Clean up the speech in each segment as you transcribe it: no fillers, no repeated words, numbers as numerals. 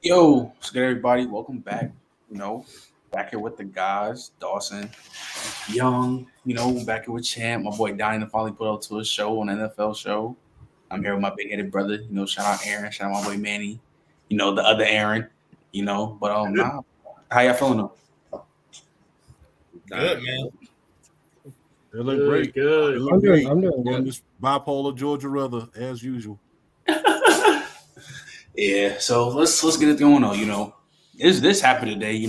Yo, what's good, everybody? Welcome back. Back here with the guys, Dawson, Young. Back here with Champ. My boy Donnie finally put up to a show on an NFL show. I'm here with my big headed brother. Shout out Aaron. Shout out my boy Manny. The other Aaron. Good. Nah. How y'all feeling though? Good, man. Feeling Good, great. good. Feeling I'm doing. great. I'm doing On good. this bipolar Georgia weather as usual. Yeah. So let's get it going on. This happened today.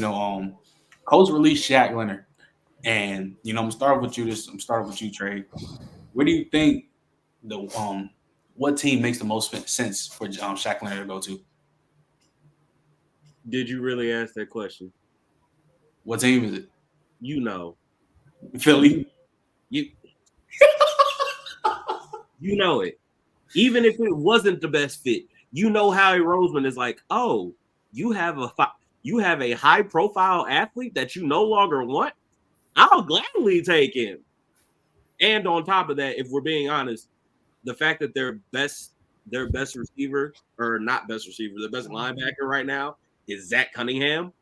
Colts released Shaq Leonard, and I'm gonna start with you. I'm starting with you, Trey. Where do you think the what team makes the most sense for Shaq Leonard to go to? Did you really ask that question? What team is it? You know, Philly. you you know it. Even if it wasn't the best fit, you know Howie Roseman is like, oh, you have a high profile athlete that you no longer want. I'll gladly take him. And on top of that, if we're being honest, the fact that their best receiver or not best receiver, their best linebacker right now is Zach Cunningham.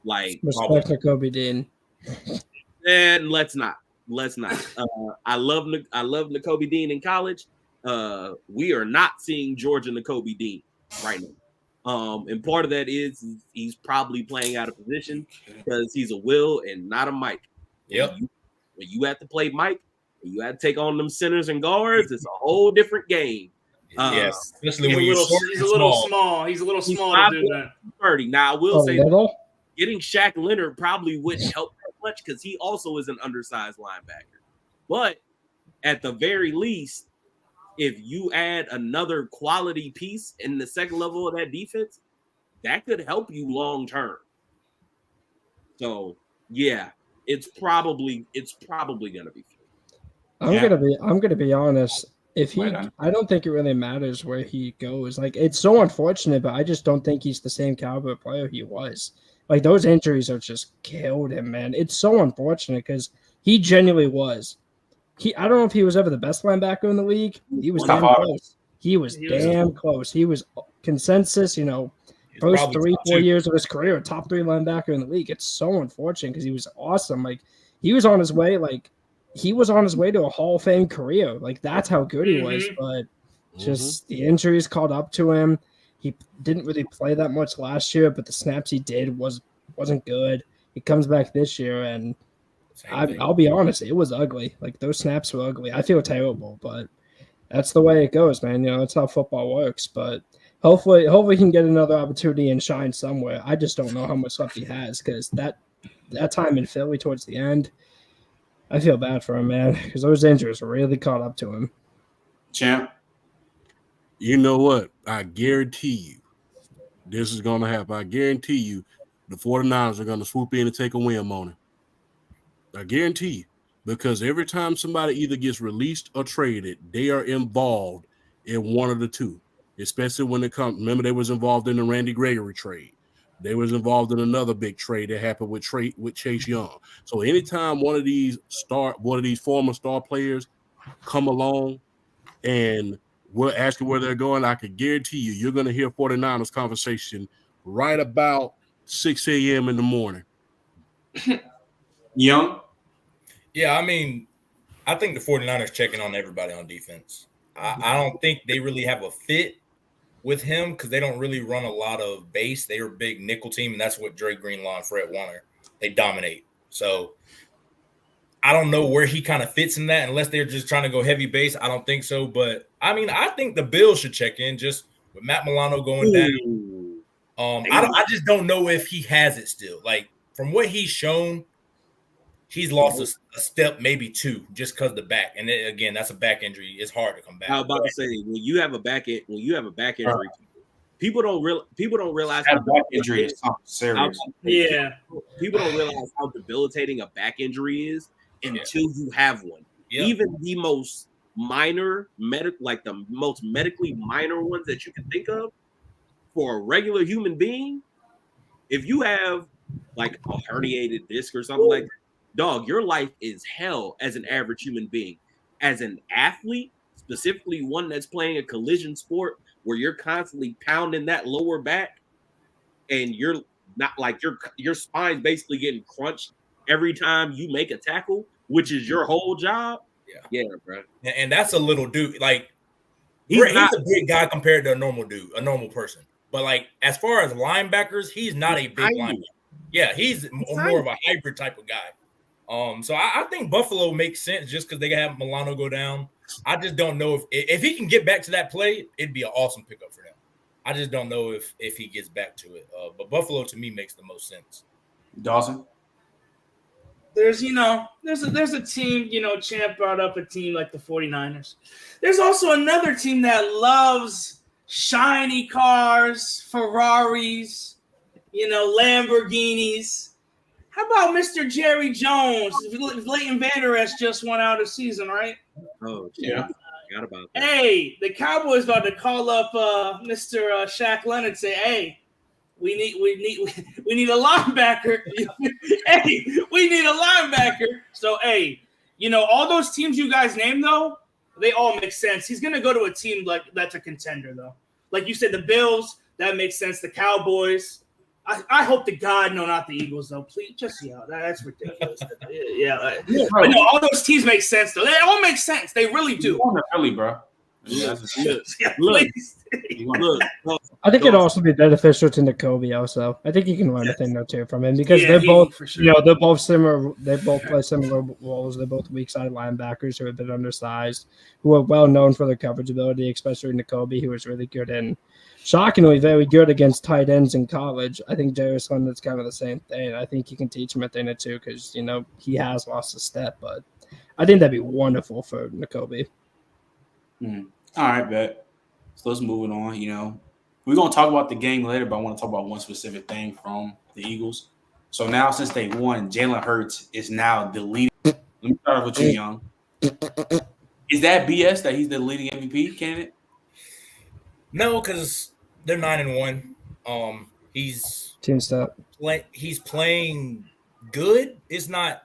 Like, Respect to Kobe Dean. and let's not. I love N'Kobe Dean in college. We are not seeing Georgia N'Kobe Dean right now. And part of that is he's probably playing out of position because he's a Will and not a Mike. Yep. When you have to play Mike, and you have to take on them centers and guards, it's a whole different game. Yes, especially when He's you're a little small. He's a little small to do that. 30. Now, I will Oh, say little? getting Shaq Leonard probably wouldn't help that much because he also is an undersized linebacker. But at the very least, if you add another quality piece in the second level of that defense, that could help you long term. So yeah, it's probably gonna be. I'm gonna be honest. If he, Right on. I don't think it really matters where he goes. Like, it's so unfortunate, but I just don't think he's the same caliber player he was. Like, those injuries are just killed him, man. It's so unfortunate because he genuinely was. I don't know if he was ever the best linebacker in the league. He was Top damn five. close. He was damn close. He was consensus. It's First probably three, top 4 two. years of his career, top three linebacker in the league. It's so unfortunate because he was awesome. Like, he was on his way. Like, he was on his way to a Hall of Fame career. Like, that's how good he was. But just the injuries caught up to him. He didn't really play that much last year, but the snaps he did wasn't good. He comes back this year, and I'll be honest, it was ugly. Like, those snaps were ugly. I feel terrible, but that's the way it goes, man. That's how football works. But hopefully he can get another opportunity and shine somewhere. I just don't know how much left he has because that time in Philly towards the end, I feel bad for him, man, because those injuries really caught up to him. Champ. You know what? I guarantee you this is going to happen. I guarantee you the 49ers are going to swoop in and take a whim on him. I guarantee you. Because every time somebody either gets released or traded, they are involved in one of the two. Especially when it comes. Remember, they was involved in the Randy Gregory trade. They was involved in another big trade that happened with Chase Young. So anytime one of these former star players come along and we're asking where they're going, I can guarantee you're going to hear 49ers conversation right about 6 a.m. in the morning. Young. Yeah, I mean, I think the 49ers checking on everybody on defense. I don't think they really have a fit with him because they don't really run a lot of base. They are a big nickel team, and that's what Dre Greenlaw and Fred Warner, they dominate. So I don't know where he kind of fits in that unless they're just trying to go heavy base. I don't think so. But, I mean, I think the Bills should check in just with Matt Milano going down. I just don't know if he has it still. Like, from what he's shown, he's lost a step, maybe two, just because the back. And then, again, that's a back injury. It's hard to come back. I was about to say when you have a back injury, people don't realize That how back injury is serious. Yeah. People don't realize how debilitating a back injury is until you have one. Yep. Even the most the most medically minor ones that you can think of for a regular human being, if you have like a herniated disc or something like that, dog, your life is hell as an average human being. As an athlete, specifically one that's playing a collision sport where you're constantly pounding that lower back, and you're not like your spine's basically getting crunched every time you make a tackle, which is your whole job. Yeah, bro. And that's a little dude. Like He's he's not a big guy compared to a normal dude, a normal person. But like as far as linebackers, he's not a big tiny. linebacker. Yeah, he's more of a hybrid type of guy. So I think Buffalo makes sense just because they have Milano go down. I just don't know if he can get back to that play, it'd be an awesome pickup for them. I just don't know if he gets back to it. But Buffalo to me makes the most sense. Dawson. There's a team, Champ brought up a team like the 49ers. There's also another team that loves shiny cars, Ferraris, Lamborghinis. How about Mr. Jerry Jones? Leighton Vander Esch just won out of season, right? Oh, Yeah. Forgot about that. Hey, the Cowboys about to call up Mr. Shaq Leonard and say, hey, we need a linebacker. Hey, we need a linebacker. So, hey, all those teams you guys named, though, they all make sense. He's going to go to a team like that's a contender, though. Like you said, the Bills, that makes sense. The Cowboys. I hope to God, no, not the Eagles, though. Please, that's ridiculous. But no, all those teams make sense, though. They all make sense. They really do. You're going to Philly, bro. Look. I think it'd also be beneficial to N'Kobe also. I think you can learn a thing or two from him because they're both, for sure. they're both similar. They both play similar roles. They're both weak side linebackers who have been undersized, who are well known for their coverage ability, especially N'Kobe, who was really good and shockingly very good against tight ends in college. I think Darius Leonard's kind of the same thing. I think you can teach him a thing or two because, he has lost a step, but I think that'd be wonderful for N'Kobe. All right, bet. So let's move it on. We're going to talk about the game later, but I want to talk about one specific thing from the Eagles. So now since they won, Jalen Hurts is now the leading. Let me start with you, Young. Is that BS that he's the leading MVP candidate? No, because they're 9-1. He's Team stat. he's playing good. It's not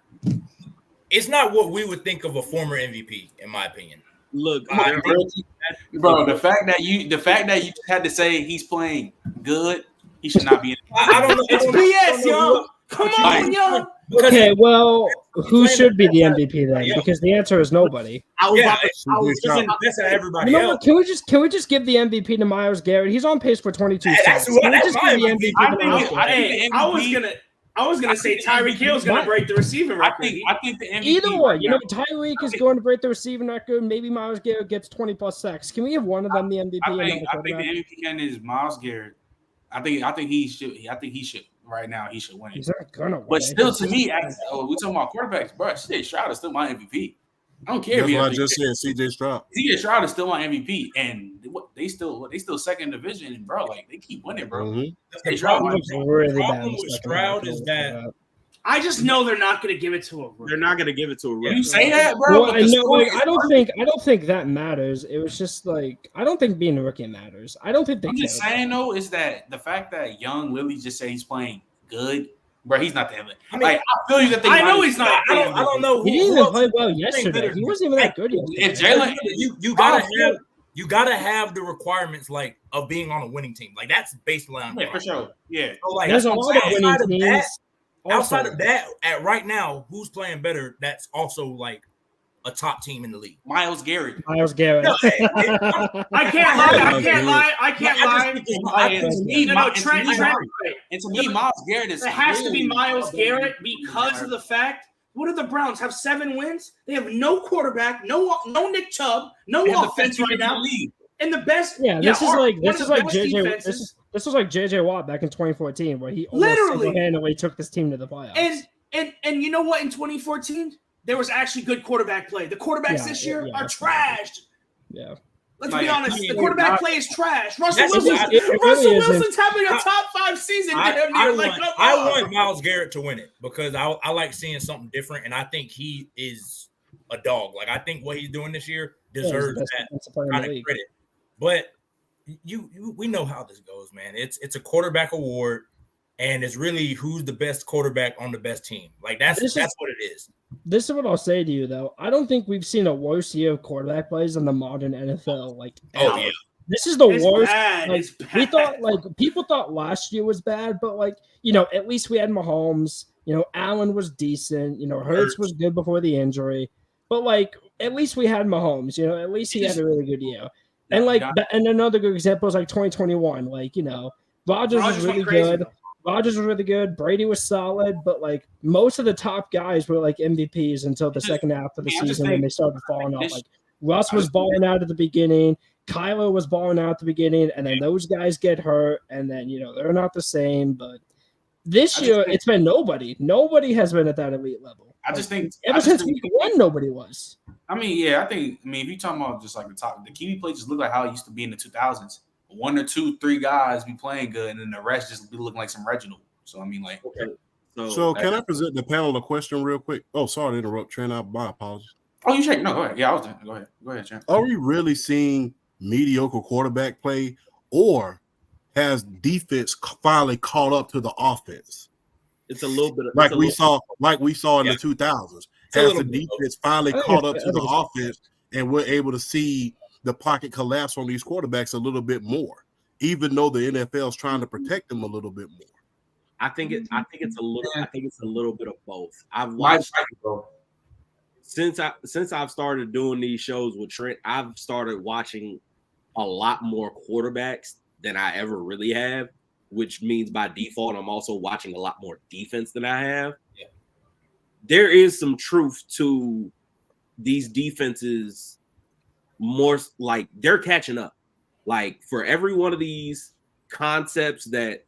what we would think of a former MVP, in my opinion. Look, Bro, the fact that you had to say he's playing good, he should not be in. I don't know. It's BS, yo. Come on, yo. Okay, well, who should be the MVP then? Because the answer is nobody. I was That's everybody You know else. what? Can we just give the MVP to Myles Garrett? He's on pace for 22 Hey, sacks. that's Can we what- just that's give the my MVP I to think- Myles I Garrett? think- Hey, I was gonna say Tyreek Hill's gonna break the receiving I record. think the MVP. Either way, right now- Tyreek is going to break the receiving record. Maybe Myles Garrett gets 20 plus sacks. Can we have one of them the MVP? I and think another the quarterback? MVP candidate is Myles Garrett. I think he should right now. He should win it. He's not gonna win. But still, to me, we talking about quarterbacks, bro. CJ Stroud is still my MVP. I don't care That's if what I he just said. CJ Stroud. CJ Stroud is still my MVP, and they still second division, bro. Like they keep winning, bro. Mhm. CJ Stroud, problem- He looks really the bad problem in the with second Stroud half. is that I just know they're not gonna give it to a rookie. They're not going to give it to a Can rookie. you say that, bro? Well, But the story is I don't think that matters. It was just like I don't think being a rookie matters. I don't think they I'm just care. saying though, is that the fact that Young Lily just said he's playing good, bro? He's not the MVP. I mean, Like I feel you that they. I know he's not. I don't know. He didn't who even else play is well playing yesterday. better. He wasn't even that good yesterday. If Jalen, You gotta have the requirements like of being on a winning team. Like that's baseline. yeah, for sure, yeah. So, like, There's a lot of outside winning of that, teams. outside of that, at right now, who's playing better? That's also like a top team in the league. Myles Garrett. Myles Garrett. No, I can't lie. I can't lie. And to me, Myles Garrett is. It has to be really- Myles Garrett because of the fact. What do the Browns have? 7 wins. They have no quarterback, no Nick Chubb, no They have the offense best right defense in now, the league. and the best. Yeah, this is like JJ. JJ. This was like JJ Watt back in 2014, where he almost Literally. single-handedly took this team to the playoffs. And you know what? In 2014, there was actually good quarterback play. The quarterbacks this year are trashed. Yeah. Let's Like, be honest. I mean, The quarterback play is trash. Russell That's- Wilson's, it really Russell isn't. Wilson's having a top 5 season. Damn near. I want Myles Garrett to win it because I like seeing something different, and I think he is a dog. Like I think what he's doing this year deserves that kind of credit. But we know how this goes, man. It's a quarterback award, and it's really who's the best quarterback on the best team. Like that's what it is. This is what I'll say to you, though. I don't think we've seen a worse year of quarterback plays in the modern NFL. Like, Oh ever. yeah. This is the It's worst. bad. Like, It's bad. we thought, like, people thought last year was bad, but like, at least we had Mahomes. Allen was decent. Hurts was good before the injury, but like, at least we had Mahomes. At least he had a really good year. And like, and another good example is like 2021. Like, Rodgers was really went crazy, good. though. Rodgers was really good. Brady was solid, but like most of the top guys were like MVPs until the second half of the season when they started falling off. Like Russ was balling out at the beginning. Kyler was balling out at the beginning, and then those guys get hurt, and then they're not the same. But this year, it's been nobody. Nobody has been at that elite level. I just think ever since week one, nobody was. I mean, yeah, if you're talking about just like the Kiwi play just look like how it used to be in the 2000s. 1 or 2, 3 guys be playing good, and then the rest just be looking like some Reginald. So I mean, like, okay. So can I present the panel a question real quick? Oh, sorry to interrupt, Trent. My apologies. Oh, you check? No, go ahead. Yeah, I was there. Go ahead, Trent. Are we really seeing mediocre quarterback play, or has defense finally caught up to the offense? It's a little bit like we saw in the 2000s. Has the defense finally caught up to the offense, and we're able to see the pocket collapse on these quarterbacks a little bit more, even though the NFL is trying to protect them a little bit more? I think it's a little bit of both. I've watched since I've started doing these shows with Trent. I've started watching a lot more quarterbacks than I ever really have, which means by default I'm also watching a lot more defense than I have. Yeah. There is some truth to these defenses. More like they're catching up. Like for every one of these concepts that,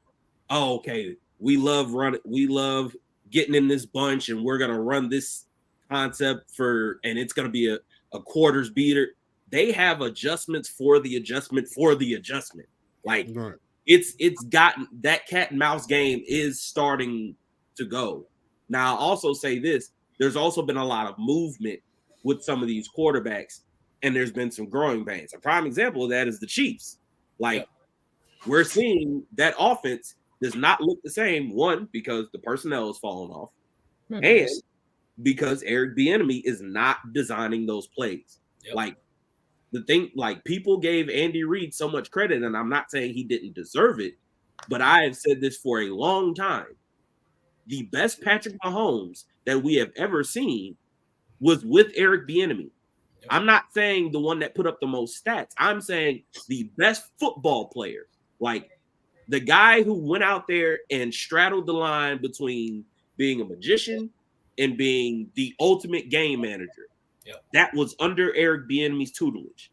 we love getting in this bunch, and we're gonna run this concept and it's gonna be a quarters beater. They have adjustments for the adjustment for the adjustment. Like it's gotten that cat and mouse game is starting to go. Now I'll also say this: there's also been a lot of movement with some of these quarterbacks. And there's been some growing pains. A prime example of that is the Chiefs. Like, we're seeing that offense does not look the same. One, because the personnel is falling off, and because Eric Bieniemy is not designing those plays. Yep. Like, the thing, like, people gave Andy Reid so much credit, and I'm not saying he didn't deserve it, but I have said this for a long time. The best Patrick Mahomes that we have ever seen was with Eric Bieniemy. I'm not saying the one that put up the most stats. I'm saying the best football player, like the guy who went out there and straddled the line between being a magician and being the ultimate game manager. Yep. That was under Eric Bieniemy's tutelage.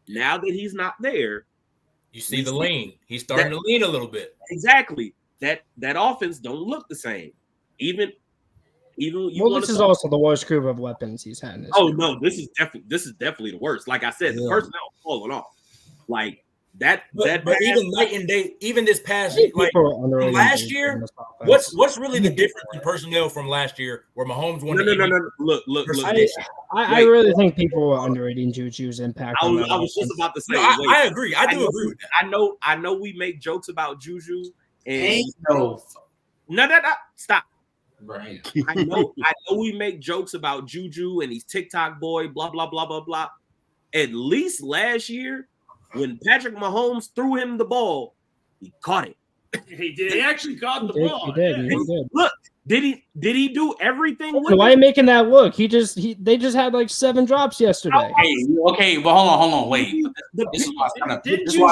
Now that he's not there, you see the lean. He's starting to lean a little bit. Exactly. That offense don't look the same. Even this is also the worst group of weapons he's had. No, this is definitely the worst. Like I said, the personnel falling off. Like that. But even night and day, even this past like from last year, what's really the difference in personnel from last year where Mahomes won? No. Look. I really think people were underrating Juju's impact. I was just about to say. I agree. I do agree with that. I know. We make jokes about Juju and no. Stop. Right. I know we make jokes about Juju and he's TikTok boy, blah, blah, blah, blah, blah. At least last year, when Patrick Mahomes threw him the ball, he caught it. He did. He actually caught the ball. He did. Look, did he do everything with why are you making that look? They just had like 7 drops yesterday. Okay, but hold on, wait. Didn't Juju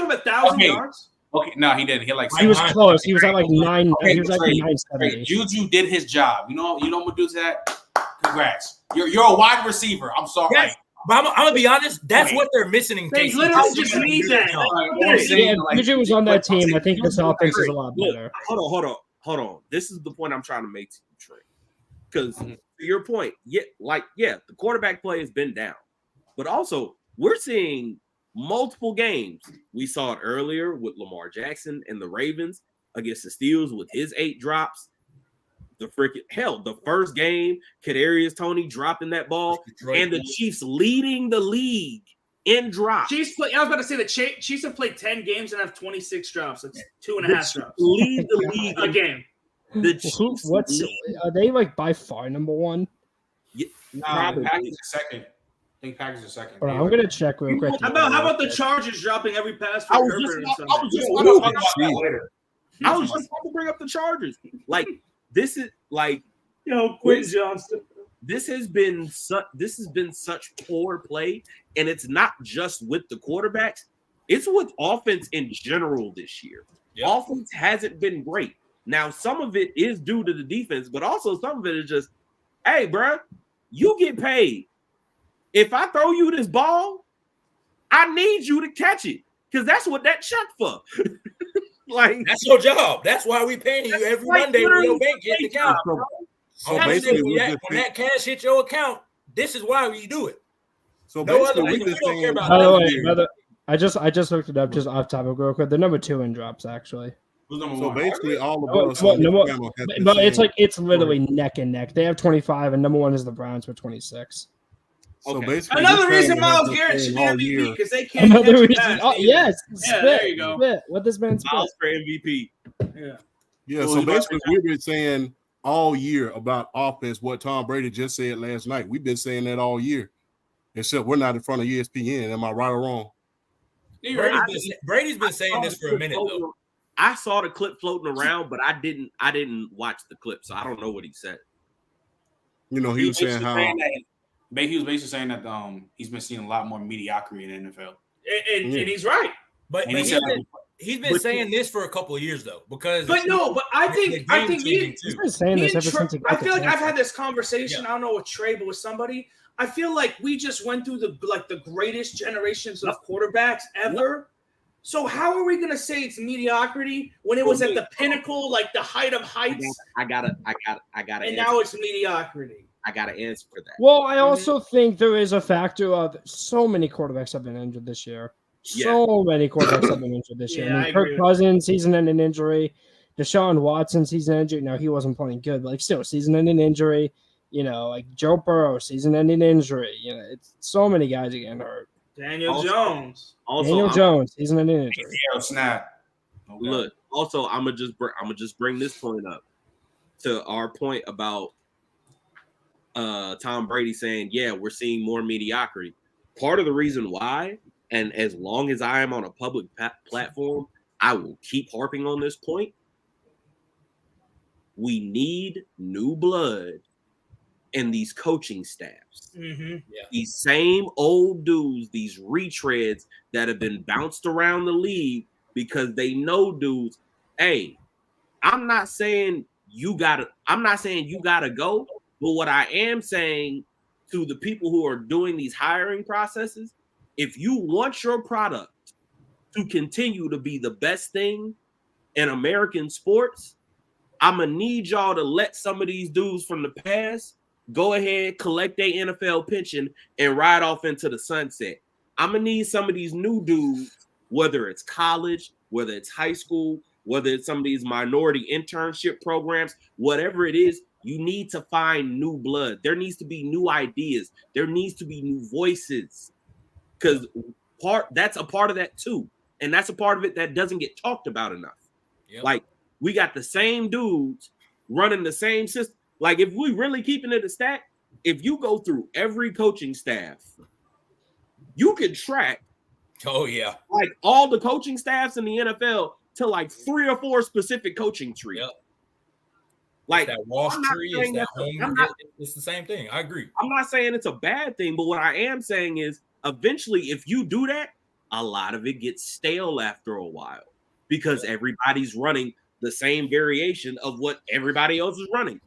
have 1,000 yards? Okay, no, he didn't. He was close. He was at like 9. He was like 970. Juju did his job. You know what do to that? Congrats. You're a wide receiver. I'm sorry. Yes, but I'm gonna be honest. That's what they're missing in case. They literally just need that. Juju was on that team. I think this offense is a lot better. Hold on. This is the point I'm trying to make to you, Trey. Because to your point, the quarterback play has been down, but also we're seeing multiple games. We saw it earlier with Lamar Jackson and the Ravens against the Steelers with his 8 drops. The first game, Kadarius Toney dropping that ball, and the Chiefs leading the league in drops. I was about to say the Chiefs have played 10 games and have 26 drops. That's 2.5 drops. Lead the league a game. The Chiefs are they like by far number 1? Yeah, Packers second. think Packers are second. Hold on, I'm gonna check real quick. How about the Chargers dropping every pass for I was Herbert just and about to bring up the Chargers. Like this is like Quentin Johnston. This has been such poor play, and it's not just with the quarterbacks; it's with offense in general this year. Yep. Offense hasn't been great. Now, some of it is due to the defense, but also some of it is just, hey, bro, you get paid. If I throw you this ball, I need you to catch it because that's what that check for. Like that's your job. That's why we paying you every Monday when your bank hits the account. So basically, when that cash hits your account, this is why we do it. So basically, we don't care about. By the way, brother, I just looked it up just off topic real quick. They're number 2 in drops actually. So basically, all of us. But it's literally neck and neck. They have 25, and number 1 is the Browns with 26. So basically, another reason Myles Garrett should be MVP because they can't. Another reason. Oh, yes. Yeah, there you go. Spit. What this man spit. Myles for MVP. Yeah. So basically, we've been saying all year about offense what Tom Brady just said last night. We've been saying that all year, except we're not in front of ESPN. Am I right or wrong? Brady's been saying this for a minute though. I saw the clip floating around, but I didn't watch the clip, so I don't know what he said. He was saying how he was basically saying that he's been seeing a lot more mediocrity in the NFL, and he's right. But he's been saying this for a couple of years though, because I think he's been saying this ever since he got I feel like I've had this conversation. I don't know with Trey, but with somebody. I feel like we just went through the greatest generations of quarterbacks ever. So how are we gonna say it's mediocrity when it was at the pinnacle, like the height of heights? I gotta. And now it's mediocrity. I gotta answer for that. Well, I also think there is a factor of so many quarterbacks have been injured this year. So many quarterbacks have been injured this year. I mean, Kirk Cousins, season-ending injury. Deshaun Watson, season injury. Now he wasn't playing good, but still, season-ending injury. Like Joe Burrow, season-ending injury. It's so many guys getting hurt. Daniel Jones, season-ending injury. Snap. Okay. Look, also, I'm gonna just bring this point up to our point about Tom Brady saying, "Yeah, we're seeing more mediocrity." Part of the reason why, and as long as I am on a public platform, I will keep harping on this point. We need new blood in these coaching staffs. These same old dudes, these retreads that have been bounced around the league because they know dudes. Hey, I'm not saying you gotta go, but what I am saying to the people who are doing these hiring processes, if you want your product to continue to be the best thing in American sports, I'm gonna need y'all to let some of these dudes from the past go ahead, collect their NFL pension, and ride off into the sunset. I'm going to need some of these new dudes, whether it's college, whether it's high school, whether it's some of these minority internship programs, whatever it is, you need to find new blood. There needs to be new ideas. There needs to be new voices, because that's a part of that too. And that's a part of it that doesn't get talked about enough. Yep. Like, we got the same dudes running the same system. Like, if we really keeping it a stat, if you go through every coaching staff, you can track like all the coaching staffs in the NFL to like 3 or 4 specific coaching trees. Yep. Like that Walsh tree is that home. It's the same thing. I agree. I'm not saying it's a bad thing, but what I am saying is eventually if you do that, a lot of it gets stale after a while because everybody's running the same variation of what everybody else is running.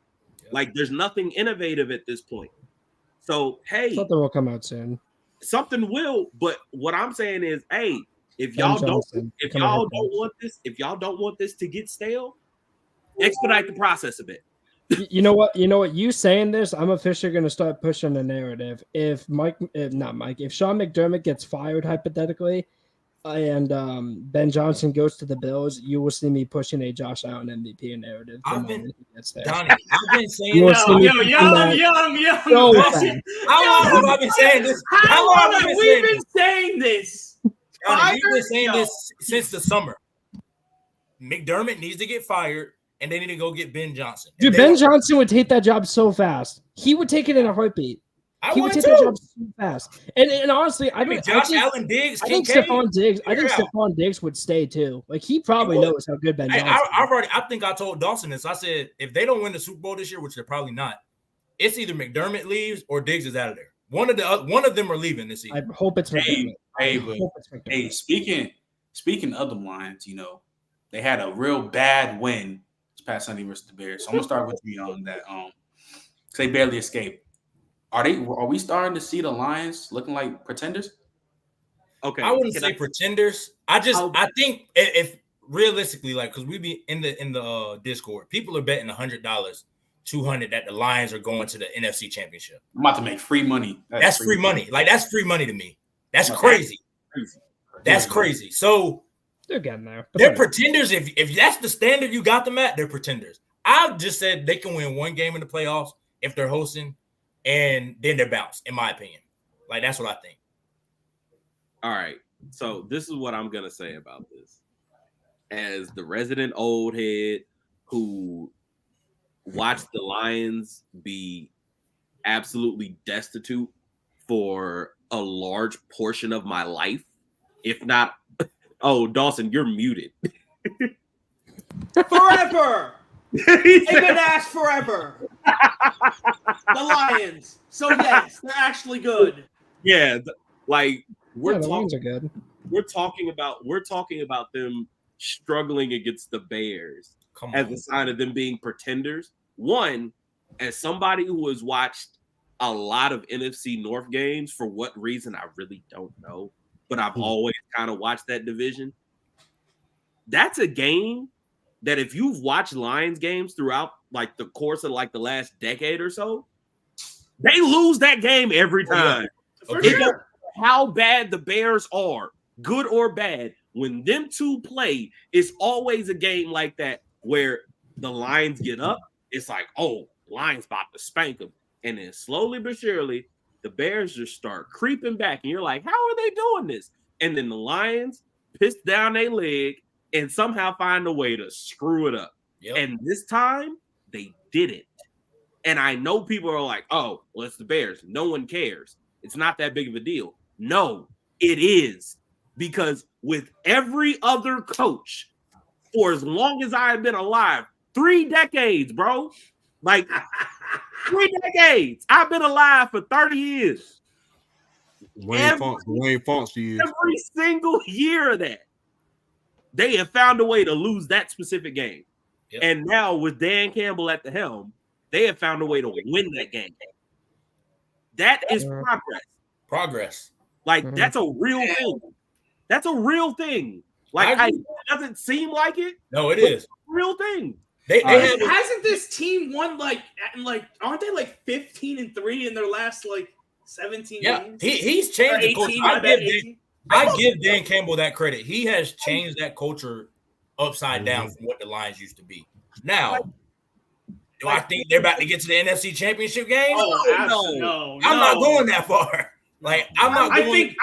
Like, there's nothing innovative at this point. So, hey, something will come out soon. Something will, but what I'm saying is, hey, if y'all don't want this to get stale, expedite the process a bit. You know what? You saying this, I'm officially going to start pushing the narrative. If Sean McDermott gets fired hypothetically, and Ben Johnson goes to the Bills, you will see me pushing a Josh Allen MVP narrative. I've been saying young. How long have I been saying this? How long have we been saying this? You've been saying this since the summer. McDermott needs to get fired, and they need to go get Ben Johnson. Dude, Ben Johnson would take that job so fast. He would take it in a heartbeat. He would take that job so fast. And honestly, I think Allen Diggs. I think Stephon Diggs. I think Stephon Diggs would stay too. Like he probably knows how good Ben Johnson. I think I told Dawson this. I said if they don't win the Super Bowl this year, which they're probably not, it's either McDermott leaves or Diggs is out of there. One of them are leaving this season. I hope it's McDermott. Hey, speaking of the Lions, you know, they had a real bad win this past Sunday versus the Bears. So I'm gonna start with you on that. They barely escaped. Are we starting to see the Lions looking like pretenders? Okay, I wouldn't say pretenders. I think if realistically, like, because we be in the Discord, people are betting $100, $200 that the Lions are going to the NFC Championship. I'm about to make free money. That's free money. Like that's free money to me. That's crazy. That's crazy. So they're getting there. They're pretenders. If that's the standard you got them at, they're pretenders. I've just said they can win one game in the playoffs if they're hosting. And then they're bounced, in my opinion. Like, that's what I think. All right. So this is what I'm going to say about this. As the resident old head who watched the Lions be absolutely destitute for a large portion of my life, if not... Oh, Dawson, you're muted. Forever! They've been asked forever. The Lions. So yes, they're actually good. Yeah, the Lions are good. We're talking about them struggling against the Bears as a sign of them being pretenders. One, as somebody who has watched a lot of NFC North games, for what reason I really don't know, but I've always kind of watched that division. That's a game that if you've watched Lions games throughout like the course of like the last decade or so, they lose that game every time. For sure. How bad the Bears are, good or bad, when them two play, it's always a game like that where the Lions get up. It's like, oh, Lions about to spank them. And then slowly but surely, the Bears just start creeping back. And you're like, how are they doing this? And then the Lions piss down their leg and somehow find a way to screw it up. Yep. And this time, they didn't. And I know people are like, oh, well, it's the Bears. No one cares. It's not that big of a deal. No, it is. Because with every other coach, for as long as I have been alive, 3 decades, bro. Like, 3 decades. I've been alive for 30 years. Wayne Fonts years. Every single year of that, they have found a way to lose that specific game. Yep. And now with Dan Campbell at the helm, they have found a way to win that game. That is progress. Progress. Like, that's a real thing. That's a real thing. Like, it doesn't seem like it. No, it is. It's a real thing. Hasn't this team won like aren't they like 15-3 in their last like 17 games? He's changed the culture. I give Dan Campbell that credit. He has changed that culture upside down from what the Lions used to be. Now, do I think they're about to get to the NFC Championship game? No. I'm not going that far. Like, I'm not going.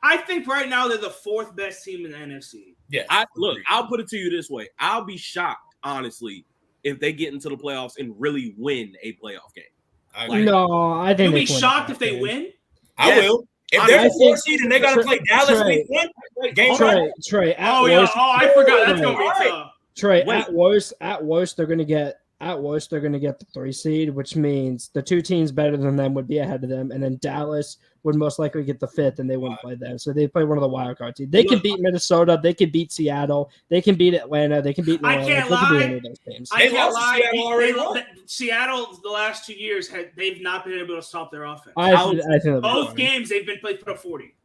I think right now they're the 4th best team in the NFC. Yeah. I'll put it to you this way. I'll be shocked, honestly, if they get into the playoffs and really win a playoff game. No, I think you'll be shocked if they win. I will. If they're the 4th seed and they got to play Dallas week 1, game Trey. I forgot. That's gonna be tough. Trey, at worst, they're gonna get the 3 seed, which means the 2 teams better than them would be ahead of them, and then Dallas would most likely get the 5th, and they wouldn't play them. So they play one of the wild card teams. They can beat Minnesota, they can beat Seattle, they can beat Atlanta, they can beat New Orleans. They can beat any of those teams. I can't lie. Seattle the last 2 years they've not been able to stop their offense. I think both games they've been played for 40.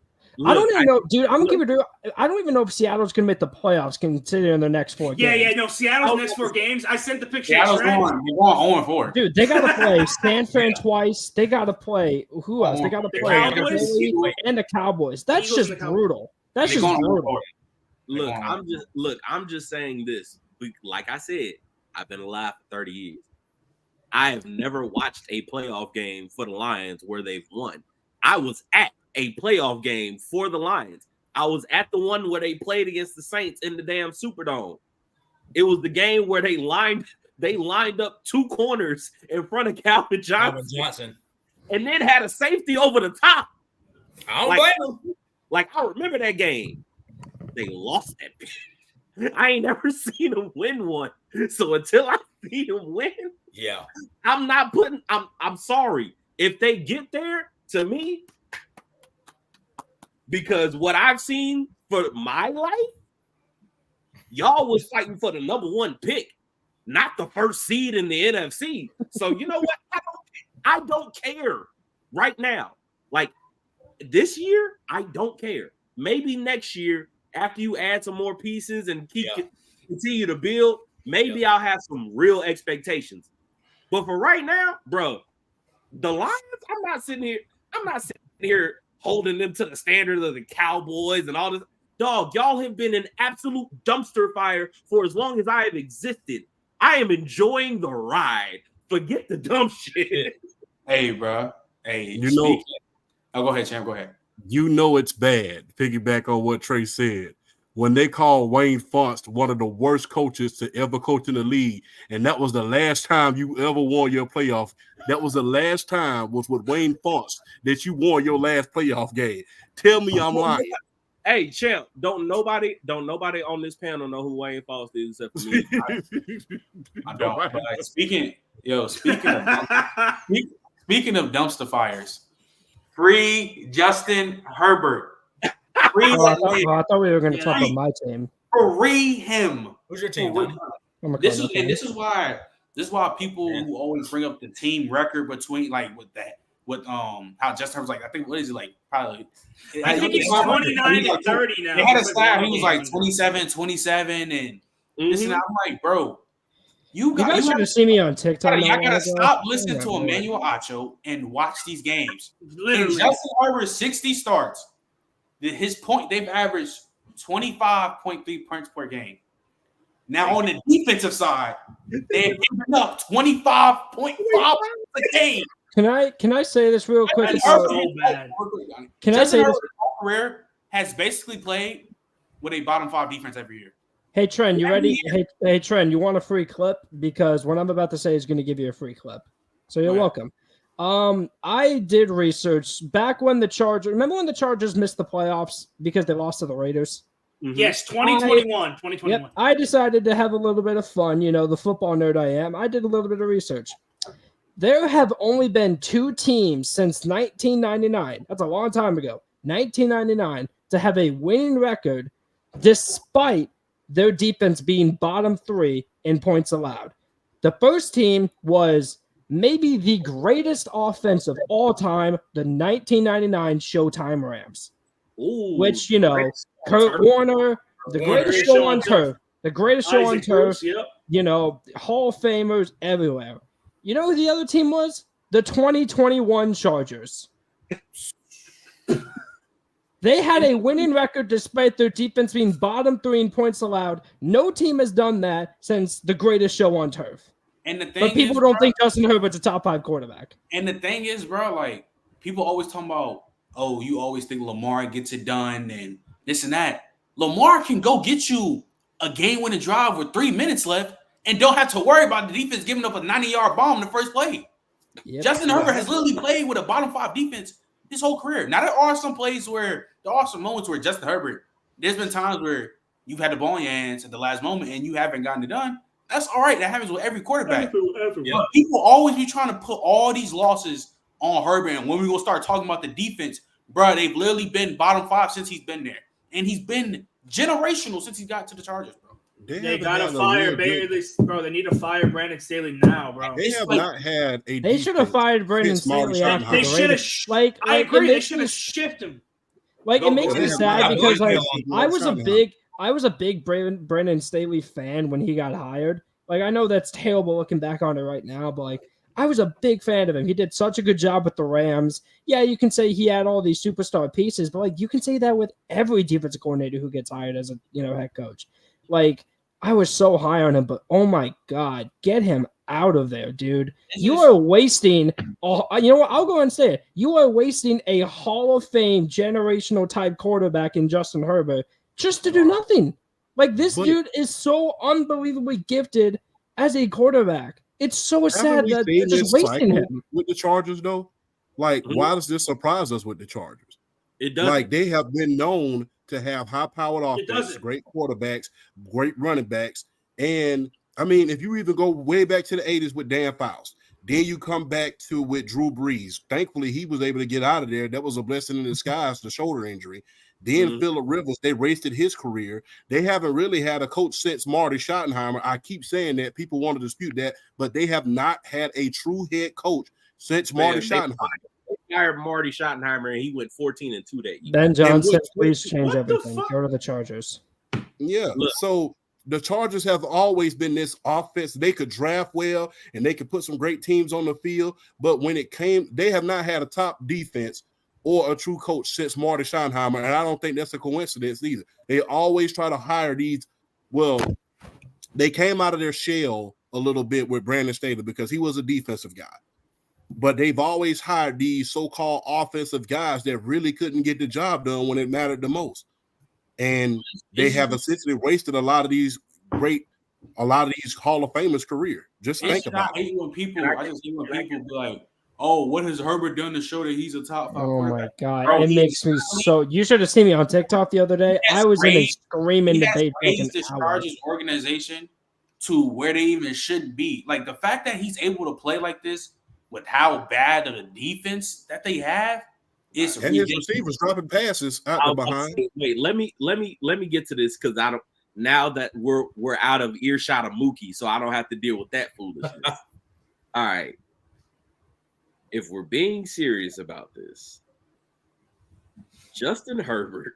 I don't even know, dude. I'm gonna give it. I don't even know if Seattle's gonna make the playoffs considering their next 4 games. No. Seattle's next 4 games. I sent the picture. Seattle's going 0-4. Dude, they gotta play San Fran twice. They gotta play who else? They gotta play Cowboys and the Cowboys. That's just brutal. That's just brutal. I'm just saying this. Like I said, I've been alive for 30 years. I have never watched a playoff game for the Lions where they've won. I was at a playoff game for the Lions. I was at the one where they played against the Saints in the damn Superdome. It was the game where they lined up 2 corners in front of Calvin Johnson. and then had a safety over the top. I don't blame them. Like, I remember that game. They lost that bitch. I ain't never seen them win one. So until I see them win, yeah, I'm sorry. If they get there, to me, because what I've seen for my life, y'all was fighting for the number 1 pick, not the first seed in the NFC. So you know what? I don't care right now. Like this year, I don't care. Maybe next year, after you add some more pieces and continue to build, maybe I'll have some real expectations. But for right now, bro, the Lions, I'm not sitting here holding them to the standard of the Cowboys and all this. Dog, y'all have been an absolute dumpster fire for as long as I have existed. I am enjoying the ride. Forget the dumb shit. Hey, bro. Hey, go ahead, champ. Go ahead. You know it's bad. Piggyback on what Trey said. When they called Wayne Fontes one of the worst coaches to ever coach in the league, and that was the last time you ever won your playoff. That was the last time was with Wayne Fontes that you won your last playoff game. Tell me I'm lying. Hey, champ, don't nobody on this panel know who Wayne Fontes is except for me. I don't. But speaking of dumpster fires, free Justin Herbert. I thought we were going to talk about my team. Free him. Who's your team, Donnie? This is why people who always bring up the team record between with how Justin Herbert's like, I think, what is it, like, probably I think he's 29 and 30 now. They had a stat, he was like 27 and this and that. I'm like, bro, you guys should have seen me on TikTok. I gotta stop listening to Emmanuel Acho and watch these games. Literally, Justin Herbert's 60 starts. They've averaged 25.3 points per game. Now on the defensive side, they've given up 25.5 a game. Can I say this real quick? Can I say this? Career has basically played with a bottom 5 defense every year. Hey Trent, you ready? Hey Trent, you want a free clip? Because what I'm about to say is going to give you a free clip. So you're welcome. I did research back when remember when the Chargers missed the playoffs because they lost to the Raiders? Mm-hmm. Yes, 2021. Yep, I decided to have a little bit of fun, the football nerd I am. I did a little bit of research. There have only been 2 teams since 1999. That's a long time ago. 1999 to have a winning record despite their defense being bottom 3 in points allowed. The first team was maybe the greatest offense of all time, the 1999 Showtime Rams. Ooh, which, Kurt Warner, the greatest show on turf. The greatest show on turf. Yep. Hall of Famers everywhere. You know who the other team was? The 2021 Chargers. They had a winning record despite their defense being bottom 3 in points allowed. No team has done that since the greatest show on turf. And the thing but people don't think Justin Herbert's a top 5 quarterback. And the thing is, bro, like, people always talking about, oh, you always think Lamar gets it done and this and that. Lamar can go get you a game-winning drive with 3 minutes left and don't have to worry about the defense giving up a 90-yard bomb in the first play. Yep. Justin Herbert has literally played with a bottom 5 defense his whole career. Now, there are some moments where Justin Herbert, there's been times where you've had the ball in your hands at the last moment and you haven't gotten it done. That's all right. That happens with every quarterback. But people always be trying to put all these losses on Herbert. And when we going to start talking about the defense, bro, they've literally been bottom 5 since he's been there. And he's been generational since he got to the Chargers, bro. They gotta fire Bailey, bro. They need to fire Brandon Staley now, bro. They have not had a. They should have fired Brandon Staley after. They should have. I agree. They should have shifted him. Like, it makes me sad because I was a big Brandon Staley fan when he got hired. Like, I know that's terrible looking back on it right now, but like, I was a big fan of him. He did such a good job with the Rams. Yeah, you can say he had all these superstar pieces, but like, you can say that with every defensive coordinator who gets hired as a head coach. Like, I was so high on him, but oh my God, get him out of there, dude. You are wasting, you know what? I'll go and say it. You are wasting a Hall of Fame generational type quarterback in Justin Herbert just to do nothing. Like, this dude is so unbelievably gifted as a quarterback. It's so sad that they're just wasting him. With the Chargers, though, Like, why does this surprise us with the Chargers? It doesn't. Like, they have been known to have high-powered offense, doesn't. great quarterbacks, great running backs. And, I mean, if you even go way back to the 80s with Dan Fouts, then you come back to with Drew Brees. Thankfully, he was able to get out of there. That was a blessing in disguise, the shoulder injury. Then Phillip Rivers, they wasted his career. They haven't really had a coach since Marty Schottenheimer. I keep saying that. People want to dispute that, but they have not had a true head coach since Marty Schottenheimer. They hired Marty Schottenheimer, and he went 14-2 that year. Ben Johnson, please change everything. Go to the Chargers. Yeah, so the Chargers have always been this offense. They could draft well, and they could put some great teams on the field, but when it came, they have not had a top defense or a true coach since Marty Schottenheimer, and I don't think that's a coincidence either. They always try to hire these. Well, they came out of their shell a little bit with Brandon Staley because he was a defensive guy, but they've always hired these so-called offensive guys that really couldn't get the job done when it mattered the most, and they have essentially wasted a lot of these Hall of Famers' career. Just think about it. I just hate when people be like, "Oh, what has Herbert done to show that he's a top 5 Oh my quarterback?" god, Bro, it makes me so. You should have seen me on TikTok the other day. I was in a screaming He has debate. raised the Chargers organization to where they even should be. Like the fact that he's able to play like this with how bad of a defense that they have is And his receivers dropping passes out the behind. Wait, let me get to this because I don't. Now that we're out of earshot of Mookie, so I don't have to deal with that foolishness. All right. If we're being serious about this, Justin Herbert,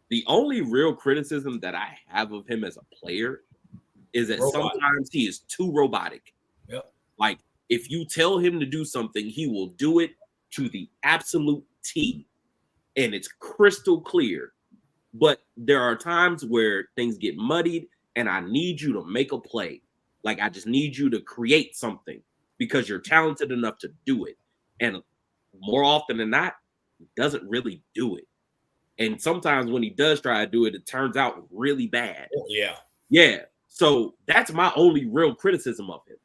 the only real criticism that I have of him as a player is that sometimes he is too robotic. Yep. Like, if you tell him to do something, he will do it to the absolute T, and it's crystal clear. But there are times where things get muddied, and I need you to make a play. Like, I just need you to create something because you're talented enough to do it. And more often than not, he doesn't really do it. And sometimes when he does try to do it, it turns out really bad. Yeah. Yeah. So that's my only real criticism of him.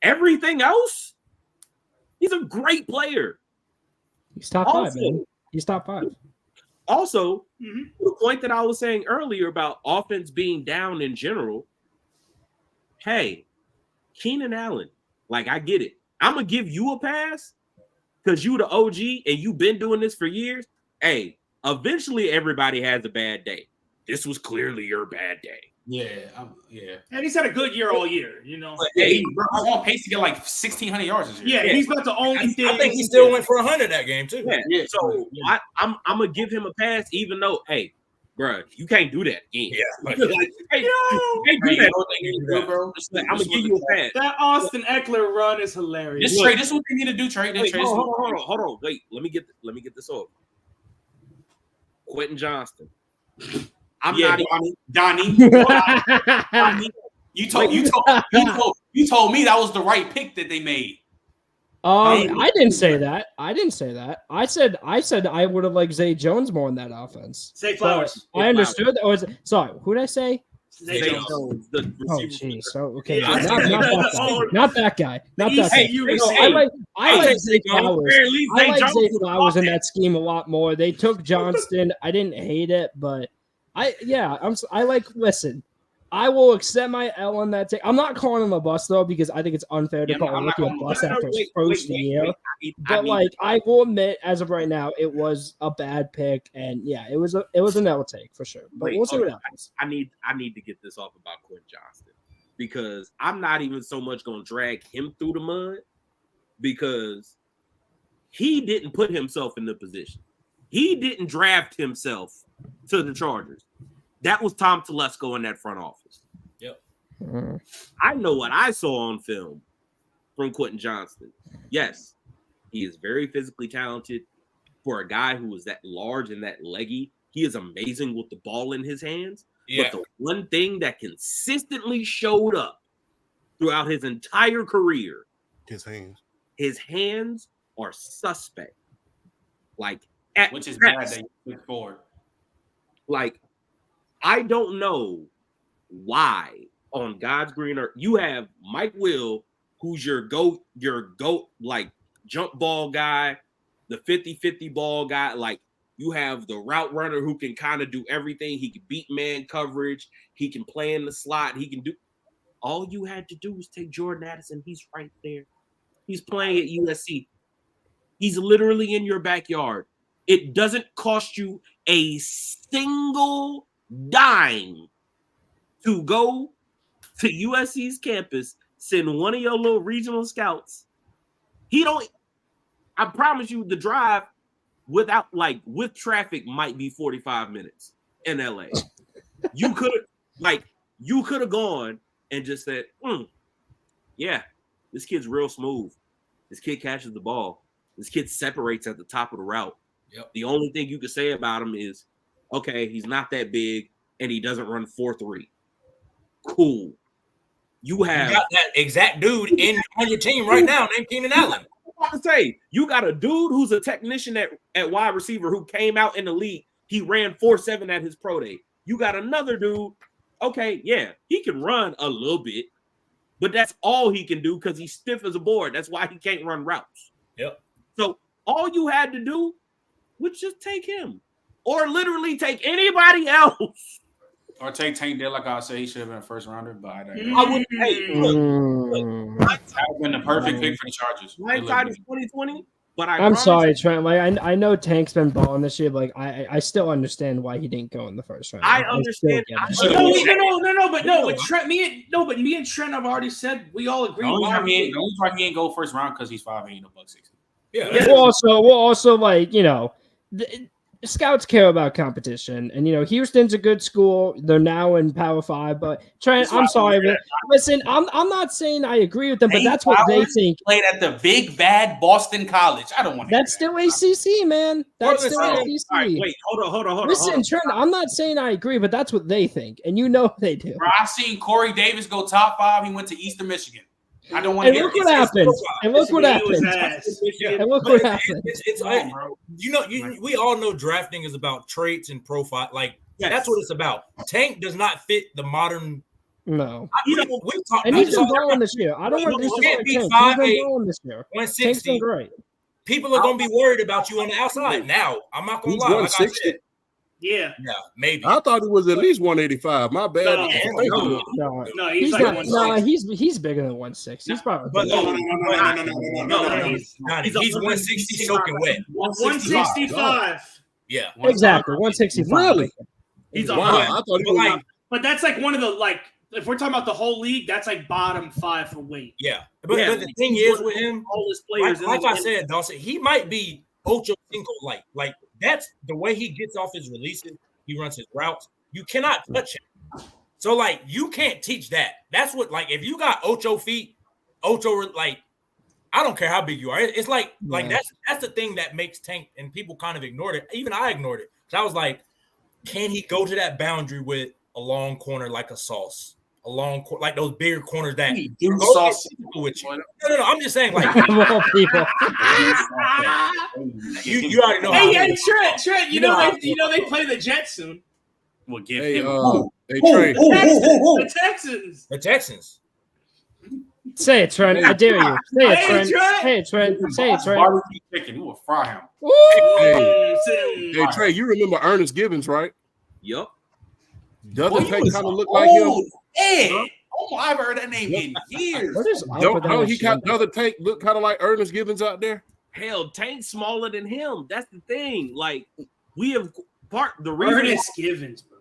Everything else, he's a great player. He's top 5, man. He's top 5. Also, the point that I was saying earlier about offense being down in general, hey, Keenan Allen, like, I get it. I'm going to give you a pass because you the OG and you've been doing this for years. Hey, eventually everybody has a bad day. This was clearly your bad day. Yeah. And he's had a good year all year, you know. But, hey, I'm on pace to get like 1,600 yards this year. Yeah, he's about the only thing. I think he still went for 100 that game too. Yeah. So I'm gonna give him a pass, even though, hey, bro, you can't do that again. Yeah. Like, hey, you can't do that, bro. I'm gonna give you a pass. That Austin Eckler run is hilarious. This trade, this is what they need to do. Trade. Wait, hold on. Wait, let me get this over. Quentin Johnston. I'm not even Donnie. You told me that was the right pick that they made. I didn't say that. I said I would have liked Zay Jones more in that offense. Zay Flowers. I understood that was sorry. Who did I say? Zay Jones. The Oh receiver. jeez. So okay, Yeah. not that guy. Not that guy. Hey, you I like Zay Flowers. Barely I like Zay Jones Flowers in that scheme a lot more. They took Johnston. I didn't hate it, but listen, I will accept my L on that take. I'm not calling him a bust though, because I think it's unfair to call a rookie a bust after his first year. But I will admit, as of right now, it was a bad pick, and yeah, it was an L take for sure. But we'll see what happens. I need to get this off about Quentin Johnston, because I'm not even so much going to drag him through the mud, because he didn't put himself in the position. He didn't draft himself to the Chargers. That was Tom Telesco in that front office. Yep. I know what I saw on film from Quentin Johnston. Yes, he is very physically talented. For a guy who is that large and that leggy, he is amazing with the ball in his hands. Yeah. But the one thing that consistently showed up throughout his entire career, his hands are suspect. Like, Which is bad that you picked forward. Like, I don't know why on God's green earth you have Mike Will, who's your goat like jump ball guy, the 50-50 ball guy. Like you have the route runner who can kind of do everything. He can beat man coverage. He can play in the slot. He can do. All you had to do was take Jordan Addison. He's right there. He's playing at USC. He's literally in your backyard. It doesn't cost you a single dime to go to USC's campus, send one of your little regional scouts. I promise you the drive with traffic might be 45 minutes in LA. You could have gone and just said, yeah, this kid's real smooth. This kid catches the ball. This kid separates at the top of the route. Yep. The only thing you can say about him is, okay, he's not that big and he doesn't run 4.3. Cool. You got that exact dude on your team right now named Keenan Allen. I was about to say, you got a dude who's a technician at wide receiver who came out in the league. He ran 4.7 at his pro day. You got another dude, okay, yeah, he can run a little bit, but that's all he can do because he's stiff as a board. That's why he can't run routes. Yep. So all you had to do was just take him or literally take anybody else. Or take Tank Dell, like I said, he should have been a first rounder, but I don't. I would That would have been the perfect pick for the Chargers. hindsight is 2020, but I'm sorry, Trent. Like I know Tank's been balling this year, but like I still understand why he didn't go in the first round. I understand. No, but Trent, me and Trent have already said we all agree. The only time he ain't go first round because he's 5'8" and $160. Yeah. We'll also like, you know, scouts care about competition, and you know Houston's a good school. They're now in Power 5, but Trent, I'm sorry, but listen, I'm not saying I agree with them, but that's what they think. Played at the big bad Boston College. I don't want. That's still ACC, man. That's still ACC. Right, wait, hold on. Listen, Trent, I'm not saying I agree, but that's what they think, and you know they do. Bro, I seen Corey Davis go top 5. He went to Eastern Michigan. I don't want to. Look what happened. And look what happened. And look what happened. It's like, we all know drafting is about traits and profile. Like that's what it's about. Tank does not fit the modern. No. And he's been balling this year. I don't want to disrespect Tank. He's been balling this year. 160. Tank's been great. People are going to be worried about you on the outside. Now, I'm not going to lie. 160. Like yeah, maybe. I thought it was at least 185. My bad. No, he's like not. No, he's bigger than 160. He's probably. But no. He's 160 soaking wet. 165. Yeah, exactly. 165. Really? He's wow. I thought he was but that's like one of the if we're talking about the whole league, that's like bottom 5 for weight. Yeah, but the thing is with him, all his players, like I said, Dawson, he might be Ocho Cinco like that's the way he gets off his releases. He runs his routes. You cannot touch him. So like you can't teach that. That's what if you got Ocho feet, Ocho I don't care how big you are. It's like that's the thing that makes Tank, and people kind of ignored it. Even I ignored it. So I was like, can he go to that boundary with a long corner like a Sauce? A long like those bigger corners that do Sauce with you. No. I'm just saying, like people. you already know. Hey, Trent. You know they play the Jets soon. We'll give Hey, him. Trey. The Texans. The Texans. Say it, Trent. I dare you. Say it, Trent. Say it, Trent. Say it, Trent. Barbecue chicken. You will fry him. Hey, Trey, you remember Ernest Gibbons, right? Yup. Doesn't Tank kind of look like him? Hey, I've heard that name in years. Doesn't Tank look kind of like Ernest Gibbons out there? Hell, Tank's smaller than him. That's the thing. Like we have the Ernest Givens, bro.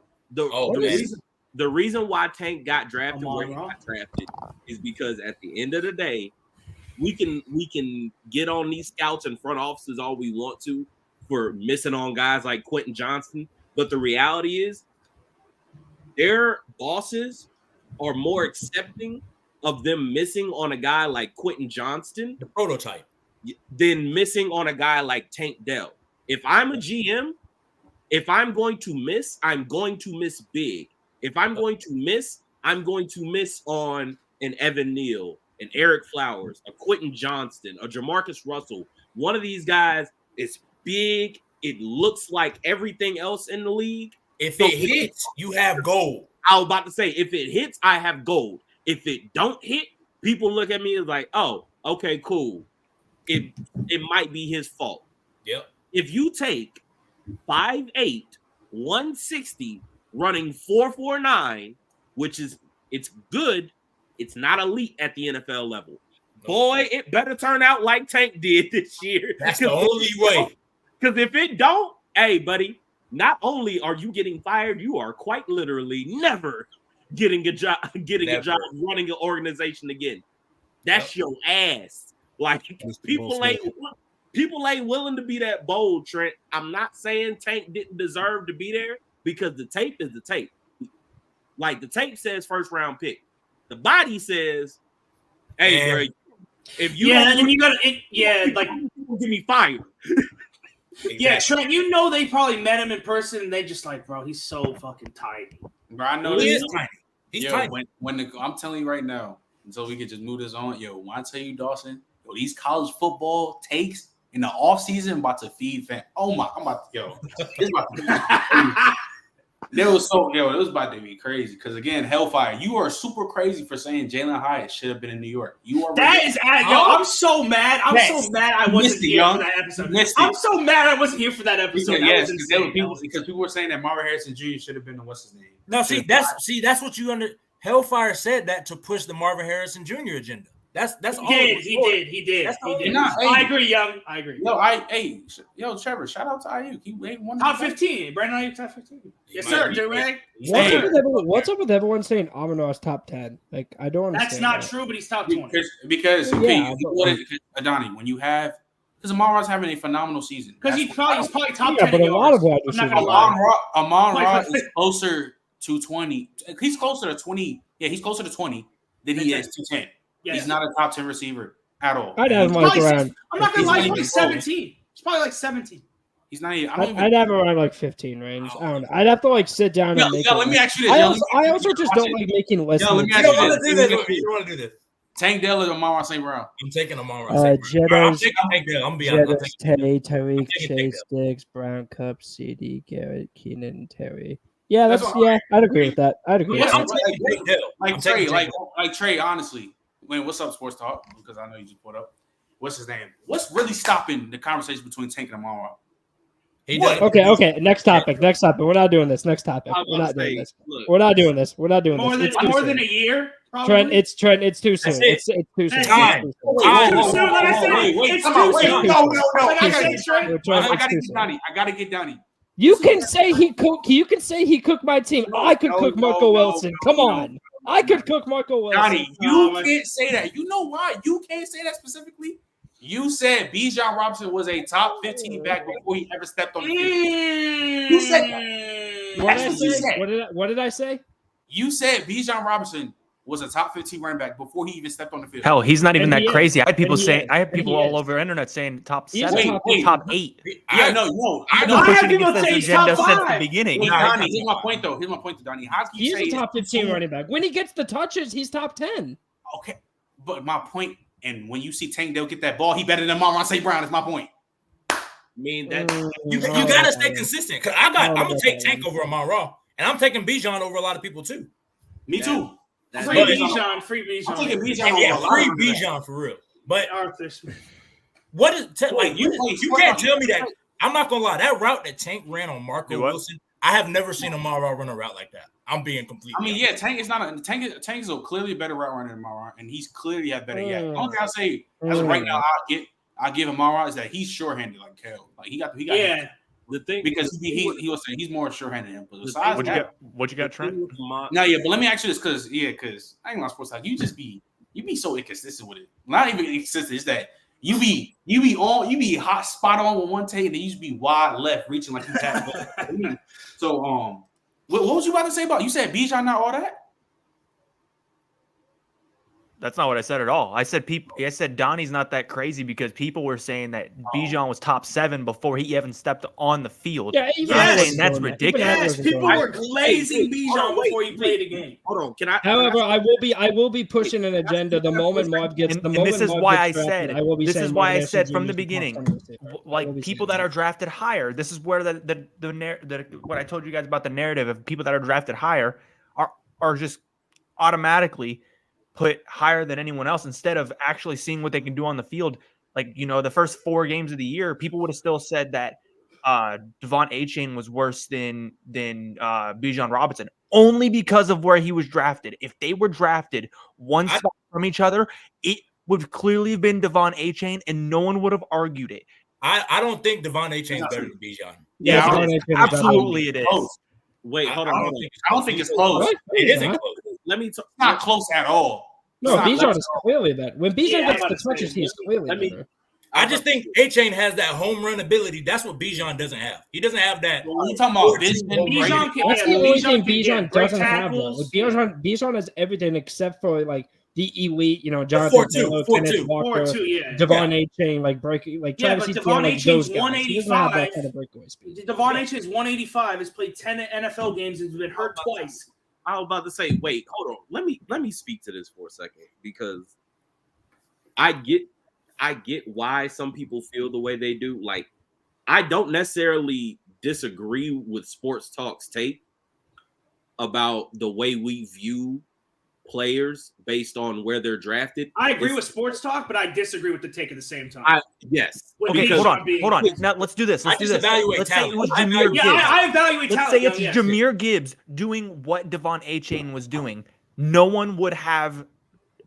The reason why Tank got drafted where he got drafted is because at the end of the day, we can get on these scouts and front offices all we want to for missing on guys like Quentin Johnston, but the reality is their bosses are more accepting of them missing on a guy like Quentin Johnston, the prototype, than missing on a guy like Tank Dell. If I'm a GM, if I'm going to miss, I'm going to miss big. If I'm going to miss, I'm going to miss on an Evan Neal, an Eric Flowers, a Quentin Johnston, a Jamarcus Russell. One of these guys is big. It looks like everything else in the league. If it hits, you have gold. I was about to say, if it hits, I have gold. If it don't hit, people look at me as like, oh, okay, cool. It might be his fault. Yep. If you take 5'8", 160, running 4.49, which is it's good, it's not elite at the NFL level. Boy, it better turn out like Tank did this year. That's the only way. Because if it don't, hey, buddy, not only are you getting fired, you are quite literally never getting a job running an organization again. That's your ass. Like people ain't willing to be that bold, Trent. I'm not saying Tank didn't deserve to be there because the tape is the tape. Like the tape says first round pick. The body says, hey, bro, if you then you gotta like get me fired. Exactly. Yeah, Trent, you know they probably met him in person and they just like, bro, he's so fucking tiny. Bro, I know he this is tiny. He's yo, tiny. I'm telling you right now, so we can just move this on. Yo, when I tell you, Dawson, these college football takes in the offseason about to feed fan. Oh my, I'm about to it's about to be it was about to be crazy. Because again, Hellfire, you are super crazy for saying Jalen Hyatt should have been in New York. You are I'm so mad. So mad I wasn't here for that episode. I'm so mad I wasn't here for that episode. Because people were saying that Marvin Harrison Jr. should have been what's his name. No, that's what you under Hellfire said that to push the Marvin Harrison Jr. agenda. That's all. He did. I agree, Young. I agree. Trevor, shout out to Ayuk. He ain't one top 15. Brandon Ayuk top 15. Yes, sir. What's up with everyone saying Amon-Ra's top 10? Like, I don't understand. That's not true, but he's top 20. Because Adani, when you have because Amon-Ra's having a phenomenal season. Because he's probably top 10. But a lot of wide receivers. Amon-Ra is closer to 20. He's closer to 20. Yeah, he's closer to 20 than he is to 10. Yes. He's not a top 10 receiver at all. I'd have him like around. I'm not gonna lie, he's like 17. He's probably like 17. He's not even. I'd have him around like 15 range. I don't know. I'd have to like sit down and make. Let me ask you this. I also just don't like making lists. Let me ask you this. You want to do this? Tank Dell or Amon-Ra St. Brown? I'm taking Amon-Ra. Jettos, I'm being honest. Teddy, Tyreek, Chase, Diggs, Brown, Cup, CD, Garrett, Keenan, Terry. Yeah, I'd agree with that. I'd agree. Like Trey, honestly. What's up, Sports Talk? Because I know you just put up. What's his name? What's really stopping the conversation between Tank and Amon-Ra? Okay. Next topic. We're not doing this. Next topic. We're not doing this. We're not doing this. More than a year. Probably. Trent. It's too soon. It's too soon. Wait, I gotta get Donnie. You can say he cooked my team. I could cook Marco Wilson. Come on. I could cook Marco Wilson. Donnie, you can't say that. You know why? You can't say that specifically. You said Bijan Robinson was a top 15 back before he ever stepped on the field. You said that. What did I say? You said Bijan Robinson was a top 15 running back before he even stepped on the field. Hell, he's not even that crazy. I had people all over the internet saying top 7, top 8. Yeah, no. I've been pushing against this agenda since the beginning. Here's my point, though. Donnie. He's a top 15 running back. When he gets the touches, he's top 10. Okay, but my point, and when you see Tank Dell get that ball, he better than Amon-Ra St. Brown. Is my point. I mean that you gotta stay consistent. Because I'm gonna take Tank over Amon-Ra, and I'm taking Bijan over a lot of people too. Me too. Free Bijan. I'm taking Bijan. Yeah, free Bijan for real. But Arthur Smith. What is you can't tell me that. I'm not gonna lie. That route that Tank ran on Marco Wilson, I have never seen Amon-Ra run a route like that. I'm being completely. I mean, yeah, Tank is a clearly a better route runner than Amon-Ra, and he's clearly had better yet. The only thing I'll say as of right now, I give Amon-Ra is that he's sure-handed like Kel. Like he got yeah. The thing because he was saying he's more sure-handed than him. But besides what you got, Trent? No, yeah, but let me ask you this because I ain't on Sports Talk. You be so inconsistent with it. Not even inconsistent. It's that you be hot spot on with one take, and then you just be wide left reaching like you tap. So what was you about to say about you said Bijan not all that? That's not what I said at all. I said Donnie's not that crazy because people were saying that Bijan was top 7 before he even stepped on the field. Yeah, I'm saying that's ridiculous. Yes, people were glazing Bijan before he played the game. Hold on, can I? However, I will be pushing an agenda the moment Marv gets. This is why I said from the beginning, like people that are drafted higher. This is where the what I told you guys about the narrative of people that are drafted higher are just automatically put higher than anyone else instead of actually seeing what they can do on the field. like the first 4 games of the year, people would have still said that Devon Achane was worse than Bijan Robinson, only because of where he was drafted. If they were drafted one spot from each other, it would clearly have been Devon Achane, and no one would have argued it. I don't think Devon Achane is better than Bijan. Yeah, absolutely it is. Close. Wait, hold on. I don't think it's close. It isn't close. Let me talk. It's not close at all. No, Bijan is clearly better. When Bijan gets the touches, he's clearly better. I just think Achane has that home run ability. That's what Bijan doesn't have. He doesn't have that. When you talking about vision, That's the only thing Bijan doesn't have, though. Like, Bijan has everything except for like the elite, Jonathan Taylor, Kenneth Walker, Devon Achane, like breaking, like but Devon Achane's 185. Kind of breakaway speed. Devon Achane's 185. Has played 10 NFL games and has been hurt twice. I was about to say, wait, hold on. Let me speak to this for a second, because I get why some people feel the way they do. Like, I don't necessarily disagree with Sports Talk's take about the way we view players based on where they're drafted. I agree with Sports Talk, but I disagree with the take at the same time. Yes. Okay, hold on. Now let's do this. Let's evaluate say it was talent. Jahmyr Gibbs. I evaluate Let's talent. say it's Jahmyr Gibbs doing what Devon Achane was doing. No one would have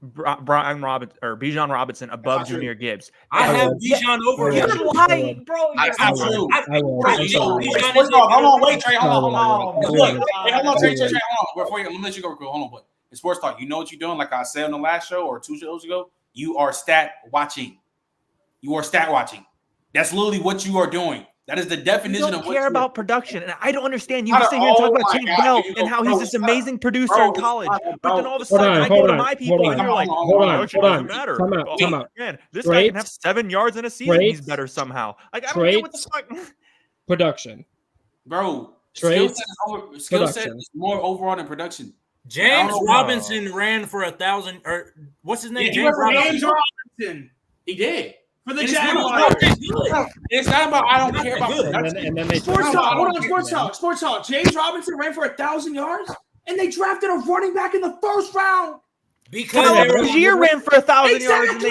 Bijan Robinson above Jahmyr Gibbs. I have Bijan over him. Why, bro? Hold on, wait, Trey. Hold on. Hold on, Trey. Before let me let you go. Hold on, but in Sports Talk, you know what you're doing. Like I said on the last show or 2 shows ago, you are stat watching. That's literally what you are doing. That is the definition of what you care about production. And I don't understand. You just sit here and talk about Tank Bell and how he's this amazing producer in college. But then all of a sudden, I go to my people and you're like, it doesn't matter. Time out. Man, this guy can have 7 yards in a season. He's better somehow. Like, I don't get what the fuck. Production. Bro, skill set is more overall than production. James Robinson ran for 1,000, or what's his name? James Robinson. He did. For the Jaguars. It's not about I don't care about and then they Sports Talk. James Robinson ran for 1,000 yards, and they drafted a running back in the first round. Because Rozier ran for 1,000 yards.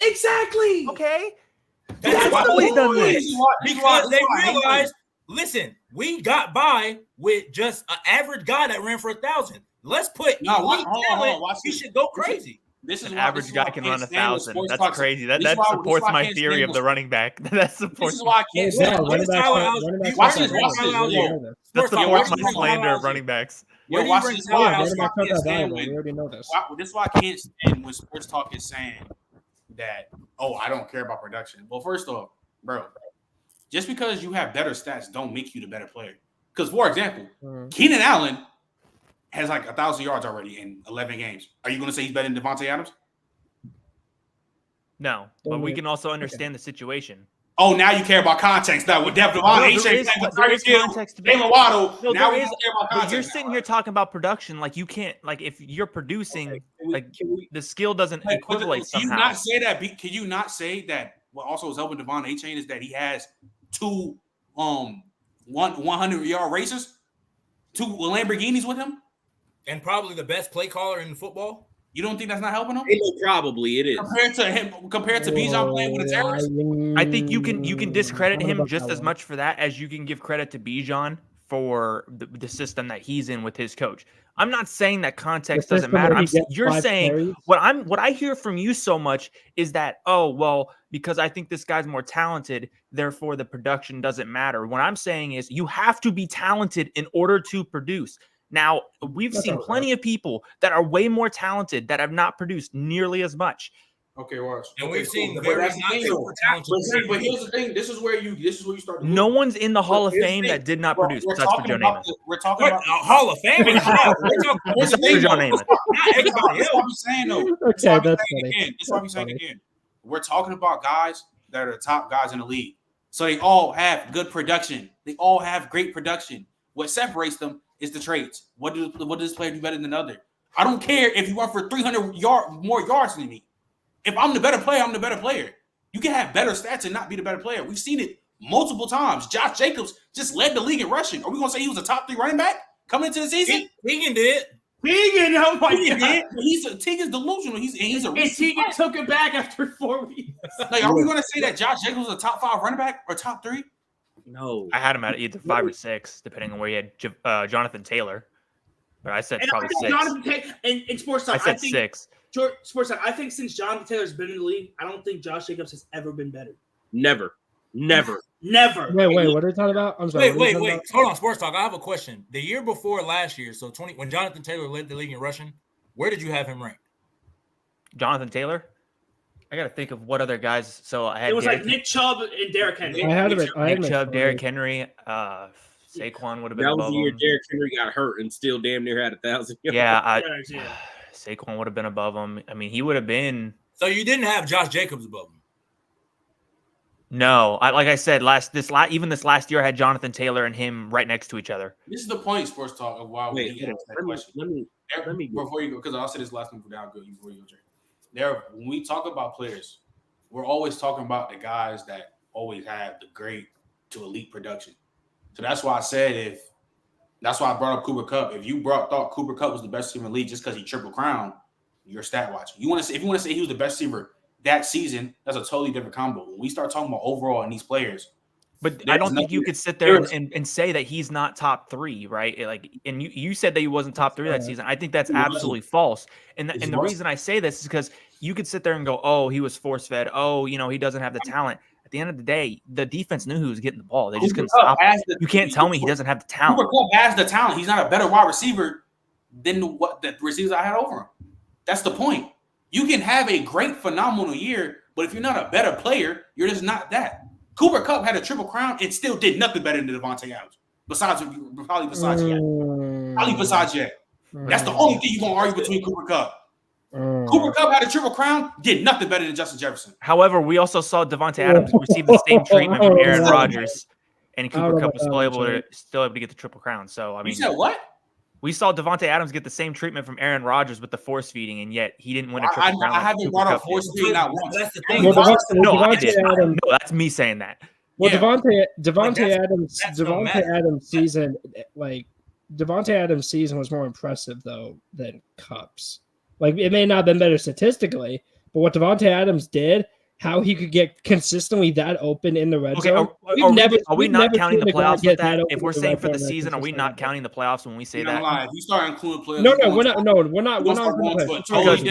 Exactly. Okay. That's why we've done this. Because they realized, listen, we got by with just an average guy that ran for 1,000. Let's put elite talent. He should go crazy. This is an average guy can run 1,000. That's crazy. That supports my theory of the running back. That supports. This is why I can't stand. That supports my slander of running backs. This is why I can't stand when Sports Talk is saying that. Oh, I don't care about production. Well, first off, bro, just because you have better stats don't make you the better player. Because, for example, Keenan Allen has like 1,000 yards already in 11 games. Are you going to say he's better than Devontae Adams? No, but we can also understand the situation. Oh, now you care about context. Now with Devon Achane, Jalen Waddle. Now we care about context. But you're sitting here talking about production, like you can't, like if you're producing, the skill doesn't equivalent somehow. Can you not say that? Can you not say that? What also is helping Devon Achane is that he has 2 100-yard races, 2 Lamborghinis with him, and probably the best play caller in football. You don't think that's not helping him? Probably it is. Compared to Bijan playing with a terrorist? I think you can discredit him just as much for that as you can give credit to Bijan for the system that he's in with his coach. I'm not saying that context doesn't matter. You're saying what I hear from you so much is that, oh, well, because I think this guy's more talented, therefore the production doesn't matter. What I'm saying is you have to be talented in order to produce. Now, we've seen plenty of people that are way more talented that have not produced nearly as much. Okay, watch. And we've seen very super talented. But here's the thing: this is where you start. No one's in the Hall of Fame that did not produce. That's for Joe Namath. We're talking about Hall of Fame. That's for Joe Namath. Not everybody else. What I'm saying though. Okay, that's funny. This is what I'm saying again. We're talking about guys that are the top guys in the league, so they all have good production. They all have great production. What separates them is the traits. What does this player do better than another? I don't care if you run for 300 more yards than me. If I'm the better player, I'm the better player. You can have better stats and not be the better player. We've seen it multiple times. Josh Jacobs just led the league in rushing. Are we going to say he was a top 3 running back coming into the season? Higgins did. Teagan, oh my god, Teagan's delusional. He's a Teagan took it back after 4 weeks. Like, are we going to say that Josh Jacobs was a top 5 running back or top 3? No, I had him at either 5 or 6, depending on where you had Jonathan Taylor. But I said probably 6. In sports talk, I said 6. Sports talk, I think since Jonathan Taylor's been in the league, I don't think Josh Jacobs has ever been better. Never. Never. Wait, what are you talking about? I'm sorry. Wait. Hold on, sports talk. I have a question. The year before last year, so when Jonathan Taylor led the league in rushing, where did you have him ranked? Jonathan Taylor? I got to think of what other guys. So I had it was like Nick Chubb and Derrick Henry. Nick Chubb, Derrick Henry, Saquon would have been that above was the year him. Derrick Henry got hurt and still damn near had 1,000 yards. Yeah, Saquon would have been above him. I mean, he would have been. So you didn't have Josh Jacobs above him? No, like I said, this last year, I had Jonathan Taylor and him right next to each other. This is the point, sports talk, of why we asked that question. Let me before you go, because I'll say this last one for down good before you go, Jay. When we talk about players, we're always talking about the guys that always have the great to elite production. So that's why I said that's why I brought up Cooper Kupp. If you thought Cooper Kupp was the best receiver in the league just because he triple crowned, you're stat watching. If you want to say he was the best receiver that season, that's a totally different combo. When we start talking about overall in these players, but I don't think you could sit there and say that he's not top 3, right? Like, and you said that he wasn't top 3 that season. I think that's absolutely false. And the reason I say this is because you could sit there and go, "Oh, he was force fed. Oh, he doesn't have the talent." At the end of the day, the defense knew who was getting the ball. They just couldn't stop him. You can't tell me he doesn't have the talent. Cooper Kupp has the talent. He's not a better wide receiver than what the receivers I had over him. That's the point. You can have a great, phenomenal year, but if you're not a better player, you're just not that. Cooper Kupp had a triple crown and still did nothing better than Devontae Adams. Besides Jet. That's the only thing you're going to argue between Cooper Kupp. Cooper Kupp had a triple crown, did nothing better than Justin Jefferson. However, we also saw Devontae Adams receive the same treatment from Aaron Rodgers, and Cooper Kupp was still able to get the triple crown. So, I mean, you said what? We saw Devontae Adams get the same treatment from Aaron Rodgers with the force feeding, and yet he didn't win a triple crown. I haven't brought up force feeding not once. That's the thing. No, that's me saying that. Well, Devontae Adams' season, like Devontae Adams' season was more impressive though than Kupp's. Like, it may not have been better statistically, but what Devontae Adams did, how he could get consistently that open in the red zone. Are we not counting the playoffs with that? If we're saying for the season, are we not counting the playoffs when we say that? If you start including playoffs, we're not. Because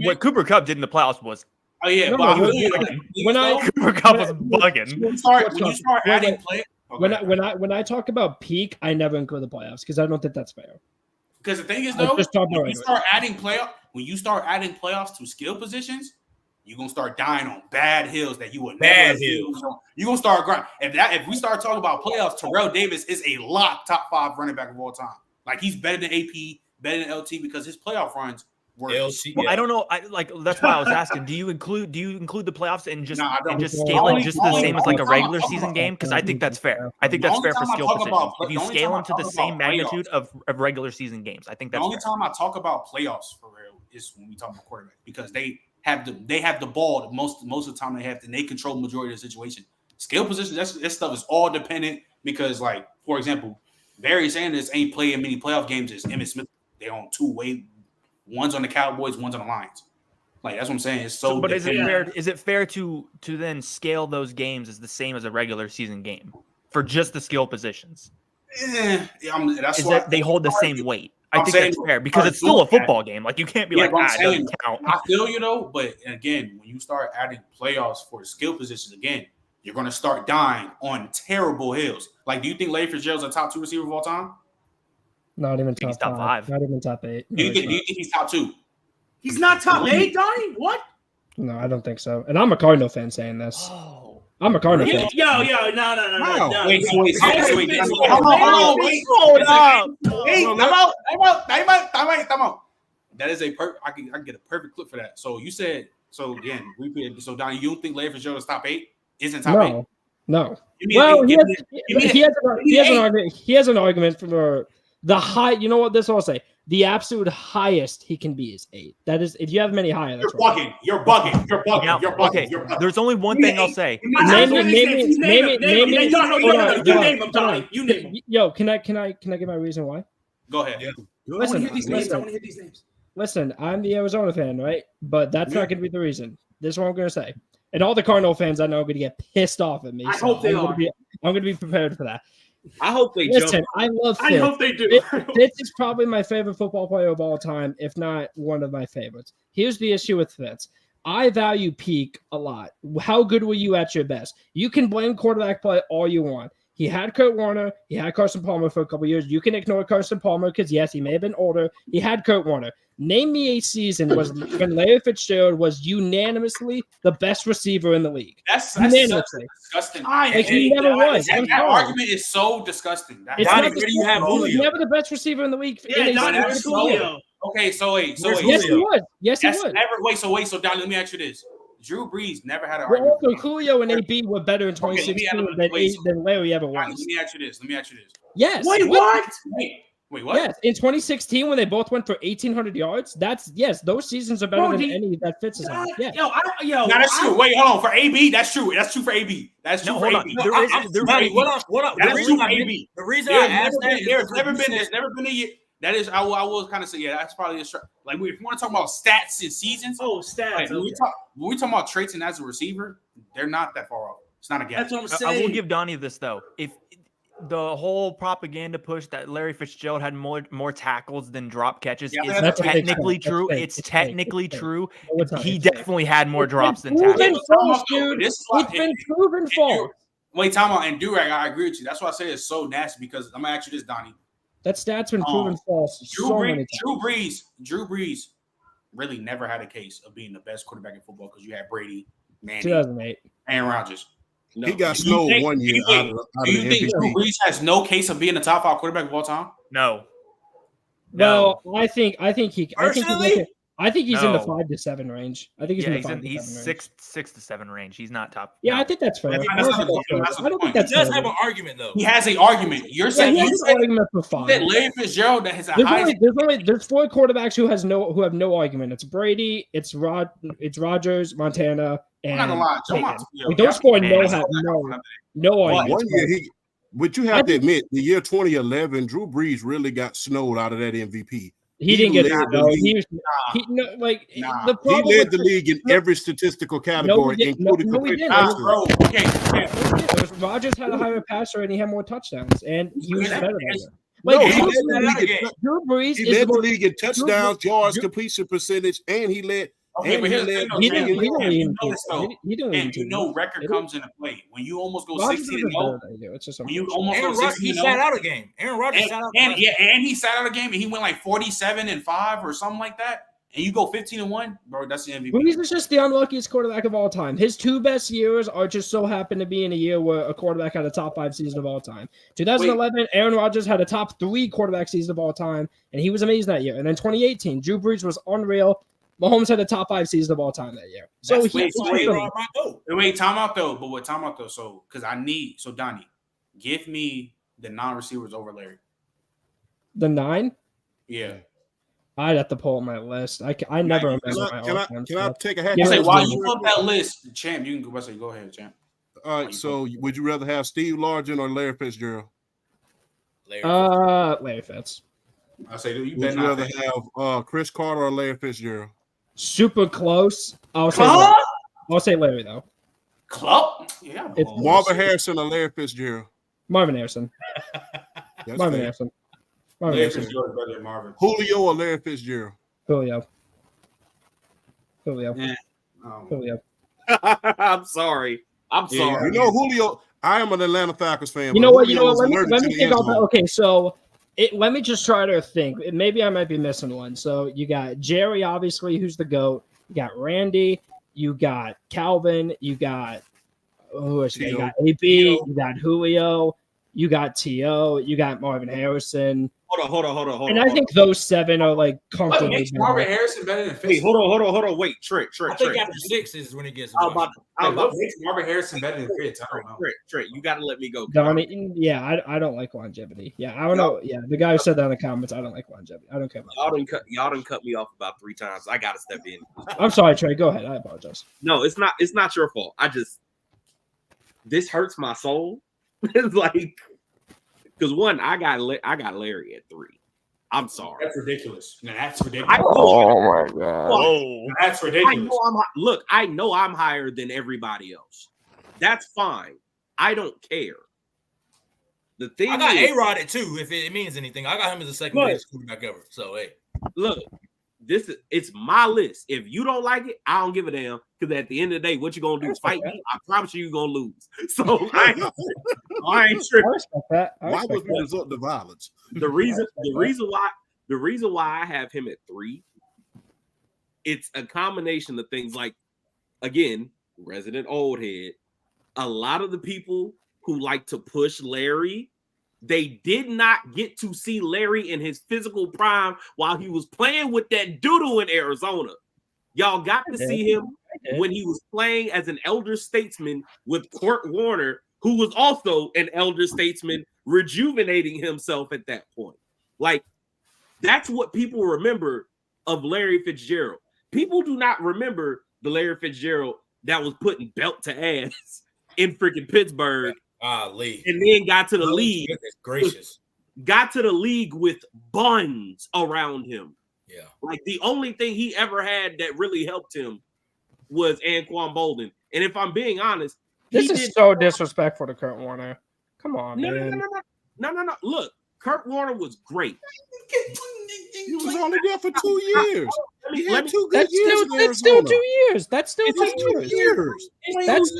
what Cooper Kupp did in the playoffs was. Oh yeah, Cooper Kupp was bugging. When you start adding play. When I talk about peak, I never include the playoffs because I don't think that's fair. Because the thing is, though, when you start adding playoffs to skill positions, you're gonna start dying on bad hills that you would never hills. You're gonna start grinding. If we start talking about playoffs, Terrell Davis is a lock top 5 running back of all time. Like, he's better than AP, better than LT because his playoff runs were. Well, I don't know. That's why I was asking. Do you include the playoffs and just scale it just the same as like a regular season game? Because I think that's fair. I think that's fair for skill positions. If you scale them to the same magnitude of regular season games, I think that's the only time I talk about playoffs for real is when we talk about quarterback, because they have the ball most of the time. They control the majority of the situation. Skill position, that stuff is all dependent because, like, for example, Barry Sanders ain't playing many playoff games as Emmitt Smith. They on 2-way. One's on the Cowboys, one's on the Lions. Like, that's what I'm saying. It's so. But is it fair to then scale those games as the same as a regular season game for just the skill positions? That's why they hold the same weight. I think that's fair because it's still a football game. Like, you can't be it doesn't count. I feel you though, but again, when you start adding playoffs for skill positions, again, you're going to start dying on terrible hills. Like, do you think Larry Fitzgerald's a top 2 receiver of all time? Not even top 5. Not even top 8. Do you think he's top 2? He's not top 8, Donnie? What? No, I don't think so. And I'm a Cardinal fan saying this. Oh. I'm a Cardinal fan. No. Wait. Time out. That is I can get a perfect clip for that. So you said, so again, repeat. So Donnie, you don't think Larry Fitzgerald is top 8? Isn't top 8? No. Well, he has an argument for the high. You know what? This I'll say. The absolute highest he can be is 8. That is, if you have many higher, that's You're bugging. Okay. There's only one thing I'll say. Name him. Yo, can I give my reason why? Go ahead. I want to hear these names. Listen, I'm the Arizona fan, right? But that's not going to be the reason. This is what I'm going to say. And all the Cardinal fans I know are going to get pissed off at me. I hope they are. I'm going to be prepared for that. I hope they Listen, jump. I love Fitz. I hope they do. Fitz is probably my favorite football player of all time, if not one of my favorites. Here's the issue with Fitz. I value peak a lot. How good were you at your best? You can blame quarterback play all you want. He had Kurt Warner. He had Carson Palmer for a couple years. You can ignore Carson Palmer because, yes, he may have been older. He had Kurt Warner. Name me a season when Larry Fitzgerald was unanimously the best receiver in the league. That's unanimously. Disgusting. Like, he never was. That argument is so disgusting. Donnie, where do you have Julio? He was never the best receiver in the league. Yeah, Donnie was Julio. Okay, so wait. Yes, he was. Yes, he was. So Donnie, let me ask you this. Drew Brees never had an well, argument. also, Julio and AB were better in 2016 than Larry ever was. Let me ask you this. Yes. Wait, what? Wait, what? Yes, in 2016 when they both went for 1,800 yards, those seasons are better than any that Fitz is on. Yeah. That's true. Wait, hold on. For AB, that's true. That's true for AB. That's true for AB. What up? That's true for AB. The reason I asked that is there's never been a year. That is, I will kind of say, yeah, that's probably like if you want to talk about stats and seasons. Oh, stats. Like, when we talk about traits and as a receiver, they're not that far off. It's not a gap. That's what I'm saying. I will give Donnie this though. If the whole propaganda push that Larry Fitzgerald had more tackles than drop catches is technically true. It's technically true. He definitely had more drops than tackles. It's been proven false. Wait, time out. And Durag, I agree with you. That's why I say it's so nasty because I'm gonna ask you this, Donnie. That stat's been proven false. Drew Brees really never had a case of being the best quarterback in football because you had Brady, Manning, 2008, and Rodgers. No. He got snowed 1 year out of do you think Drew Brees has no case of being the top 5 quarterback of all time? No. Well, I think he's in the 5 to 7 range. I think he's in the 5 to 7 range. 6 to 7 range. He's not top. Yeah, I think that's fair. I don't think that's does have an argument though. He has an argument. You're saying he has an argument for 5. That Larry Fitzgerald that has a there's 4 quarterbacks who have no argument. It's Brady, it's Rodgers, Montana, and I'm not gonna lie. Those 4 have no argument. 1 year but you have to admit, the year 2011, Drew Brees really got snowed out of that MVP. He didn't get that though. He led the league in every statistical category, including complete passer. Rodgers had a higher passer and he had more touchdowns, and he was better than him. Drew Brees he led the league in touchdowns, yards, completion percentage, and he led. Okay, but here's the thing. Record comes into play when you almost go 16-0. When you almost go 16-0, he sat out a game. Aaron Rodgers sat out. And he sat out a game, and he went like 47-5 or something like that. And you go 15-1, bro. That's the MVP. Brees is just the unluckiest quarterback of all time. His 2 best years are just so happen to be in a year where a quarterback had a top 5 season of all time. 2011, Aaron Rodgers had a top 3 quarterback season of all time, and he was amazing that year. And then 2018, Drew Brees was unreal. Mahomes had a top 5 season of all time that year. So wait, time out though. So because Donnie, give me the non-receivers over Larry. The 9? Yeah. I'd have to pull up my list. I never remember. Can I take a hat? While you put that list, champ, you can go ahead, champ. All right. So would you rather have Steve Largent or Larry Fitzgerald? Larry Fitz. I say you would you rather have Chris Carter or Larry Fitzgerald? Super close. I'll say Larry though. Club? Yeah. It's Marvin Harrison or Larry Fitzgerald? Marvin Harrison. Marvin Harrison. Larry Fitzgerald is better than Marvin. Julio or Larry Fitzgerald? Julio. Yeah. Julio. I'm sorry. You know Julio. I am an Atlanta Falcons fan. You know what? Let me think about that. Okay, so let me just try to think. Maybe I might be missing one. So you got Jerry, obviously, who's the GOAT. You got Randy. You got Calvin. You got who else? You got AB. You got Julio. You got T.O. You got Marvin Harrison. Hold on. And I think those 7 are like comfortably. What makes Marvin Harrison better than Fitz? Wait, hold on. Wait, Trent. I think after 6 is when it gets. What makes Marvin Harrison better than Fitz? I don't know. Trent, you got to let me go. Donnie, yeah, I don't like longevity. Yeah, I don't know. Yeah, the guy who said that in the comments, I don't like longevity. I don't care about y'all done cut me off about 3 times. I got to step in. I'm sorry, Trey. Go ahead. I apologize. No, it's not your fault. This hurts my soul. It's like, because one, I got Larry at 3. I'm sorry. That's ridiculous. No, that's ridiculous. Oh my god. Oh, that's ridiculous. I know I'm higher than everybody else. That's fine. I don't care. The thing I got A-Rod at 2, if it means anything. I got him as the second greatest quarterback ever. So hey. Look, it's my list. If you don't like it, I don't give a damn. Because at the end of the day, what you gonna do is fight me. I promise you're gonna lose. So I ain't tripping. Why was the result to violence? The reason why I have him at 3, it's a combination of things like, again, resident old head. A lot of the people who like to push Larry, they did not get to see Larry in his physical prime while he was playing with that doodle in Arizona. Y'all got to see him when he was playing as an elder statesman with Kurt Warner, who was also an elder statesman, rejuvenating himself at that point. Like, that's what people remember of Larry Fitzgerald. People do not remember the Larry Fitzgerald that was putting belt to ass in freaking Pittsburgh. And then got to the league. Gracious. Got to the league with buns around him. Yeah. Like the only thing he ever had that really helped him was Anquan Bolden. And if I'm being honest, this is so disrespectful to Kurt Warner. Come on, man. No. Look, Kurt Warner was great. He was only there for 2 years. He had 2 good years. That's still 2 years. That's still 2 years. That's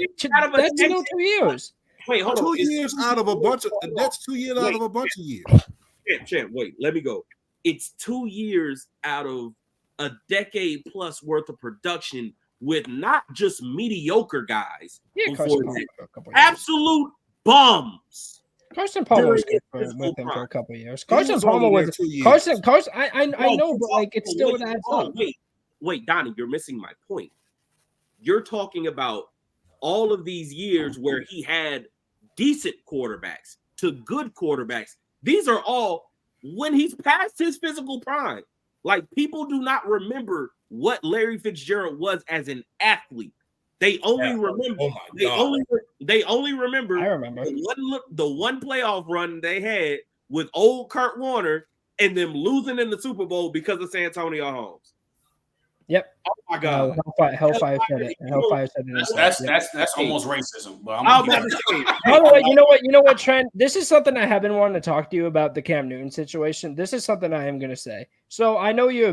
still 2 years. Wait, hold on. 2 years out of a bunch of. That's 2 years out of a bunch of years. Champ, wait, let me go. It's 2 years out of a decade plus worth of production with not just mediocre guys. Absolute bums. Carson Palmer was good with him for a couple of years. Carson Palmer was Carson. I know, but like it's still adds up. Wait, Donnie, you're missing my point. You're talking about all of these years where he had decent quarterbacks to good quarterbacks. These are all when he's past his physical prime. Like, people do not remember what Larry Fitzgerald was as an athlete. They only remember. Oh my God. They only remember. I remember the one playoff run they had with old Kurt Warner and them losing in the Super Bowl because of Santonio Holmes. Yep. Oh my God. Hellfire said it. Hellfire said it. That's almost racism. But By the way, you know what, Trent? This is something I have been wanting to talk to you about, the Cam Newton situation. This is something I am going to say. So I know you are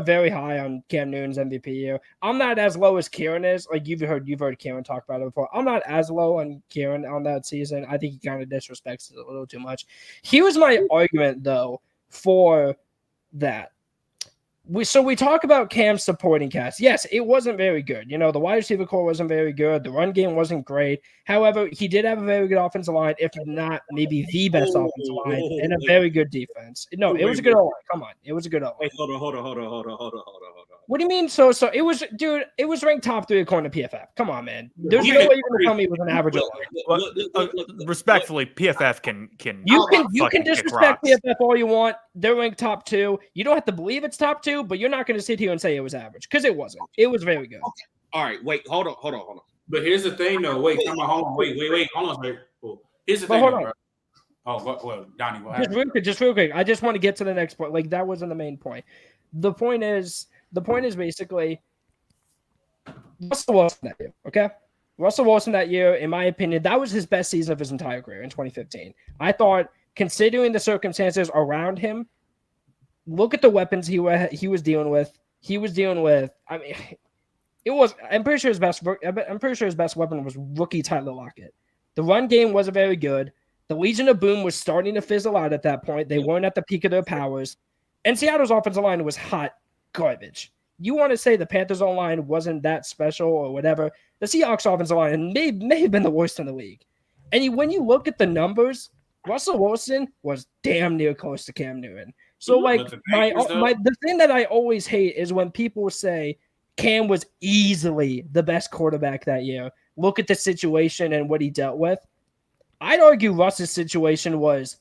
very high on Cam Newton's MVP year. I'm not as low as Kieran is. Like you've heard Kieran talk about it before. I'm not as low on Kieran on that season. I think he kind of disrespects it a little too much. Here's my argument though for that. We talk about Cam's supporting cast. Yes, it wasn't very good. You know, the wide receiver core wasn't very good. The run game wasn't great. However, he did have a very good offensive line, if not maybe the best offensive line, and a very good defense. No, it was a good O-line. Come on, it was a good O-line. Hold on. What do you mean? So it was, dude. It was ranked top 3 according to PFF. Come on, man. There's no way you're gonna tell me it was an average O-line. Respectfully, PFF can you can disrespect PFF all you want. They're ranked top 2. You don't have to believe it's top 2, but you're not going to sit here and say it was average because it wasn't. It was very good. Okay. All right, wait, hold on. But here's the thing, though. Wait, hold on. Wait. Hold on. Wait. Cool. Here's the thing, bro. Oh, well, Donnie, what happened? Just real quick. I just want to get to the next point. Like that wasn't the main point. The point is basically Russell Wilson that year. Okay, Russell Wilson that year, in my opinion, that was his best season of his entire career in 2015. I thought, considering the circumstances around him, look at the weapons he was dealing with. He was dealing with. I mean, I'm pretty sure his best weapon was rookie Tyler Lockett. The run game wasn't very good. The Legion of Boom was starting to fizzle out at that point. They weren't at the peak of their powers, and Seattle's offensive line was hot garbage. You want to say the Panthers' line wasn't that special or whatever? The Seahawks' offensive line may have been the worst in the league. And when you look at the numbers, Russell Wilson was damn near close to Cam Newton. So, like, the thing that I always hate is when people say Cam was easily the best quarterback that year. Look at the situation and what he dealt with. I'd argue Russ's situation was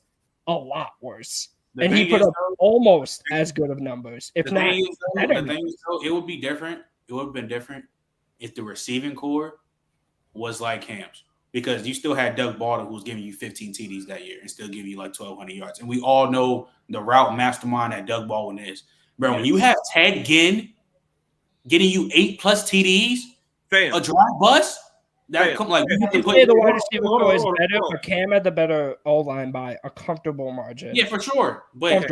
a lot worse. And he put up almost as good of numbers, if not better. The thing is, it would be different. It would have been different if the receiving core was like Cam's. because you still had Doug Baldwin, who was giving you 15 TDs that year and still giving you like 1,200 yards. And we all know the route mastermind that Doug Baldwin is. Bro, when you have Ted Ginn getting you 8+ TDs, a dry bus, that come like you can say the wide receiver core is better, but Cam had the better O-line by a comfortable margin. Yeah, for sure. But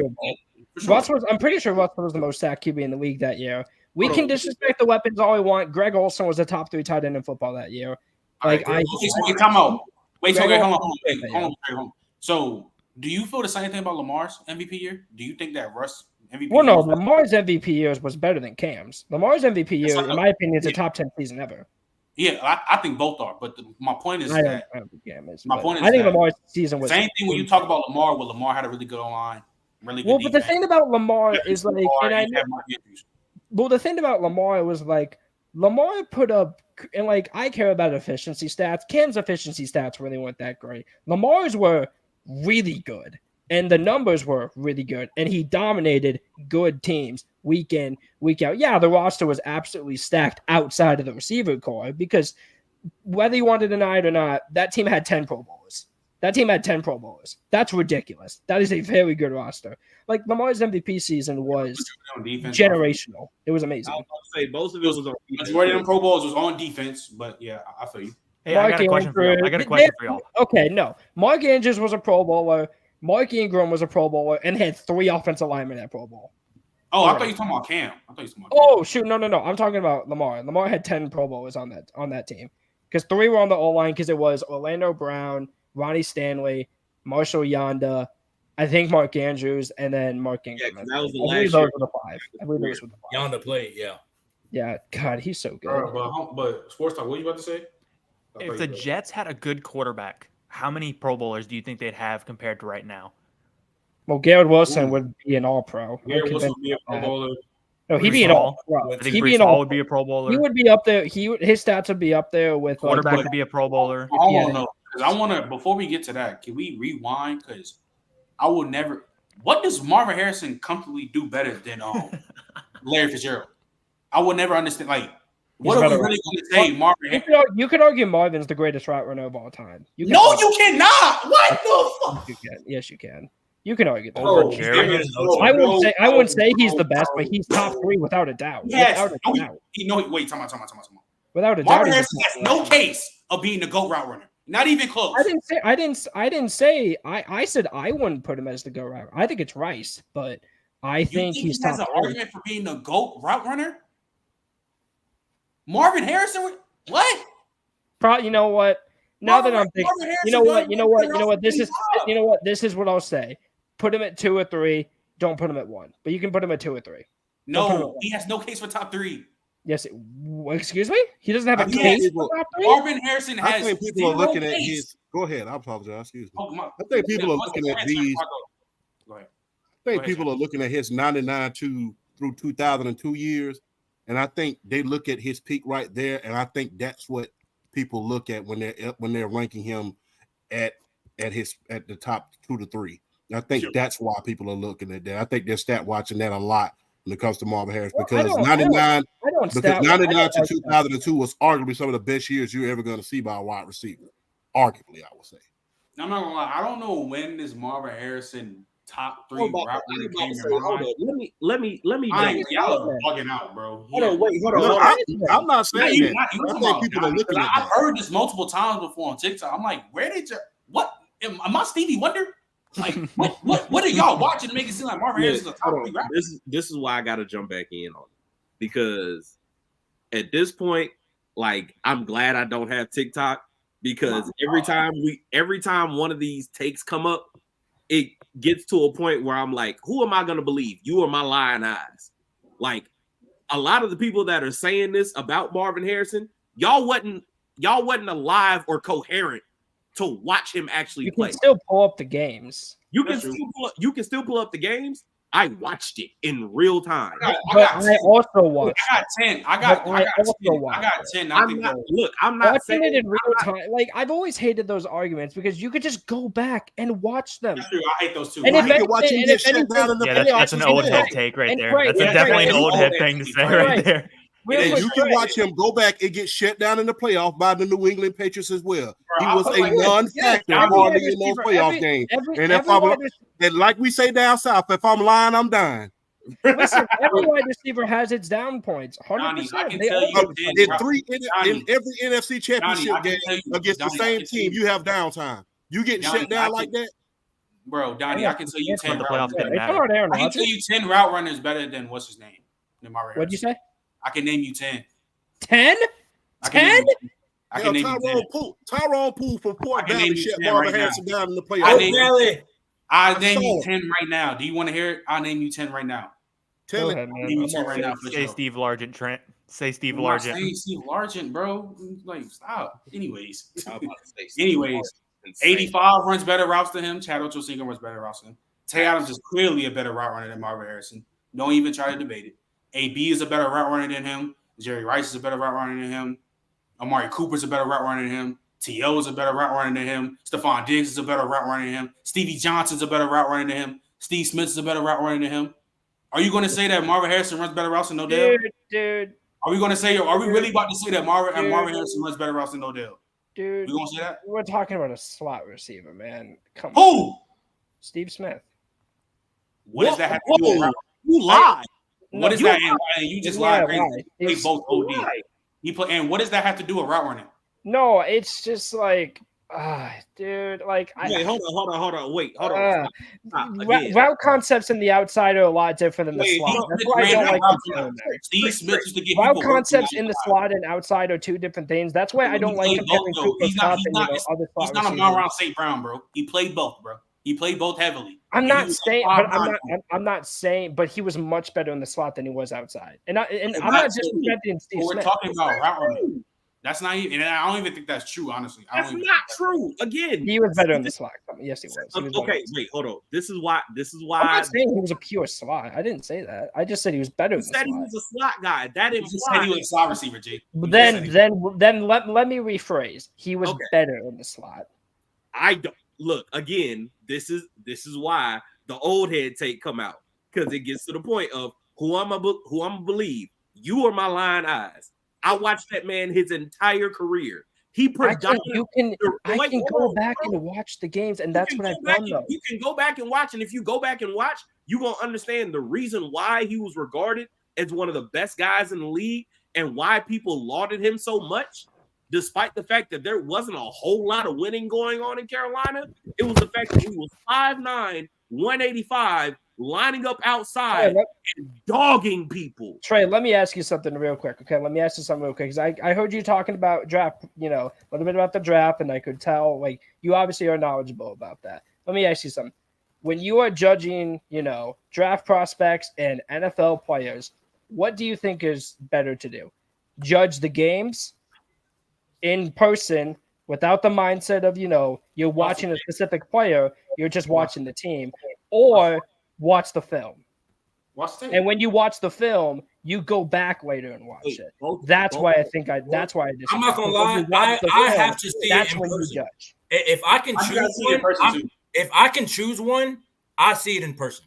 I'm pretty sure Russ was the most sacked QB in the league that year. We can disrespect the weapons all we want. Greg Olsen was the top 3 tight end in football that year. Like hold on. So, do you feel the same thing about Lamar's MVP year? Do you think that Russ MVP? Well, no, Lamar's MVP years was better than Cam's. Lamar's MVP year, in my opinion, is a top 10 season ever. Yeah, I think both are. But my point is that I think Lamar's season was same thing when you talk about Lamar. Well, Lamar had a really good online, really good. Well, but the thing about Lamar is like, the thing about Lamar was like Lamar put up, and like I care about efficiency stats. Cam's efficiency stats really weren't that great. Lamar's were really good, and the numbers were really good, and he dominated good teams week in, week out. Yeah, the roster was absolutely stacked outside of the receiver core because whether you wanted to deny it or not, that team had 10 Pro Bowlers. That's ridiculous. That is a very good roster. Like Lamar's MVP season was generational. It was amazing. I was about to say most of it was on defense. Majority of them Pro Bowls was on defense, but yeah, I feel you. Hey, I got a question for y'all. Okay, no. Mark Andrews was a Pro Bowler. Mark Ingram was a Pro Bowler and had 3 offensive linemen at Pro Bowl. Oh, I thought you were talking about Cam. Oh, shoot. No. I'm talking about Lamar. Lamar had 10 Pro Bowlers on that team. Because 3 were on the O-line because it was Orlando Brown, Ronnie Stanley, Marshall Yanda, I think Mark Andrews, and then Mark Ingram. Yeah, that was the last year. I believe those were the 5. Yanda played, yeah. Yeah, God, he's so good. But Sports Talk, what are you about to say? If the Jets had a good quarterback, how many Pro Bowlers do you think they'd have compared to right now? Well, Garrett Wilson would be an All-Pro. Garrett Wilson would be a Pro Bowler. No, he'd be an All-Pro. I think Brees Hall would be a Pro Bowler. He would be up there. His stats would be up there with quarterback would be a Pro Bowler. I don't know because I want to. Before we get to that, can we rewind? Because I would never. What does Marvin Harrison comfortably do better than Larry Fitzgerald? I would never understand. Like, what are we really going to say, Marvin? You could argue Marvin's the greatest route runner of all time. You cannot. What the fuck? Yes, you can. You can argue that. I wouldn't say he's the best, but he's top 3 without a doubt. Yes. Without a doubt. Wait, time out. Without a doubt. Marvin Harrison has no case of being the GOAT route runner. Not even close. I didn't say I said I wouldn't put him as the GOAT route. I think it's Rice, but I think he's top 3. He has an argument for being the GOAT route runner? Marvin Harrison? What? You know what? Now that I'm thinking, you know what? This is what I'll say. Put him at 2 or 3. Don't put him at 1. But you can put him at 2 or 3. No, he has no case for top 3. Yes. Excuse me? He doesn't have a case for top 3? Marvin Harrison has. I think people are looking at his. Go ahead. I apologize. Excuse me. I think people are looking at these. Go ahead. I think people are looking at his 99 through 2002 years, and I think they look at his peak right there, and I think that's what people look at when they're ranking him at the top 2 to 3. I think that's why people are looking at that. I think they're stat watching that a lot when it comes to Marvin Harris because 99 to 2002 was arguably some of the best years you're ever going to see by a wide receiver. Arguably, I would say. I'm not gonna lie. I don't know when this Marvin Harrison top 3 route runner came in mind. Let me. Y'all are bugging out, bro. Hold on. I'm not saying that. I think people are looking at that. I've heard this multiple times before on TikTok. I'm like, where did you? What? Am I Stevie Wonder? Like, what are y'all watching to make it seem like Marvin Harris is a top 3 rapper? This is why I got to jump back in on it because at this point, like, I'm glad I don't have TikTok because every time one of these takes come up, it gets to a point where I'm like, who am I going to believe? You or my lying eyes? Like, a lot of the people that are saying this about Marvin Harrison, y'all wasn't alive or coherent to watch him actually play. You can still pull up the games. You can still pull up the games. I watched it in real time. I also watched. I got 10. I got 10. I'm not watching it in real time. Like, I've always hated those arguments because you could just go back and watch them. That's true. I hate those too. And that's an old head take right there. That's definitely an old head thing to say right there. And you can watch him go back and get shut down in the playoff by the New England Patriots as well. He was a non-factor hardly in those playoff games. And if and like we say down south, if I'm lying, I'm dying. Listen, every wide receiver has its down points. 100%. In every NFC championship game against the same team, you have downtime. You get shut down like that, bro. Donnie, I can tell you 10 route runners. I can tell you 10 route runners better than what's his name. What'd you say? I can name you 10. 10? 10? I can name Tyrone Poole from Port Valley shut Marvin Harrison down in the playoffs. I name you 10 right now. Do you want to hear it? I'll name you 10 right now. Tell it. Say Steve Largent, Trent. Say Steve Largent. Say Steve Largent, bro. Like, stop. Anyways, 85 runs better routes than him. Chad Ochocinco runs better routes than him. Tay Adams is clearly a better route runner than Marvin Harrison. Don't even try to debate it. AB is a better route runner than him. Jerry Rice is a better route runner than him. Amari Cooper's a better route runner than him. T.O. is a better route runner than him. Stephon Diggs is a better route runner than him. Stevie Johnson's a better route runner than him. Steve Smith is a better route runner than him. Are you going to say that Marvin Harrison runs better routes than Odell? Dude. Are we really about to say that Marvin Harrison runs better routes than Odell? Dude. We going to say that? We're talking about a slot receiver, man. Come on. Who? Steve Smith. What does that have to do with route? You lied. What is that? And you just lied crazy. He played both OD. And what does that have to do with route running? No, it's just like, dude, like. Wait, hold on. Wait, hold on. Route concepts in the outside are a lot different than the slot. That's why I don't like him. Steve Smith used to get route concepts in the slot and outside are two different things. That's why I don't like comparing Cooper Cup and other slot receivers. He's not a Amon-Ra St. Brown, bro. He played both, bro. He played both heavily. I'm not saying, but he was much better in the slot than he was outside. And I'm not just defending Steve Smith. We're talking about route running. That's not even, and I don't even think that's true, honestly. That's not true. Again, he was better in the slot. Yes, he was. Okay, wait, hold on. This is why. I'm not saying he was a pure slot. I didn't say that. I just said he was better. You said he was a slot guy. That implies said he was a slot receiver, G. Then let me rephrase. He was better in the slot. I don't look again. This is why the old head take come out, because it gets to the point of who I'm gonna believe. You are my line eyes. I watched that man his entire career. I can go back and watch the games, and that's what I've done. Though you can go back and watch, and if you go back and watch, you're gonna understand the reason why he was regarded as one of the best guys in the league, and why people lauded him so much, despite the fact that there wasn't a whole lot of winning going on in Carolina. It was the fact that he was 5'9", 185. Lining up outside and dogging people. Trey, let me ask you something real quick. Okay, let me ask you something real quick, because I heard you talking about draft, a little bit about the draft, and I could tell, like, you obviously are knowledgeable about that. Let me ask you something. When you are judging, draft prospects and NFL players, what do you think is better to do? Judge the games in person without the mindset of, you're watching a specific player, you're just watching the team, or watch the film. And when you watch the film, you go back later and watch it. That's why I disagree. I'm not gonna lie. I have to see it in person. If I can choose one, I see it in person,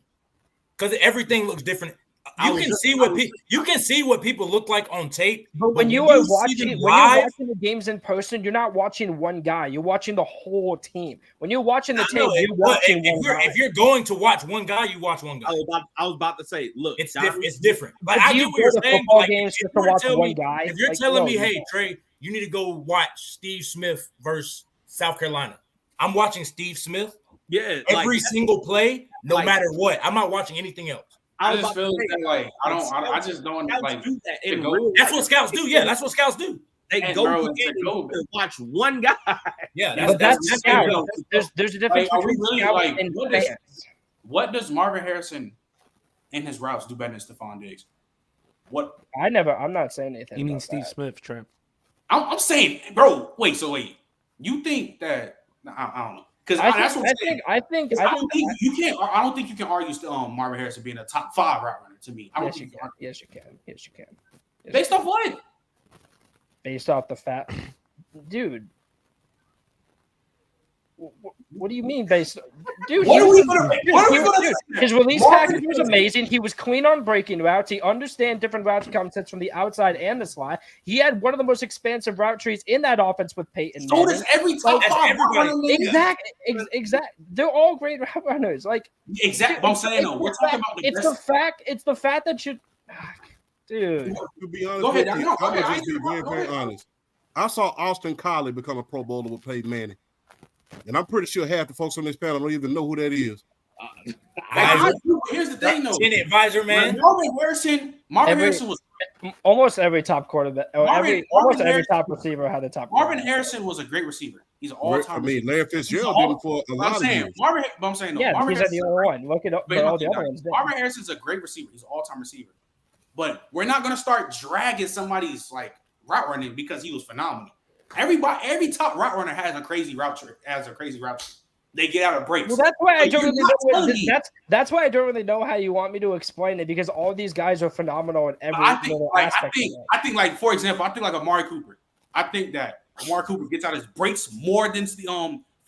because everything looks different. You can see what people look like on tape. But when you're watching the games in person, you're not watching one guy. You're watching the whole team. When you're watching the tape, you're watching one guy. If you're going to watch one guy, you watch one guy. I was about to say, look, it's different. But I get what you're saying. Football games just to watch one guy. If you're telling me, hey, Trey, you need to go watch Steve Smith versus South Carolina, I'm watching Steve Smith. Yeah, every single play, no matter what. I'm not watching anything else. I just feel like I just don't like do that. That's what scouts do. Yeah, that's what scouts do. They go to watch one guy. Yeah, that's there's a difference between scouts and fans. What does Marvin Harrison in his routes do better than Stephon Diggs? What? I'm not saying anything. You mean Steve Smith, Trent? I'm saying, bro. Wait. You think that? I don't know. Because that's what I think you can't. I don't think you can argue Marvin Harrison being a top 5 route runner to me. Yes, you can. Based off what? Based off the fact, dude. What do you mean based? Dude, his release package was amazing. He was clean on breaking routes. He understands different route concepts from the outside and the slot. He had one of the most expansive route trees in that offense with Peyton. So does every top five. Exactly. They're all great route runners. Like exactly. I'm saying though, we're talking about the best. It's the fact that you, dude. To be honest with you, I'm gonna just be very honest. I saw Austin Collie become a Pro Bowler with Peyton Manning. And I'm pretty sure half the folks on this panel don't even know who that is. Here's the thing, though. Advisor, man. Marvin Harrison was almost every top quarterback, almost every top receiver had a top. Marvin Harrison was a great receiver. He's an all-time. I mean, Larry Fitzgerald did it for a lot of years. I'm saying, yeah, he's the only one. Look at all the other ones. Marvin Harrison's a great receiver. He's an all-time receiver. But we're not gonna start dragging somebody's like route running because he was phenomenal. Every top route runner has a crazy route trick. They get out of breaks. Well, that's why I don't really know. That's why I don't really know how you want me to explain it, because all these guys are phenomenal in every little aspect. I think, like, for example, Amari Cooper. I think that Amari Cooper gets out his breaks more than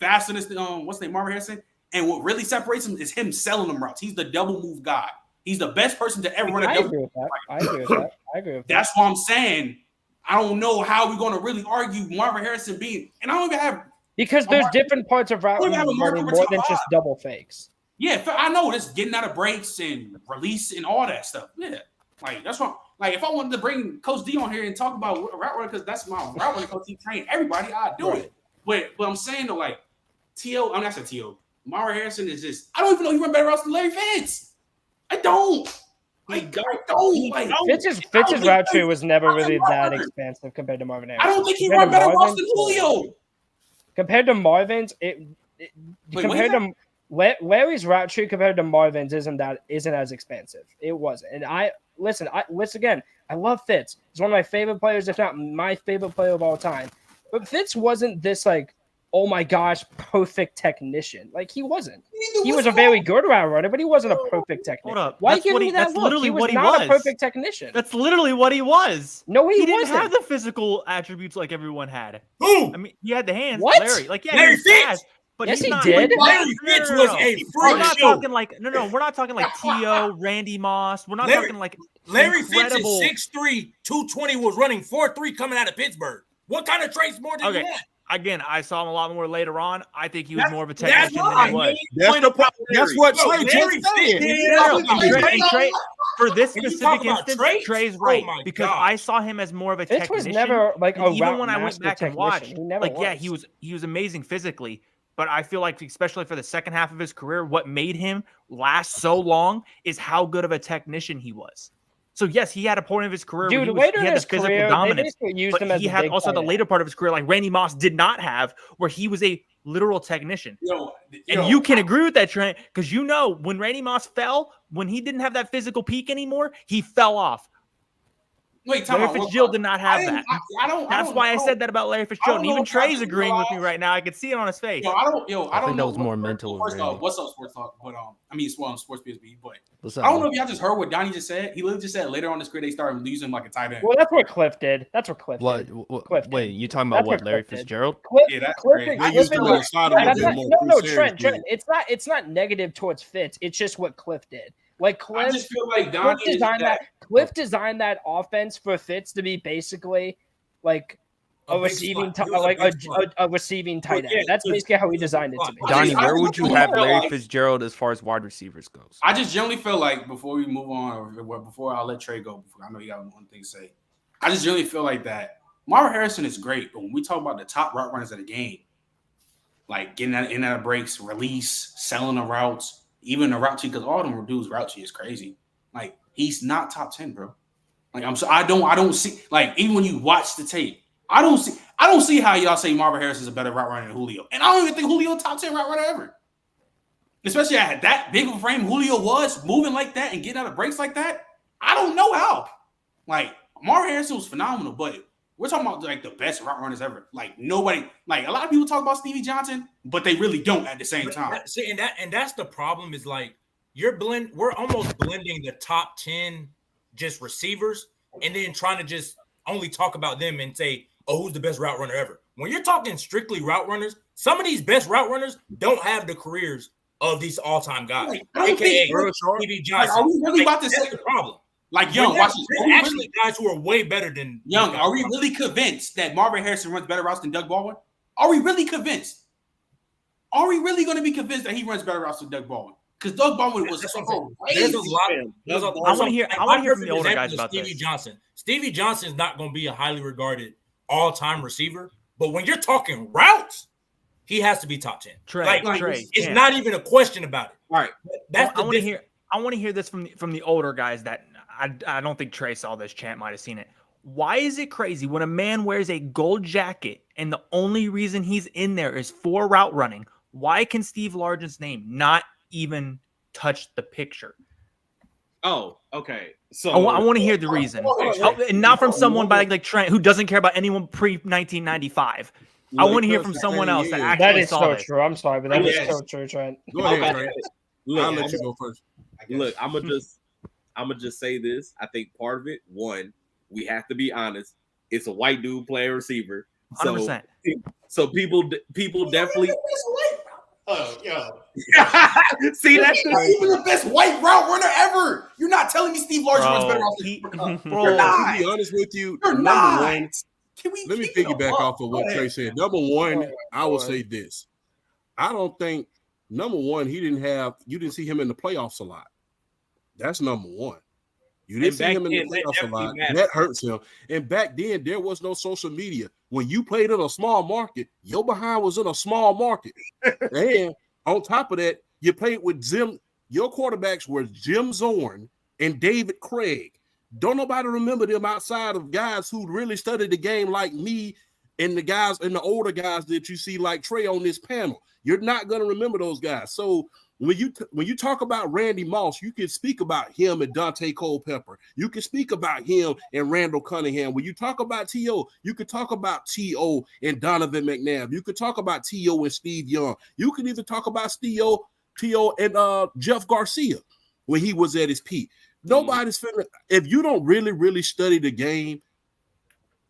faster than what's the name, Marvin Harrison. And what really separates him is him selling them routes. He's the double move guy. He's the best person to ever run a double move. I agree with that. That's why I'm saying I don't know how we're going to really argue Marvin Harrison being, and I don't even have. Because there's different parts of route running more than just double fakes. Yeah, I know this getting out of breaks and release and all that stuff. Yeah, like that's what. Like if I wanted to bring Coach D on here and talk about route running, because that's my route running coach. He trained everybody. I do it. But I'm saying though, like Marvin Harrison is just. I don't even know he run better routes than Larry Fitz. I don't. Fitz's route tree was never really that expansive compared to Marvin Harrison. I don't think he run better routes than Julio. Compared to Marvin's, Larry's route tree compared to Marvin's isn't as expansive. It wasn't. And I love Fitz. He's one of my favorite players, if not my favorite player of all time. But Fitz wasn't this like, oh my gosh, perfect technician. Like he wasn't. He was a very good route runner, but he wasn't a perfect technician. Hold up. Why give me that look? Literally he was what he not was. A perfect technician. That's literally what he was. No, he didn't wasn't. have the physical attributes like everyone had. Who? I mean, he had the hands. What? Larry. Like, yeah, Larry Fitz. Fast, but yes, he did. Larry Fitz was a freak We're not show. talking like We're not talking like T.O., Randy Moss. We're not talking like Larry Fitz is 6'3", 220 was running 4.3 coming out of Pittsburgh. What kind of traits more did he want? Again, I saw him a lot more later on. I think he was more of a technician than he was. That's what Trey just said. Trey, for this specific instance, Trey's right, because I saw him as more of a technician. This was never like a even when I went back and watched, he he was amazing physically. But I feel like, especially for the second half of his career, what made him last so long is how good of a technician he was. So yes, he had a point of his career where he had the physical dominance, but he had also the later part of his career, like Randy Moss did not have, where he was a literal technician. And you can agree with that, Trent, because when Randy Moss fell, when he didn't have that physical peak anymore, he fell off. Larry Fitzgerald did not have that. That's why I said that about Larry Fitzgerald. And even Trey's agreeing with me right now. I could see it on his face. I think that was more mental. First off, what's up, Sports Talk? But Sports PSB. But I don't know if y'all just heard what Donnie just said. He literally just said later on in his career they started losing like a tight end. Well, that's what Cliff did. Wait, you talking about what? Larry Fitzgerald? Yeah, that's crazy. Trent. It's not negative towards Fitz. It's just what Cliff did. Like I just feel like Donnie Cliff designed that offense for Fitz to be basically like a receiving tight end. That's basically how he designed it to be. Donnie, where would you have Larry Fitzgerald as far as wide receivers goes? I just generally feel like before we move on, or before I'll let Trey go, I know you got one thing to say. I just generally feel like that Marvin Harrison is great, but when we talk about the top route runners of the game, like getting in and out of breaks, release, selling the routes, even the route tree, because all them dudes' route tree is crazy. Like he's not top 10, bro. Like I don't see, like, even when you watch the tape, I don't see how y'all say Marvin Harrison is a better route runner than Julio. And I don't even think Julio top 10 route runner ever. Especially at that big of a frame Julio was, moving like that and getting out of breaks like that. I don't know how. Like Marvin Harrison was phenomenal, but we're talking about like the best route runners ever. Like nobody, like a lot of people talk about Stevie Johnson, but they really don't at the same time. And that's the problem is like we're almost blending the top 10 just receivers and then trying to just only talk about them and say, oh, who's the best route runner ever. When you're talking strictly route runners, some of these best route runners don't have the careers of these all-time guys. AKA Stevie Johnson. Are we really about to say the problem? Like, Young, watch this. There's actually guys who are way better than Young. Are we really convinced that Marvin Harrison runs better routes than Doug Baldwin? Are we really convinced? Are we really going to be convinced that he runs better routes than Doug Baldwin? Because Doug Baldwin was there's a lot. I want to hear from the older guys about Stevie Johnson. Stevie Johnson is not going to be a highly regarded all-time receiver, but when you're talking routes, he has to be top 10. Trey, it's not even a question about it. All right, that's I want to hear this from the older guys that I don't think Trey saw this. Champ might have seen it. Why is it crazy when a man wears a gold jacket and the only reason he's in there is for route running? Why can Steve Largent's name not even touch the picture? Oh, okay. So I want to hear the reason, and not from someone like Trent who doesn't care about anyone pre-1995. I want to hear from someone else that actually saw this. True. I'm sorry, but that is so true, Trent. Go ahead, Trent. I'll let you go first. Look, I'm gonna just say this. I think part of it, one, we have to be honest. It's a white dude playing receiver. 100%. So people definitely. See, that's even the best white route runner ever. You're not telling me Steve Largent runs better off than Bro, to be honest with you, You're number not. one, let me piggyback off of what Trey said. Number one, I will say this. I don't think, number one, you didn't see him in the playoffs a lot. That's number one. You didn't see him in the playoffs a lot. That hurts him. And back then, there was no social media. When you played in a small market, your behind was in a small market. And on top of that, you played with Jim. Your quarterbacks were Jim Zorn and David Craig. Don't nobody remember them outside of guys who really studied the game like me and the guys and the older guys that you see like Trey on this panel. You're not going to remember those guys. So when you talk about Randy Moss, you can speak about him and Dante Culpepper. You can speak about him and Randall Cunningham. When you talk about T.O., you could talk about T.O. and Donovan McNabb. You could talk about T.O. and Steve Young. You can even talk about T.O. and Jeff Garcia when he was at his peak. Nobody's finna, if you don't really study the game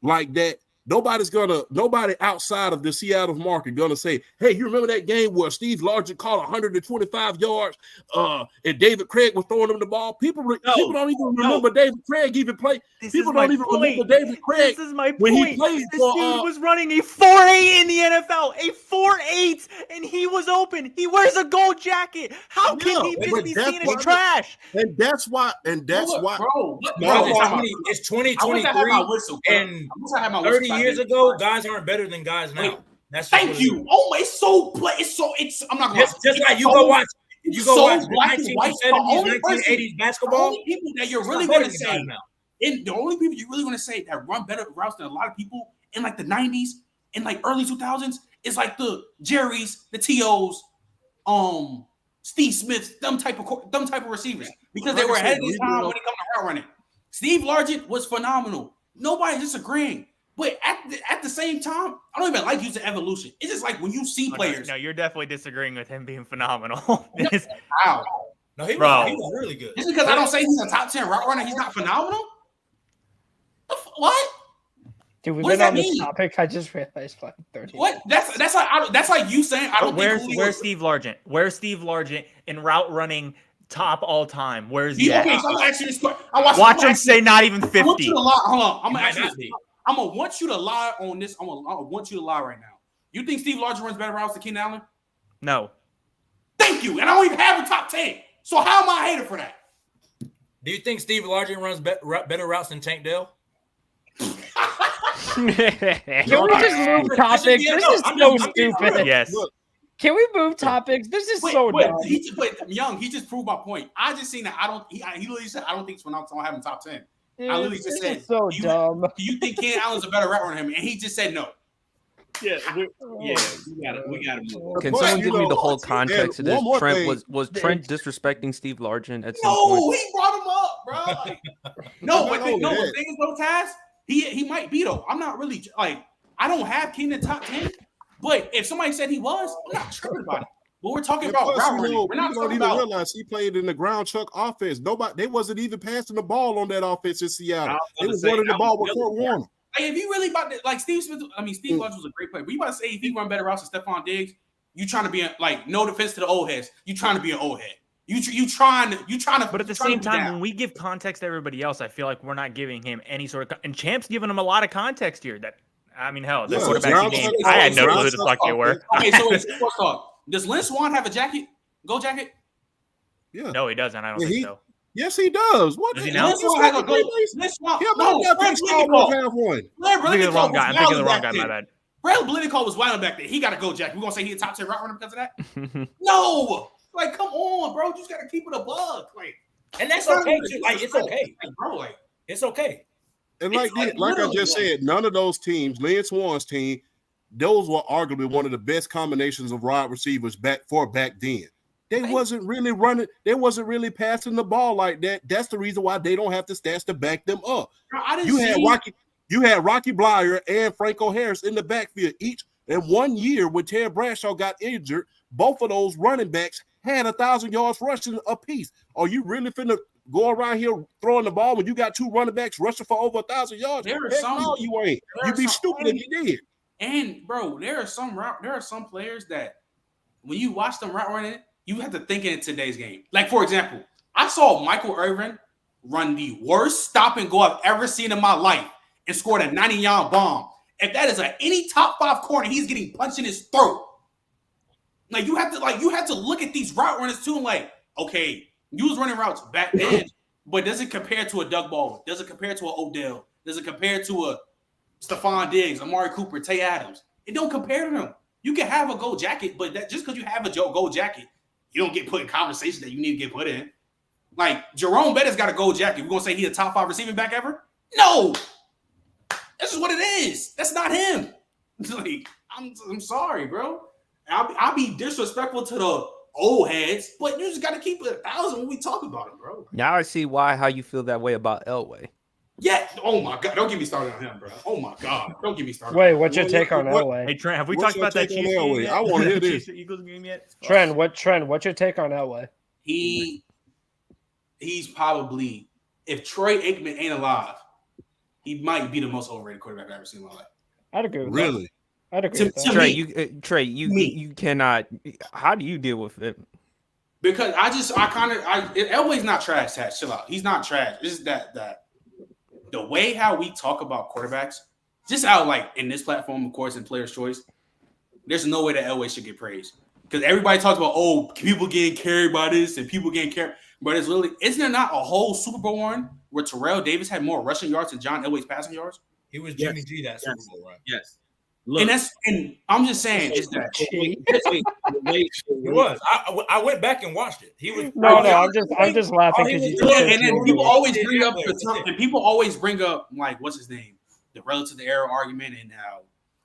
like that, nobody outside of the Seattle market gonna say, hey, you remember that game where Steve Largent caught 125 yards and David Craig was throwing him the ball? People don't even remember David Craig even played. People don't even remember David Craig. This is my when point. He played this dude was running a 4.8 in the NFL, a 4.8, and he was open. He wears a gold jacket. How can he just be seen as trash? And that's why. Bro, it's 2023 and 30 years ago, guys aren't better than guys now. That's thank you. Oh, it's I'm not going to just like you go watch 1970s, 1980s basketball. The only people that you're really going to say the only people you're really going to say that run better routes than a lot of people in like the 90s and like early 2000s is like the Jerrys, the T.O.s, Steve Smiths, them type of receivers because they were ahead of their time when it comes to route running. Steve Largent was phenomenal. Nobody's disagreeing. But at the same time, I don't even like using evolution. It's just like when you see players. No, you're definitely disagreeing with him being phenomenal. Wow. No, he was really good. Just because I don't say he's a top 10 route runner, he's not phenomenal? What? Dude, we've been on this topic. I just realized like 30. What? That's like you saying I don't think where's Steve Largent? Where's Steve Largent in route running top all time? Where's he at? Okay, so I'm gonna ask you this question. Watch him say not even 50. Hold on. I'm gonna ask you this. I'm gonna want you to lie on this. I want you to lie right now. You think Steve Largent runs better routes than Keenan Allen? No. Thank you. And I don't even have a top 10. So how am I a hater for that? Do you think Steve Largent runs better routes than Tank Dell? Can we just move topics? This is so stupid. Yes. Look, can we move topics? This is so dumb. Young, he just proved my point. I just seen that he literally said I don't think it's phenomenal. I don't have him top 10. I literally just said, so dumb. Do you think Keenan Allen's a better route runner than him? And he just said no. Yeah, we gotta move. Can someone give me the whole context of this? Trent was Trent disrespecting Steve Largent at some point? No, he brought him up, bro. But the thing is, though, Taz, he might be though. I'm not really like I don't have Keenan top 10, but if somebody said he was, I'm not tripping about it. But we're talking about route running. We're not talking about. Realize he played in the ground chuck offense. They wasn't even passing the ball on that offense in Seattle. They was running the ball with Kurt Warner. if you really about to, like Steve Smith, I mean Steve Lodge was a great player, but you about to say if he run better routes than Stephon Diggs, you trying to be like no defense to the old heads, you trying to be an old head. You trying to. But at the same time, when we give context to everybody else, I feel like we're not giving him any sort of. And Champ's giving him a lot of context here. That I mean, hell, the quarterback game. I had no clue who the fuck they were. Okay, so first off, does Lynn Swann have a jacket? Gold jacket? Yeah. No, he doesn't. I don't think so. Yes, he does. What? Does he now? Lynn Swann has a gold. Lynn Swann. No, I'm thinking the wrong guy. I'm thinking the wrong guy. My bad. Brad Blinnicall was wild back there. He got a gold jacket. We're gonna say he's a top 10 route runner because of that? No. Like, come on, bro. You just gotta keep it a buck. Like, and that's okay too. Like, it's okay. Like, bro, like, it's okay. And like I just said, none of those teams, Lynn Swann's team, those were arguably one of the best combinations of wide receivers back then. They wasn't really running, they wasn't really passing the ball like that. That's the reason why they don't have the stats to back them up. You had Rocky Blyer and Franco Harris in the backfield each. And 1 year when Ted Bradshaw got injured, both of those running backs had 1,000 yards rushing apiece. Are you really finna go around here throwing the ball when you got two running backs rushing for over 1,000 yards? No, you ain't. You'd be stupid if you did. And bro, there are some players that when you watch them route running, you have to think in today's game. Like for example, I saw Michael Irvin run the worst stop and go I've ever seen in my life and scored a 90-yard bomb. If that is any top 5 corner, he's getting punched in his throat. Like you have to look at these route runners too, and like, okay, you was running routes back then, but does it compare to a Doug Baldwin? Does it compare to an Odell? Does it compare to a Stephon Diggs, Amari Cooper, Tay Adams? It don't compare to them. You can have a gold jacket, but that just because you have a gold jacket, you don't get put in conversation that you need to get put in. Like Jerome Bettis got a gold jacket. We're gonna say he's a top 5 receiving back ever? No, that's just what it is. That's not him. Like, I'm sorry, bro. I'll be disrespectful to the old heads, but you just got to keep it 1,000 when we talk about him, bro. Now I see how you feel that way about Elway. Yeah. Oh my God. Don't get me started on him, bro. Oh my God. Don't get me started. Wait, what's your take on Elway? Hey Trent, have we talked about that Chiefs game yet? I want to hear this. Eagles game yet? Trent, what's your take on Elway? He's probably, if Troy Aikman ain't alive, he might be the most overrated quarterback I've ever seen in my life. I'd agree with really? that. I'd agree with that. Trey, you cannot. How do you deal with it? Because Elway's not trash. Chill out. He's not trash. It's that the way how we talk about quarterbacks, just out like in this platform, of course, in Player's Choice, there's no way that Elway should get praised. Because everybody talks about, people getting carried by this and people getting carried. But it's literally, isn't there not a whole Super Bowl run where Terrell Davis had more rushing yards than John Elway's passing yards? He was Jimmy G that Super Bowl run. Yes. Look, and I'm just saying, is that he was. I went back and watched it. He was. No, I'm just laughing because and then people always bring up people always bring up like what's his name, the relative error argument, and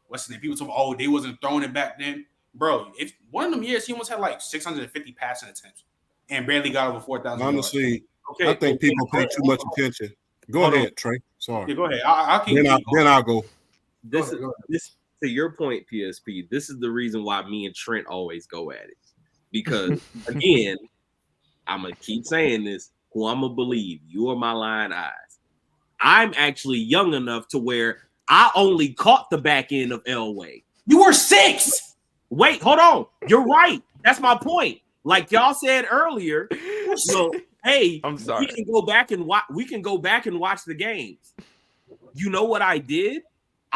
what's his name? People talk, they wasn't throwing it back then, bro. If one of them years he almost had like 650 passing attempts and barely got over 4,000. Honestly, I think people pay too much attention. Go ahead, Trey. Sorry. Yeah, go ahead. I'll keep. Then I'll go. This to your point, PSP. This is the reason why me and Trent always go at it, because again, I'm gonna keep saying this. Who I'm gonna believe? You are my line eyes. I'm actually young enough to where I only caught the back end of Elway. You were 6. Wait, hold on. You're right. That's my point. Like y'all said earlier. So hey, I'm sorry. We can go back and watch the games. You know what I did?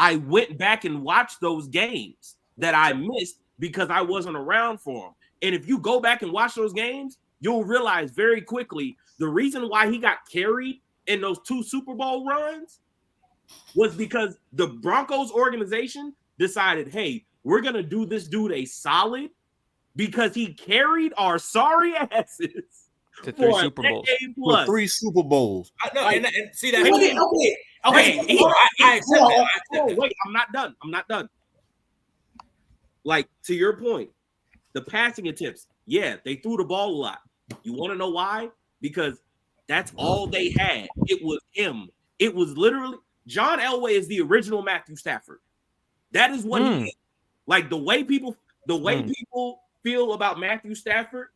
I went back and watched those games that I missed because I wasn't around for them. And if you go back and watch those games, you'll realize very quickly the reason why he got carried in those 2 Super Bowl runs was because the Broncos organization decided, hey, we're going to do this dude a solid because he carried our sorry asses to 3 Super Bowls. For 3 Super Bowls. I know, and see that. Okay. I accept that. Wait, I'm not done. Like, to your point, the passing attempts, yeah, they threw the ball a lot. You want to know why? Because that's all they had. It was him. It was literally John Elway is the original Matthew Stafford. That is what he is. Like the way people feel about Matthew Stafford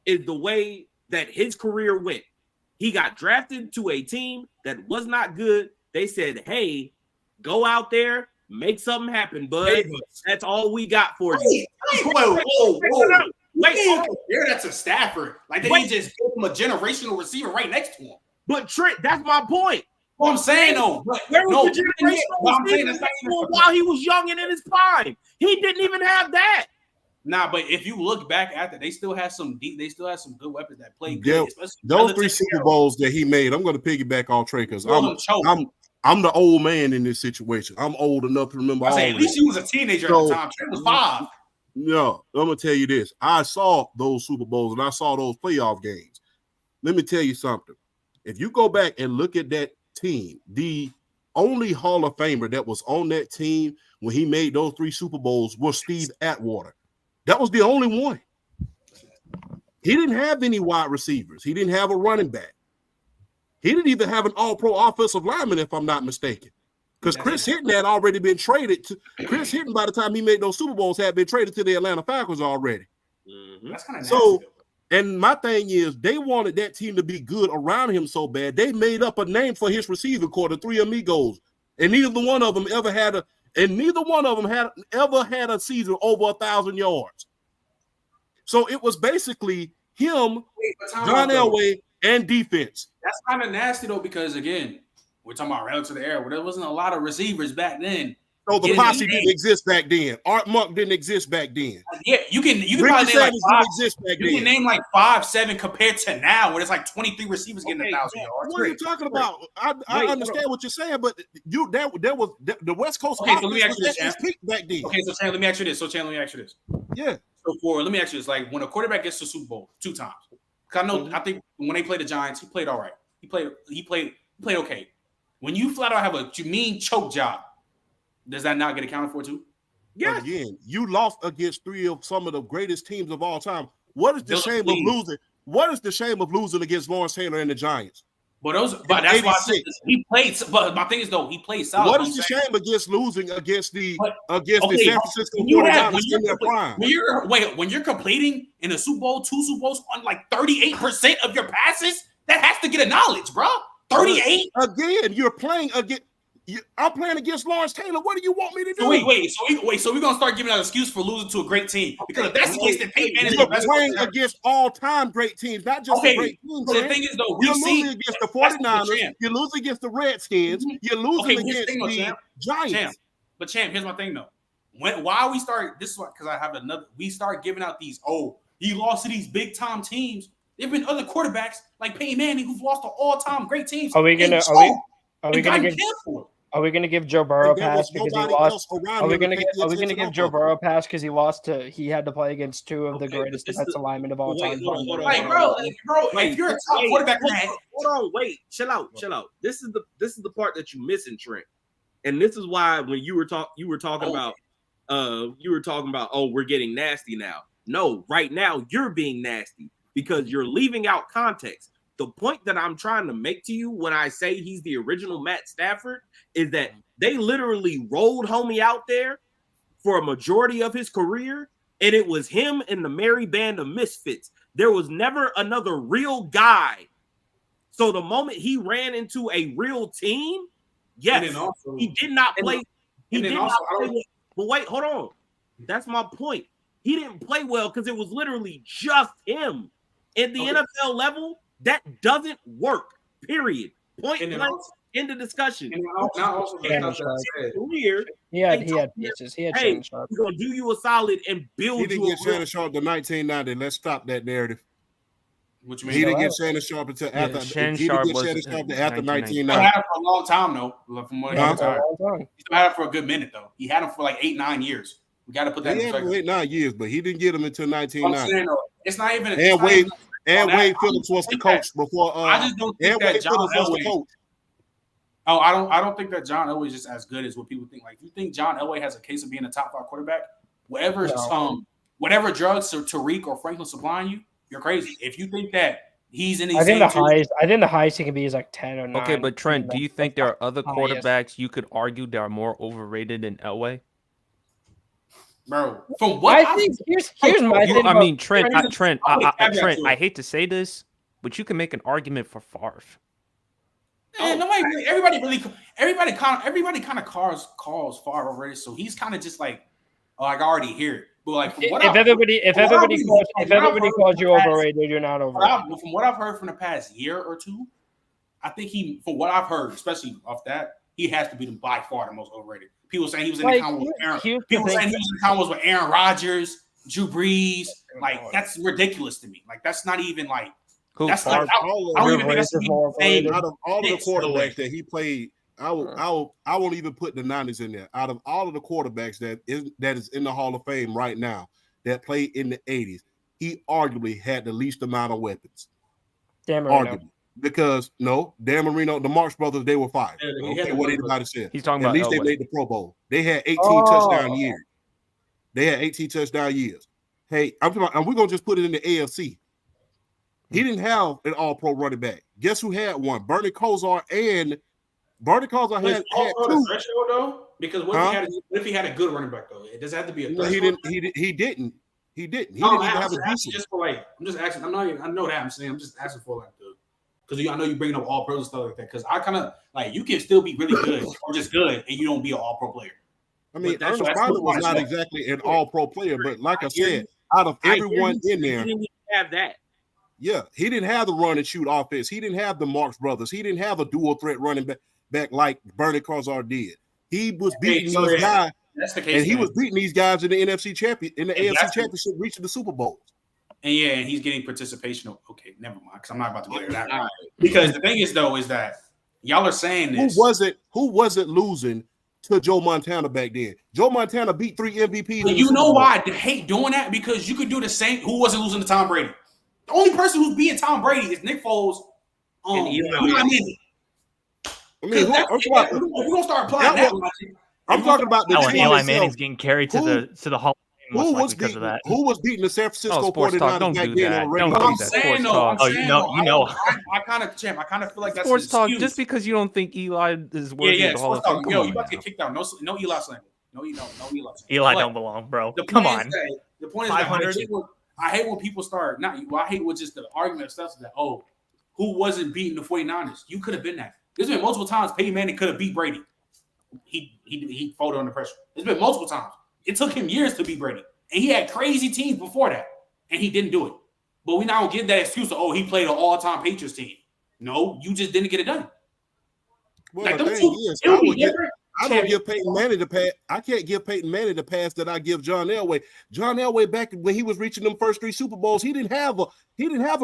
is the way that his career went. He got drafted to a team that was not good. They said, hey, Go out there, make something happen, bud. That's all we got for you. Whoa. Wait, that's a Stafford. Like they just give him a generational receiver right next to him. But Trent, that's my point. What I'm saying though, where was the generational receiver while he was young and in his prime? He didn't even have that. Nah, but if you look back at that, they still have some good weapons that play good. Those 3 Super Bowls that he made, I'm going to piggyback on Trey because I'm the old man in this situation. I'm old enough to remember. At least he was a teenager at the time. Trey was 5. No, I'm gonna tell you this. I saw those Super Bowls and I saw those playoff games. Let me tell you something. If you go back and look at that team, the only Hall of Famer that was on that team when he made those 3 Super Bowls was Steve Atwater. That was the only one. He didn't have any wide receivers. He didn't have a running back. He didn't even have an all-pro offensive lineman, if I'm not mistaken. Because Chris Hinton had already been traded. Chris Hinton, by the time he made those Super Bowls, had been traded to the Atlanta Falcons already. Mm-hmm. That's kind of so. And my thing is, they wanted that team to be good around him so bad, they made up a name for his receiving corps, the 3 Amigos, and neither one of them ever had a season over 1,000 yards. So it was basically him, John Elway, and defense. That's kind of nasty though, because again, we're talking about relative to the era, where there wasn't a lot of receivers back then. So the posse didn't exist back then. Art Monk didn't exist back then. Yeah, you can probably name like 5, 7 compared to now, where there's like 23 receivers getting 1,000 yards. What are you talking about? I understand what you're saying, but there was the West Coast. Okay, so let me ask you this, back then. Okay, so Chan, let me ask you this. Yeah. So let me ask you this: like when a quarterback gets to the Super Bowl 2 times, because I think when they played the Giants, he played all right. He played okay. When you flat out have a mean choke job, does that not get accounted for too? Yeah. Again, you lost against 3 of some of the greatest teams of all time. What is the shame of losing? What is the shame of losing against Lawrence Taylor and the Giants? But that's why I said he played. But my thing is though, he played solid. What is the shame against losing against the San Francisco 49ers in their prime? When you're completing in a Super Bowl, 2 Super Bowls on like 38% of your passes, that has to get acknowledged, bro. 38 again. You're playing against. I'm playing against Lawrence Taylor. What do you want me to do? So we're gonna start giving an excuse for losing to a great team, because if that's the case, then Peyton Manning is the best playing against all-time great teams, not just great teams. So the thing is, though, you're losing against the 49ers, you're losing against the Redskins, you're losing against the Giants. But Champ, here's my thing though. Why we start this is because I have another. We start giving out these. Oh, he lost to these big time teams. There've been other quarterbacks like Peyton Manning who've lost to all-time great teams. Are we gonna give Joe Burrow a pass because he lost? Are we gonna give Joe Burrow a pass because he lost to? He had to play against 2 of the greatest defensive linemen of all time. Bro, if you're a top quarterback, hold on, chill out. This is the part that you're missing, Trent. And this is why when you were talking about, oh, we're getting nasty now. No, right now you're being nasty because you're leaving out context. The point that I'm trying to make to you when I say he's the original Matt Stafford is that they literally rolled homie out there for a majority of his career, and it was him and the merry band of misfits. There was never another real guy. So the moment he ran into a real team, yes, he did not play. But wait, hold on. That's my point. He didn't play well because it was literally just him. At the NFL level, that doesn't work, period. Point blank, end of discussion. Career, he had pitches. He had Shannon Sharp. We're going to do you a solid and build you. He didn't get Shannon Sharp to 1990. Let's stop that narrative. What you mean? He didn't get Shannon Sharp until after. Shannon Sharp was after 1990. He had him for a long time, though. From what he had him for a good minute, though. He had him for like 8-9 years. We got to put that in perspective. 8-9 years, but he didn't get him until 1990. It's not even. And Wade Phillips was the coach before. I just don't think that John Elway. Oh, I don't think that John Elway is just as good as what people think. Like, if you think John Elway has a case of being a top 5 quarterback, whatever drugs Tariq or Franklin supplying you, you're crazy. If you think that he's in these, I think the highest he can be is like 10 or 9. Okay, but Trent, do you think there are other quarterbacks you could argue that are more overrated than Elway? Bro, from what I think here's my thing. I mean, Trent, I hate to say this, but you can make an argument for Favre. And everybody kind of calls far already. So he's kind of just like, oh, I already hear it. But like, if everybody calls you overrated, you're not overrated. From what I've heard from the past year or two, I think from what I've heard, especially off that, he has to be by far the most overrated. People saying he was in the combos with Aaron. People saying he was in the combos with Aaron Rodgers, Drew Brees. Like that's ridiculous to me. Like that's not even like. That's like, I don't even think that's out of all of the quarterbacks that he played. I won't even put the Niners in there. Out of all of the quarterbacks that is in the Hall of Fame right now that played in the 80s, he arguably had the least amount of weapons. Dan Marino. Arguably. Because Dan Marino, the Marx brothers, they were fired. I don't care what anybody said. He's talking At about least they made the Pro Bowl. They had 18 touchdown years. Hey, I'm talking about, and we're gonna just put it in the AFC. He didn't have an all-pro running back. Guess who had one? Bernie Kosar had two. Though? Because what if he had a good running back though? It doesn't have to be a threshold. He didn't. He didn't even have a decent. Just for like, I'm just asking. I know that I'm saying. I'm just asking for like because I know you bringing up all pros and stuff like that. Because I kind of like you can still be really good or just good, and you don't be an all-pro player. I mean, Ernest Wilder was not exactly an all-pro player, but like I said, out of everyone in there, he didn't have that. Yeah, he didn't have the run and shoot offense. He didn't have the Marx brothers. He didn't have a dual threat running back like Bernie Kosar did. He was beating these guys, and he was beating these guys in the AFC Championship, reaching the Super Bowls. And he's getting participation. Okay, never mind, because I'm not about to go there that right. Because the thing is, though, is that y'all are saying this. Who wasn't losing to Joe Montana back then? Joe Montana beat 3 MVPs. But you know why I hate doing that? Because you could do the same. Who wasn't losing to Tom Brady? The only person who's beating Tom Brady is Nick Foles. We're gonna start applying that. I'm talking about the team Eli Manning's getting carried to the Hall of Fame because of that. Who was beating the San Francisco 49ers back then? I'm saying though. I kind of feel like that's sports talk. Just because you don't think Eli is worthy of the Hall of Fame. Yo, you about to get kicked out. No Eli slander. No Eli slander. Eli don't belong, bro. Come on. The point is that I hate when people start I hate with just the argument of stuff that who wasn't beating the 49ers? You could have been that. There's been multiple times Peyton Manning could have beat Brady. He folded under pressure. There's been multiple times. It took him years to beat Brady. And he had crazy teams before that. And he didn't do it. But we now give that excuse of he played an all-time Patriots team. No, you just didn't get it done. Well, like, the thing is, I don't give Peyton Manning the pass. I can't give Peyton Manning the pass that I give John Elway. John Elway, back when he was reaching them first 3 Super Bowls, he didn't have a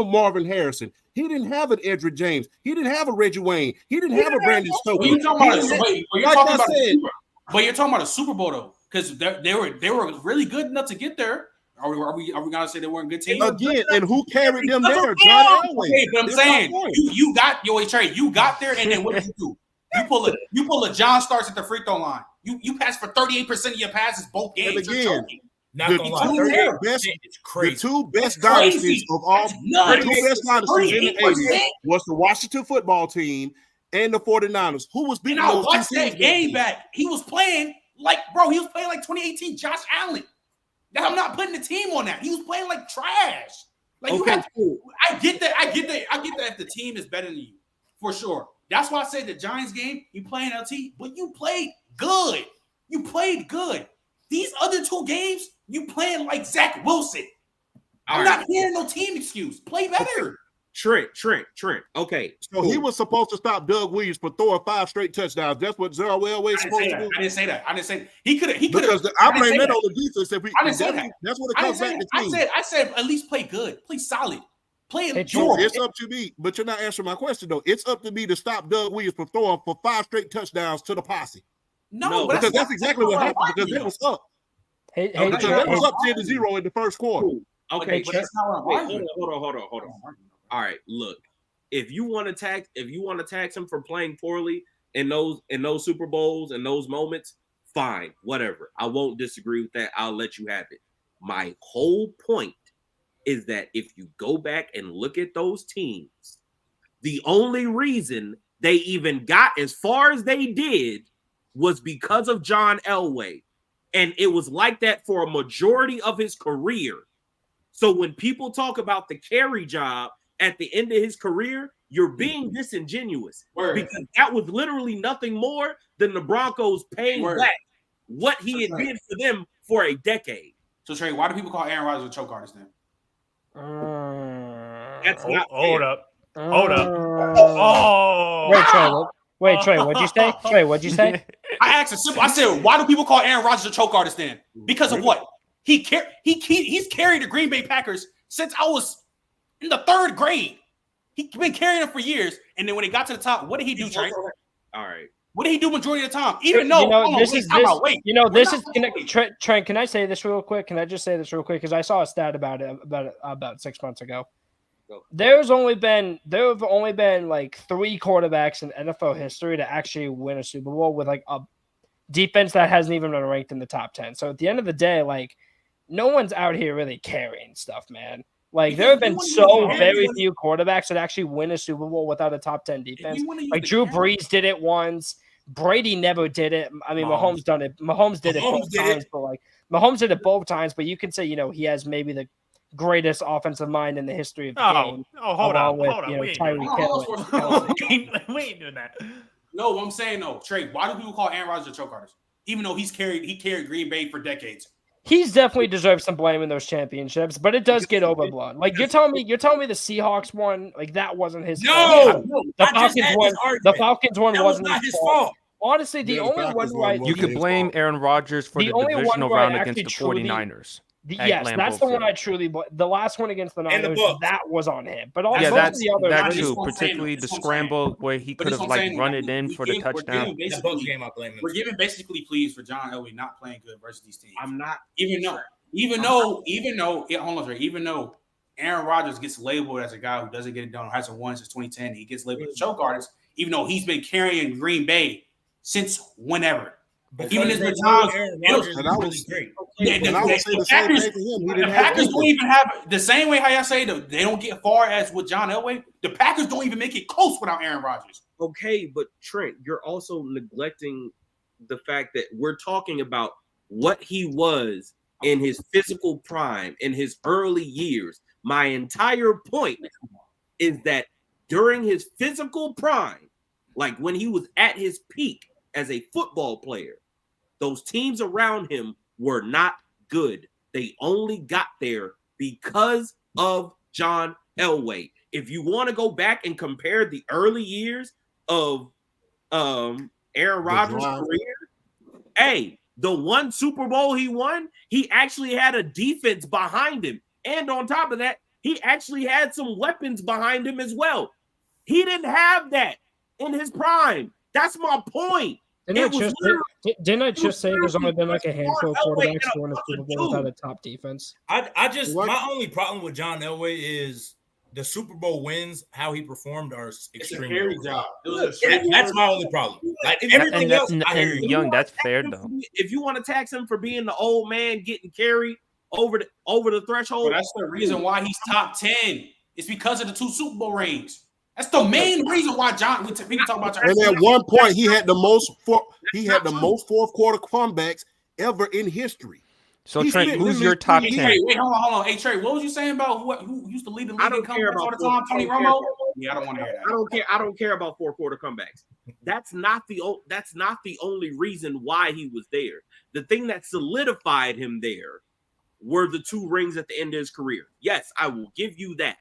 Marvin Harrison. He didn't have an Edgerrin James. He didn't have a Reggie Wayne. He didn't have a Brandon Stokes. You're talking about a Super Bowl though, because they were really good enough to get there. Are we gonna say they weren't good teams again? And who carried them there? John Elway. Okay, but I'm saying you got you got there, and then what did you do? You pull a John Starks at the free throw line. You pass for 38% of your passes both games. And again, the two best dynasties of all, the two best dynasties in the 80s was the Washington football team and the 49ers. Who was beating those watch that game back. He was playing like 2018 Josh Allen. I'm not putting the team on that. He was playing like trash. Like I get that if the team is better than you, for sure. That's why I said the Giants game, you playing LT, but you played good. You played good. These other 2 games, you playing like Zach Wilson. I'm not hearing no team excuse. Play better. Trent. Okay. So he was supposed to stop Doug Williams for throwing 5 straight touchdowns. That's what Zero Elway is supposed to do. I didn't say that. He could have. Because I blame that on the defense. I didn't say that. That's what it comes back to. I said at least play good. Play solid. Play it. It's up to me, but you're not answering my question though. It's up to me to stop Doug Williams from throwing for 5 straight touchdowns to the posse. No, because that's exactly what happened. Because it was up. It was up 10-0 in the first quarter. Okay, but that's not what I'm arguing. Hold on. All right, look. If you want to tax him for playing poorly in those Super Bowls and those moments, fine, whatever. I won't disagree with that. I'll let you have it. My whole point is that if you go back and look at those teams, the only reason they even got as far as they did was because of John Elway. And it was like that for a majority of his career. So when people talk about the carry job, at the end of his career, you're being disingenuous. Because that was literally nothing more than the Broncos paying back what he had did for them for a decade. So Trey, why do people call Aaron Rodgers a choke artist then? That's not hold fair. up. Hold up. Oh. Wait, Trey, what'd you say? Trey, what'd you say? I asked a simple. I said, why do people call Aaron Rodgers a choke artist then? Because of what? He's carried the Green Bay Packers since I was in the 3rd grade. He's been carrying them for years. And then when he got to the top, what did he do, Trey? All right. What did he do majority of the time? Even though Trent, can I say this real quick? Can I just say this real quick? Because I saw a stat about it about 6 months ago. There have only been like 3 quarterbacks in NFL history to actually win a Super Bowl with like a defense that hasn't even been ranked in the top 10. So at the end of the day, like no one's out here really carrying stuff, man. Like there have been so very few quarterbacks that actually win a Super Bowl without a top 10 defense. Like Drew Brees did it once. Brady never did it. I mean, Mahomes done it. Mahomes did it both times, but like Mahomes did it both times. But you can say, he has maybe the greatest offensive mind in the history of the game. Hold on. Tyreek Hill. We ain't doing that. No, what I'm saying though, Trey, why do people call Aaron Rodgers a choke artist? Even though he carried Green Bay for decades. He's definitely deserved some blame in those championships, but it does get overblown. Like you're telling me the Seahawks won, like that wasn't his fault. The Falcons won wasn't his fault. Honestly, the only one you could blame Aaron Rodgers for the divisional round against the 49ers. Yes, that's the one I truly. The last one against the Niners, that was on him. But all that too, particularly the scramble where he could have run it in for the touchdown. We're giving basically pleas for John Elway not playing good versus these teams. I'm not even though Aaron Rodgers gets labeled as a guy who doesn't get it done, hasn't won since 2010. He gets labeled as a choke artist, even though he's been carrying Green Bay since whenever. Even as the times, the Packers don't even have the same way how y'all say they don't get far as with John Elway. The Packers don't even make it close without Aaron Rodgers. Okay, but Trent, you're also neglecting the fact that we're talking about what he was in his physical prime, in his early years. My entire point is that during his physical prime, like when he was at his peak as a football player, those teams around him were not good. They only got there because of John Elway. If you want to go back and compare the early years of Aaron Rodgers' career, the one Super Bowl he won, he actually had a defense behind him. And on top of that, he actually had some weapons behind him as well. He didn't have that in his prime. That's my point. Didn't I just say there's only been like a handful of quarterbacks who won a Super Bowl without a top defense? My only problem with John Elway is the Super Bowl wins, how he performed are extremely job. That's my only problem. Like everything else, Young, that's fair though. If you want to tax him for being the old man getting carried over the threshold, that's the reason why he's top 10. It's because of the 2 Super Bowl rings. That's the main reason why people talk about John. And at one point, he had the most fourth quarter comebacks ever in history. So Trent, who's your top 10? Wait, hold on. Hey Trey, what was you saying about who used to lead the league in comebacks all the time? Tony Romo. Yeah, I don't want to hear that. I don't care about 4 quarter comebacks. That's not the only reason why he was there. The thing that solidified him there were the 2 rings at the end of his career. Yes, I will give you that.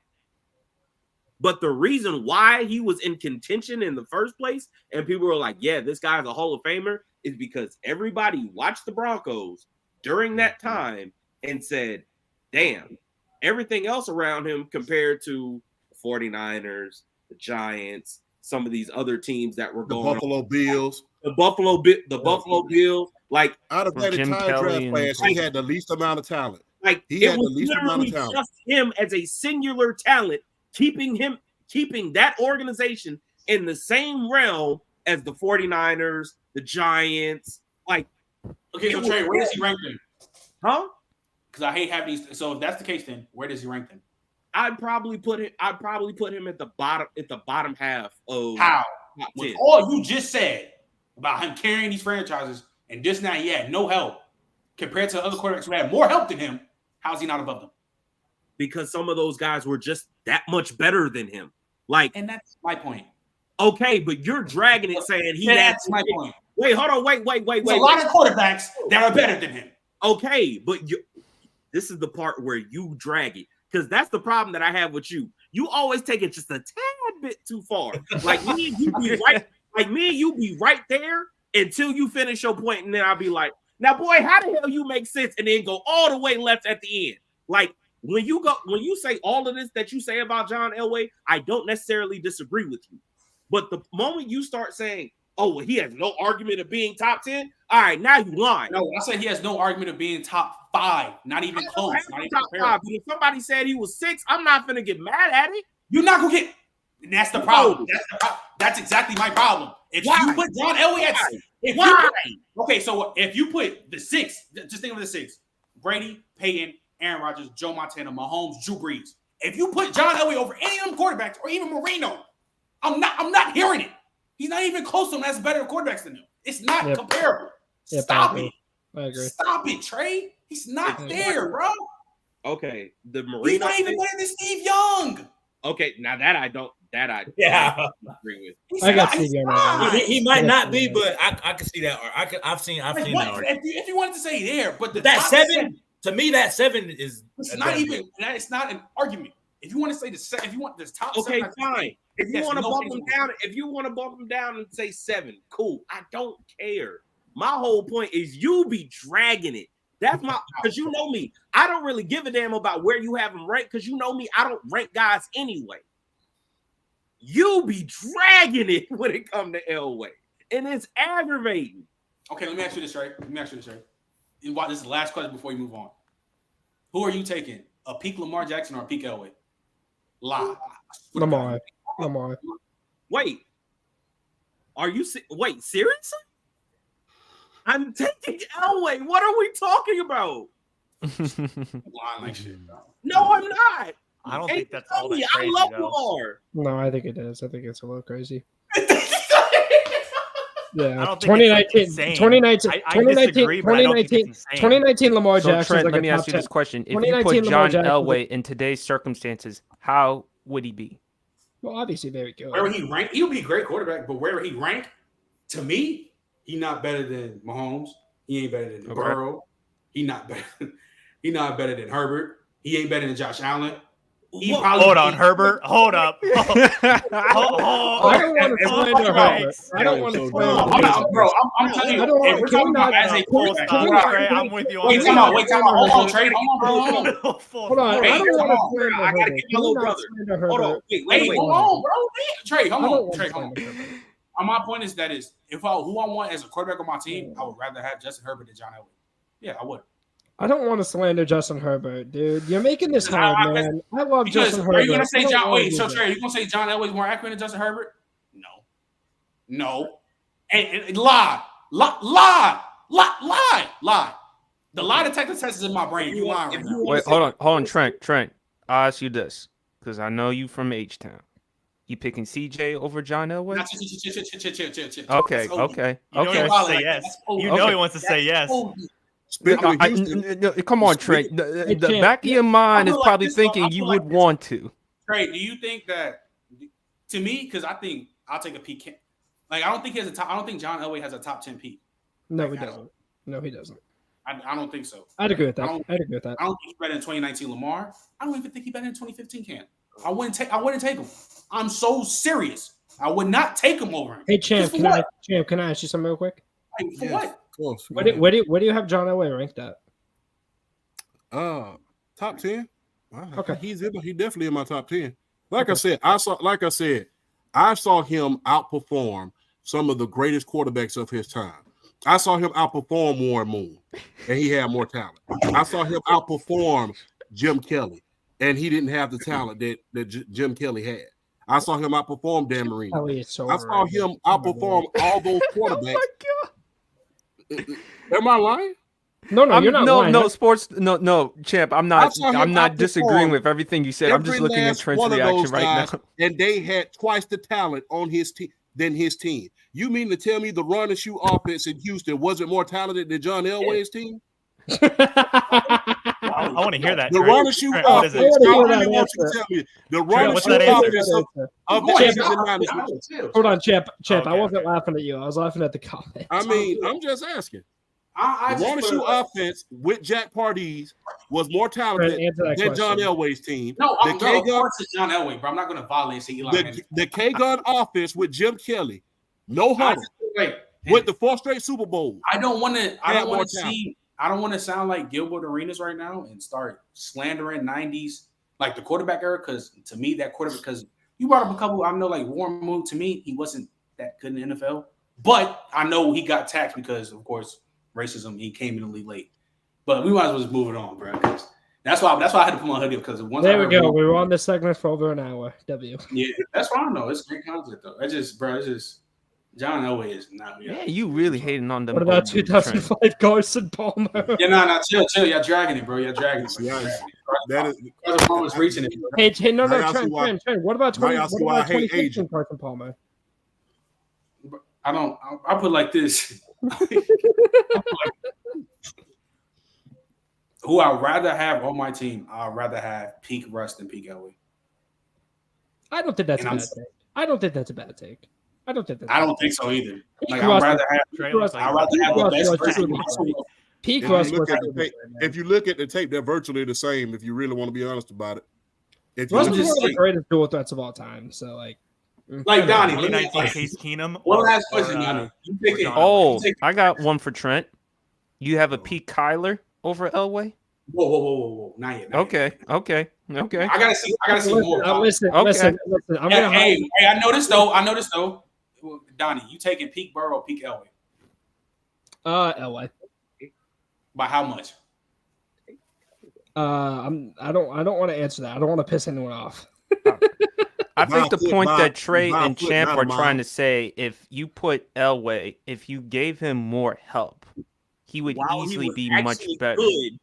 But the reason why he was in contention in the first place, and people were like, yeah, this guy's a Hall of Famer, is because everybody watched the Broncos during that time and said, damn, everything else around him compared to the 49ers, the Giants, some of these other teams that were going Buffalo Bills. The Buffalo Bills. Like, out of that entire draft class, he had the least amount of talent. Like, he had the least amount of talent. Just him as a singular talent, keeping that organization in the same realm as the 49ers, the Giants. Like, okay, so Trey, where does he rank them? Huh? Because I hate having these. So if that's the case, then where does he rank them? I'd probably put him at the bottom half of how? With all you just said about him carrying these franchises and this now, no help compared to other quarterbacks who had more help than him. How's he not above them? because some of those guys were just that much better than him. Like, and that's my point. Okay, but you're dragging it saying that's my point. Wait, hold on, wait. There's a lot of quarterbacks that are better than him. Okay, but this is the part where you drag it, because that's the problem that I have with you. You always take it just a tad bit too far. Like me and you be right. Like me and you be right there until you finish your point, and then I'll be like, "Now, boy, how the hell you make sense?" And then go all the way left at the end. Like when you say all of this that you say about John Elway, I don't necessarily disagree with you. But the moment you start saying, "Oh, well, he has no argument of being top 10," all right, now you lying. No, I said he has no argument of being top 5, not even close. Not even top 5. But if somebody said he was 6, I'm not gonna get mad at it. You're not gonna get. That's the problem. That's exactly my problem. If you put John Elway at okay, so if you put the 6, just think of the 6: Brady, Peyton, Aaron Rodgers, Joe Montana, Mahomes, Drew Brees. If you put John Elway over any of them quarterbacks or even Marino, I'm not hearing it. He's not even close to him. That's better quarterbacks than him. It's not comparable. Stop it. I agree. Stop it, Trey. He's not there, bro. Okay, the Marino. He's not even better than Steve Young. Okay, now that I don't agree with. I got Steve Young. He might not be, but I can see that. I've seen that. If you wanted to say there, but that 7 to me, that 7 is. It's not even. It's not an argument. If you want to say the 7, if you want this top, okay, 7, fine. If you want to bump them down, if you want to bump them down and say 7, cool. I don't care. My whole point is you be dragging it. That's my, because you know me. I don't really give a damn about where you have them ranked, because you know me. I don't rank guys anyway. You be dragging it when it comes to Elway, and it's aggravating. Okay, let me ask you this, right? This is the last question before you move on. Who are you taking? A peak Lamar Jackson or a peak Elway? Lamar. Wait. Are you seriously? I'm taking Elway. What are we talking about? Like shit, no, I'm not. I don't think that's all that crazy. I love Lamar. No, I think it is. I think it's a little crazy. Yeah, I don't think 2019 Lamar Jackson. Trent, let me ask you this question. If you put John Elway in today's circumstances, how would he be? Well, obviously very good. Where he rank, he'll be a great quarterback, but where he rank, to me, he not better than Mahomes. He ain't better than Burrow. He not better than Herbert. He ain't better than Josh Allen. Hold on, Herbert. Hold up. I don't want to slander Herbert. I don't want to slander Herbert. Bro, I'm telling you, if we're talking about as a quarterback, I'm with you on this. Wait, time out. Hold on, Trey. Hold on. Hold on. I don't want to slander Herbert. I got to get my little brother. Hold on. Wait, hold on, bro. Trey, hold on. My point is who I want as a quarterback on my team, I would rather have Justin Herbert than John Elway. Yeah, I would. I don't want to slander Justin Herbert, dude. You're making this hard, man. I love Justin Herbert. Are you going to say John? Wait, so Trey, are you going to say John Elway is more accurate than Justin Herbert? No. And lie. The lie detector test is in my brain. You lying right now. Wait, hold on, Trent. I'll ask you this, because I know you from H-Town. You picking CJ over John Elway? Chill. Okay. You know he wants to say yes. You know he wants to say yes. Come on, Trent. The back of your mind is probably thinking you would want to. Trey, do you think that, to me, because I think I'll take a peek. Like, I don't think John Elway has a top 10 peak. No, he doesn't. I don't think so. I'd agree with that. I don't think he's better than 2019 Lamar. I don't even think he's better than 2015 Cam. I wouldn't take him. I'm so serious. I would not take him over him. Hey, Champ, can I ask you something real quick? Like, for what? Where do you have John Elway ranked at? Top 10. Okay, he's definitely in my top 10. Like I said, I saw him outperform some of the greatest quarterbacks of his time. I saw him outperform Warren Moon, and he had more talent. I saw him outperform Jim Kelly, and he didn't have the talent that Jim Kelly had. I saw him outperform Dan Marino. I saw him outperform all those quarterbacks. Oh my God. Am I lying? No, you're not lying. No, sports. No, Champ. I'm not disagreeing with everything you said. I'm just looking at Trent's reaction right now. And they had twice the talent on his team than his team. You mean to tell me the run and shoot offense in Houston wasn't more talented than John Elway's team? I want want to hear that. The run and shoot offense. The run and shoot offense of the 80s and 90s. Hold on, Champ. I wasn't laughing at you. I was laughing at the comment. I mean, I'm just asking. The run and shoot offense with Jack Pardee was more talented than John Elway's team. No, of course it's John Elway, bro. I'm not going to violate the K-Gun offense with Jim Kelly, no Hunter, with the 4 straight Super Bowls. I don't want to sound like Gilbert Arenas right now and start slandering 90s, like the quarterback era, because to me, that quarterback, because you brought up a couple, I know like Warren Moon, to me, he wasn't that good in the NFL, but I know he got taxed because, of course, racism, he came in the league late. But we might as well just move it on, bro. That's why I had to put my hoodie up, because once there we go. We were on this segment for over an hour. W. Yeah, that's fine though. It's great content though. It's just John Elway is not. Yeah, you really hating on them. What about 2005 Carson Palmer? Yeah, chill. Y'all dragging it, bro. Y'all dragging it. That is Carson Palmer's reaching it. Hey, no, Trent. What about 2015 Carson Palmer? I put like this. Who I'd rather have on my team, I'd rather have peak Russ than peak Elway. I don't think that's a bad take. I don't think I don't think so either. Like, I'd rather have the best version. Peak Russ. If you look at the tape, they're virtually the same. If you really want to be honest about it, Russ is one of the greatest dual threats of all time. So like Donnie, 2019 Case Keenum. One last question, Donnie. I got one for Trent. You have a peak Kyler over Elway? Whoa. Not yet. Okay. I gotta see more. Listen. Hey, I noticed though. Donnie, you taking peak Burrow or peak Elway? Elway. By how much? I don't want to answer that. I don't want to piss anyone off. I think the point that Trey and Champ are trying to say, if you put Elway, if you gave him more help, he would easily be much better. He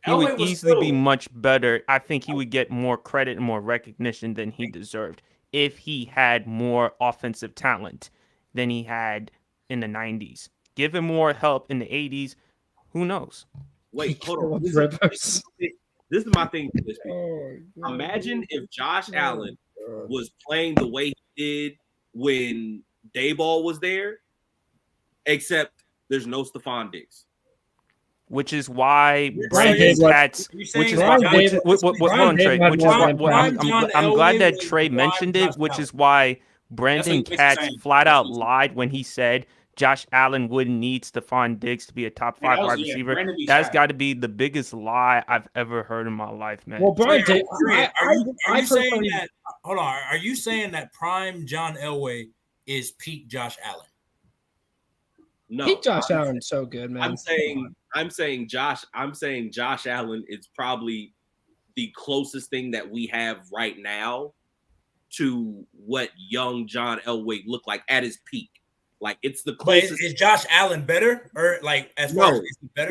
would easily be much better. I think he would get more credit and more recognition than he deserved if he had more offensive talent than he had in the 90s. Give him more help in the 80s. Who knows? Wait, hold on. This is my thing. Imagine if Josh Allen was playing the way he did when Dayball was there, except there's no Stephon Diggs. Which is why Brandon Katz. I'm glad that Trey mentioned it. Which is why Brandon Katz flat out lied when he said Josh Allen wouldn't need Stephon Diggs to be a top 5 wide receiver. That's got to be the biggest lie I've ever heard in my life, man. Well, Brian, are you saying that? Hold on. Are you saying that prime John Elway is peak Josh Allen? No, peak Josh Allen is so good, man. I'm saying Josh Allen is probably the closest thing that we have right now to what young John Elway looked like at his peak. Like, it's the closest. Is Josh Allen better, or like as far as is he better?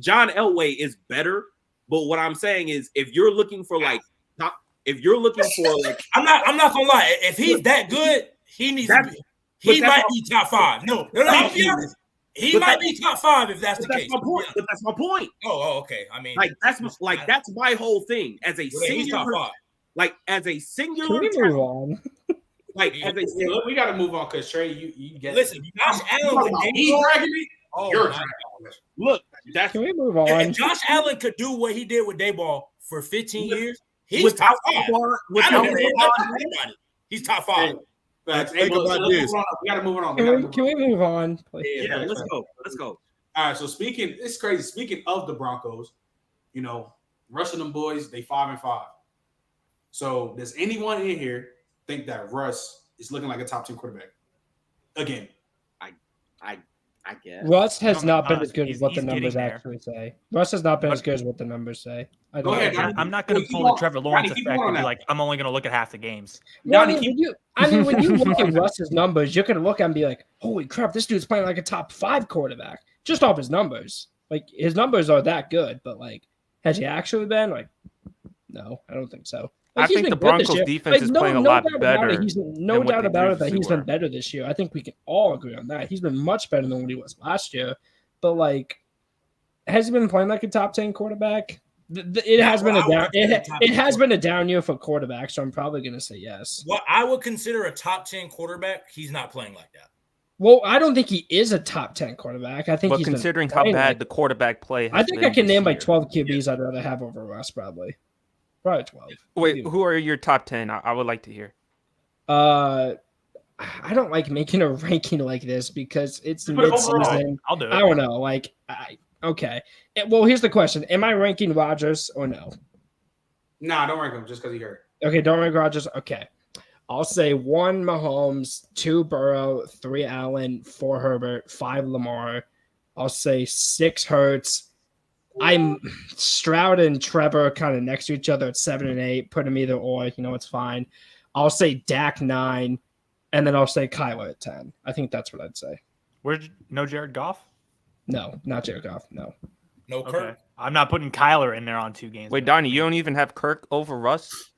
John Elway is better. But what I'm saying is, if you're looking for like, I'm not gonna lie. If he's that good, he needs to be. He might be top 5. No. Be honest. He might be top 5 if that's the case. But that's my point. Oh, okay. I mean, that's my whole thing. As a singular, as a singular. Can we move on? We got to move on because Trey, you get. Listen, Josh Allen. He's dragging me. You're dragging me. Look, can we move on? If Josh Allen could do what he did with Dayball for 15 years, he's top 5. He's top 5. Think about this. We got to move on. Can we move on? Please? Yeah, let's go. All right. So it's crazy. Speaking of the Broncos, Russ and them boys, they 5-5. So does anyone in here think that Russ is looking like a top 10 quarterback again? I guess Russ has not been as good as what the numbers actually say. Russ has not been as good as what the numbers say. Go ahead. I'm not going to pull the Trevor Lawrence effect and be like, I'm only going to look at half the games. When you look at Russ's numbers, you're going to look at him and be like, holy crap, this dude's playing like a top 5 quarterback just off his numbers. Like, his numbers are that good, but like, has he actually been? Like, no, I don't think so. I think the Broncos defense is playing a lot better. No doubt about it that he's been better this year. I think we can all agree on that. He's been much better than what he was last year. But like, has he been playing like a top 10 quarterback? It has been a down. It has been a down year for quarterbacks, so I'm probably going to say yes. What I would consider a top 10 quarterback, he's not playing like that. Well, I don't think he is a top 10 quarterback. I think but considering how bad the quarterback play has I think I can name like 12 QBs yeah. I'd rather have over Russ, probably 12. Wait, who are your top 10? I would like to hear. I don't like making a ranking like this because it's mid-season. I'll do it. I don't know. Like, okay. Well, here's the question: am I ranking Rodgers or no? Nah, don't rank him just because he hurt. Okay, don't rank Rodgers. Okay. I'll say 1 Mahomes, 2 Burrow, 3 Allen, 4 Herbert, 5 Lamar. I'll say 6 Hurts. I'm Stroud and Trevor kind of next to each other at 7 and 8. Put them either or, it's fine. I'll say Dak 9, and then I'll say Kyler at 10. I think that's what I'd say. No Jared Goff? No, not Jared Goff. No Kirk. Okay. I'm not putting Kyler in there on 2 games. Wait, Donnie, you don't even have Kirk over Russ?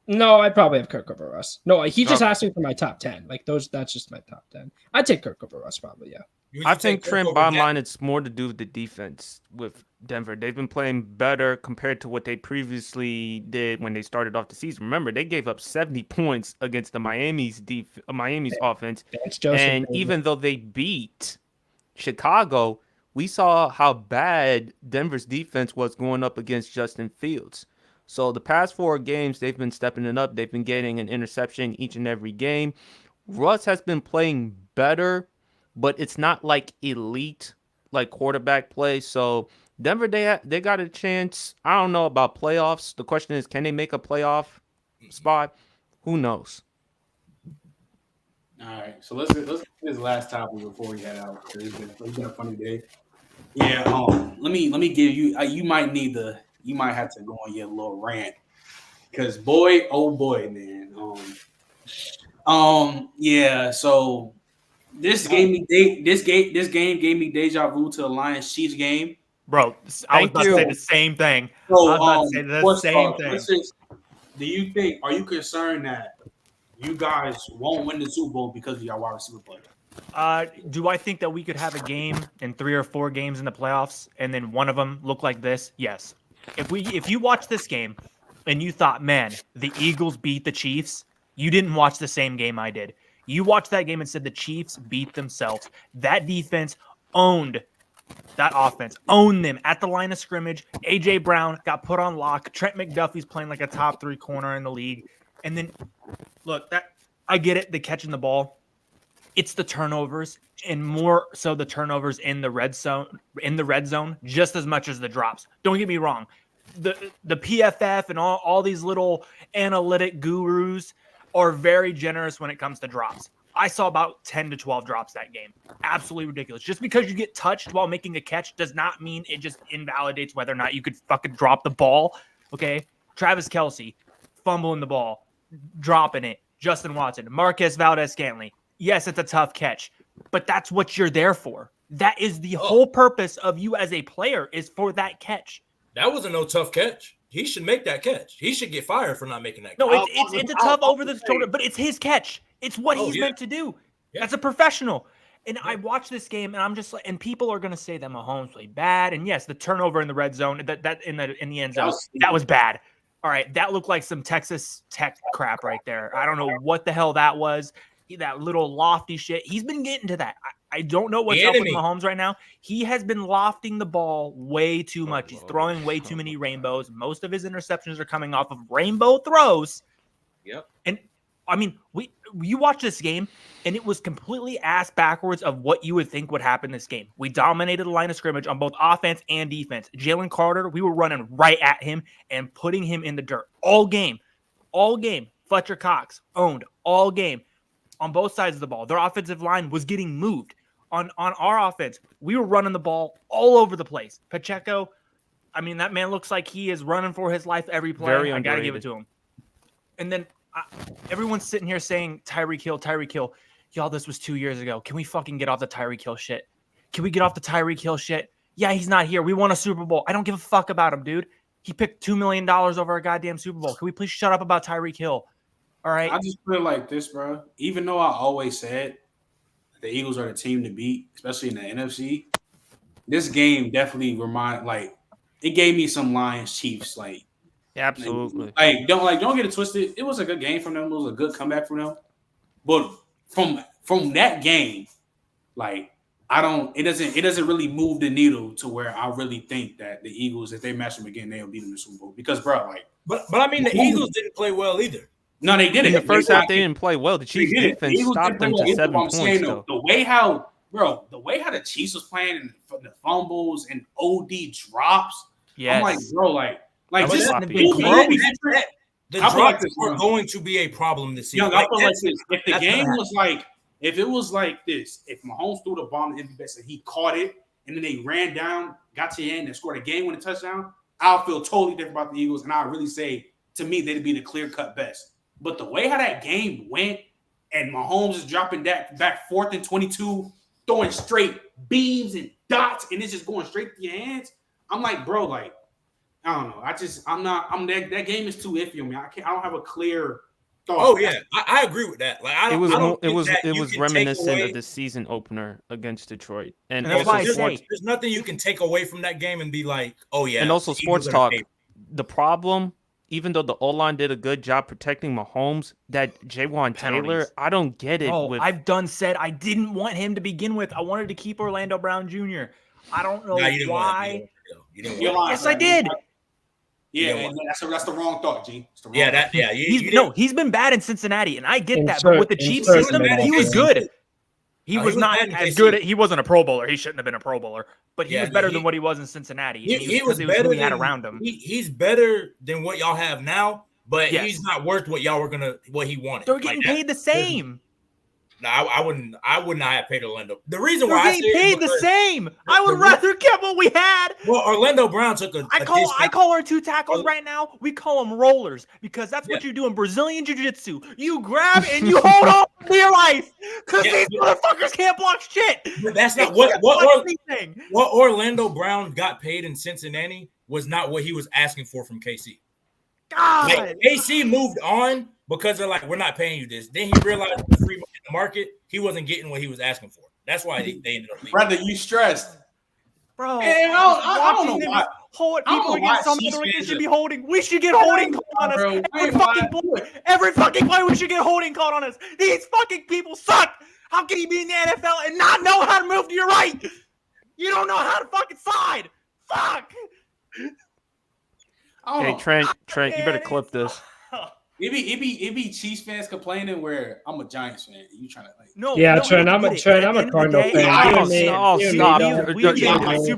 No, I'd probably have Kirk over Russ. No, he just asked me for my top 10. Like that's just my top 10. I'd take Kirk over Russ probably, yeah. I think, Trent, bottom line, it's more to do with the defense with Denver. They've been playing better compared to what they previously did when they started off the season. Remember, they gave up 70 points against the Miami's offense. And even though they beat Chicago, we saw how bad Denver's defense was going up against Justin Fields. So the past 4 games, they've been stepping it up. They've been getting an interception each and every game. Russ has been playing better, but it's not like elite like quarterback play. So Denver, they got a chance. I don't know about playoffs. The question is, can they make a playoff spot? Who knows? All right, so let's get this last topic before we head out. It's been a funny day. Yeah, let me give you. You might have to go on your little rant because boy, oh boy, man. Yeah. So this game gave me deja vu to the Lions Chiefs game. Bro, I was about to say the same thing. So, I was about to say the same thing. Are you concerned that you guys won't win the Super Bowl because of your wide receiver play? Do I think that we could have a game in 3 or 4 games in the playoffs and then one of them look like this? Yes. If you watch this game and you thought, man, the Eagles beat the Chiefs, you didn't watch the same game I did. You watched that game and said the Chiefs beat themselves. That defense owned that offense, owned them at the line of scrimmage. A.J. Brown got put on lock. Trent McDuffie's playing like a top 3 corner in the league. And then, look, I get it, the catching the ball. It's the turnovers, and more so the turnovers in the red zone, just as much as the drops. Don't get me wrong. The PFF and all these little analytic gurus are very generous when it comes to drops. I saw about 10 to 12 drops that game. Absolutely ridiculous. Just because you get touched while making a catch does not mean it just invalidates whether or not you could fucking drop the ball. Okay? Travis Kelce, fumbling the ball, dropping it. Justin Watson, Marquez Valdez-Scantling. Yes, it's a tough catch, but that's what you're there for. That is the whole purpose of you as a player is for that catch. That wasn't no tough catch. He should make that catch. He should get fired for not making that catch. No, it's a tough over the shoulder, but it's his catch. It's what he's meant to do. Yeah. As a professional. And I watch this game and I'm just like, and people are going to say that Mahomes played bad. And yes, the turnover in the red zone, that in the end zone, that was bad. All right, that looked like some Texas Tech crap right there. I don't know what the hell that was. That little lofty shit. He's been getting to that. I don't know what's up with Mahomes right now. He has been lofting the ball way too much. He's throwing way too many rainbows. Most of his interceptions are coming off of rainbow throws. Yep. And I mean, you watch this game, and it was completely ass backwards of what you would think would happen this game. We dominated the line of scrimmage on both offense and defense. Jalen Carter, we were running right at him and putting him in the dirt all game. All game. Fletcher Cox owned all game. On both sides of the ball, their offensive line was getting moved. On our offense, we were running the ball all over the place. Pacheco, I mean, that man looks like he is running for his life every play. I got to give it to him. And then everyone's sitting here saying Tyreek Hill. Y'all, this was 2 years ago. Can we fucking get off the Tyreek Hill shit? Can we get off the Tyreek Hill shit? Yeah, he's not here. We won a Super Bowl. I don't give a fuck about him, dude. He picked $2 million over a goddamn Super Bowl. Can we please shut up about Tyreek Hill? All right. I just feel like this, bro. Even though I always said the Eagles are the team to beat, especially in the NFC, this game definitely it gave me some Lions Chiefs absolutely. Don't get it twisted. It was a good game from them. It was a good comeback from them. But from that game, it doesn't really move the needle to where I really think that the Eagles, if they match them again, they'll beat them in the Super Bowl. Because but I mean the Eagles didn't play well either. No, they didn't. In the first half, they didn't play well. The Chiefs defense stopped them to 7 points. The way how the Chiefs was playing and the fumbles and OD drops. Yes. I'm like, bro, the drops are going to be a problem this season. I feel like this. If the game was if it was like this, if Mahomes threw the ball in the best and he caught it and then they ran down, got to the end and scored a game-winning touchdown, I'll feel totally different about the Eagles, and I'll really say, to me, they'd be the clear-cut best. But the way how that game went and Mahomes is dropping that back 4th and 22, throwing straight beams and dots, and it's just going straight to your hands, I'm like, bro, I don't know. That game is too iffy on me. I don't have a clear thought. Oh yeah, I agree with that. It was reminiscent of the season opener against Detroit, and that's why there's nothing you can take away from that game and be like, oh yeah. And also sports talk. The problem, even though the O-line did a good job protecting Mahomes, that Jaywan Taylor, I don't get it. I've said I didn't want him to begin with. I wanted to keep Orlando Brown Jr. I don't know why. Yes, I did. Yeah, that's the wrong thought, G. He's been bad in Cincinnati, and I get that. But with the Chiefs system, he was good. He was not as good. He wasn't a Pro Bowler. He shouldn't have been a Pro Bowler, but he was better than what he was in Cincinnati. He was better than who he had around him. He's better than what y'all have now, but he's not worth what he wanted. They're getting paid the same. No, I wouldn't have paid Orlando. The reason why I say paid the same. I would rather get what we had. Well, Orlando Brown took I call our 2 tackles right now. We call them rollers because that's what you do in Brazilian Jiu-Jitsu. You grab and you hold on to your life because these motherfuckers can't block shit. But that's not what Orlando Brown got paid in Cincinnati was not what he was asking for from KC. God, KC moved on because they're like, we're not paying you this. Then he realized the free money in the market, he wasn't getting what he was asking for. That's why they ended up leaving. Brother, you stressed. Bro, I don't know why. People against something they should be holding. We should get holding called on us. Every fucking play we should get holding called on us. These fucking people suck. How can you be in the NFL and not know how to move to your right? You don't know how to fucking slide. Fuck. Hey, Trent, you better clip this. It be Chiefs fans complaining where I'm a Giants fan. You trying to Trent, I'm a Cardinal fan.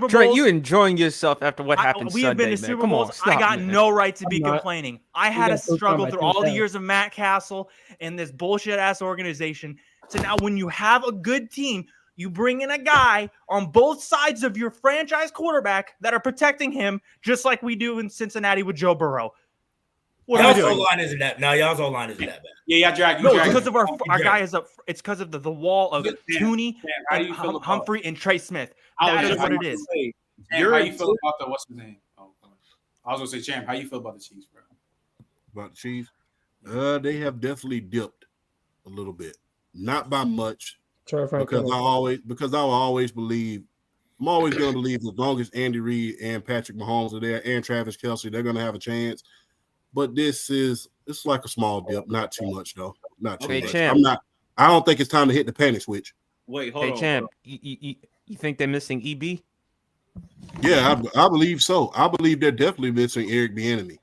Trent, you enjoying yourself after what happened we Sunday, have been to Super Bowls. I got no right to be complaining. I had to struggle through all the years of Matt Castle and this bullshit ass organization. So now when you have a good team, you bring in a guy on both sides of your franchise quarterback that are protecting him, just like we do in Cincinnati with Joe Burrow. Y'all's O-line isn't that. No, y'all's O-line isn't that bad. Yeah, drag. No, it's because of our guy is up. It's because of the wall of Tooney, Humphrey, and Trey Smith. That is what it is. Champ, how you feel about the what's his name? I was gonna say, Champ, how you feel about the Chiefs, bro? About the Chiefs, they have definitely dipped a little bit, not by much. Because I always believe, I'm always going to believe as long as Andy Reid and Patrick Mahomes are there and Travis Kelce, they're going to have a chance. But it's like a small dip, not too much though, not too much. Champ. I don't think it's time to hit the panic switch. Wait, hold on. Champ, you think they're missing EB? Yeah, I believe so. I believe they're definitely missing Eric Bieniemy,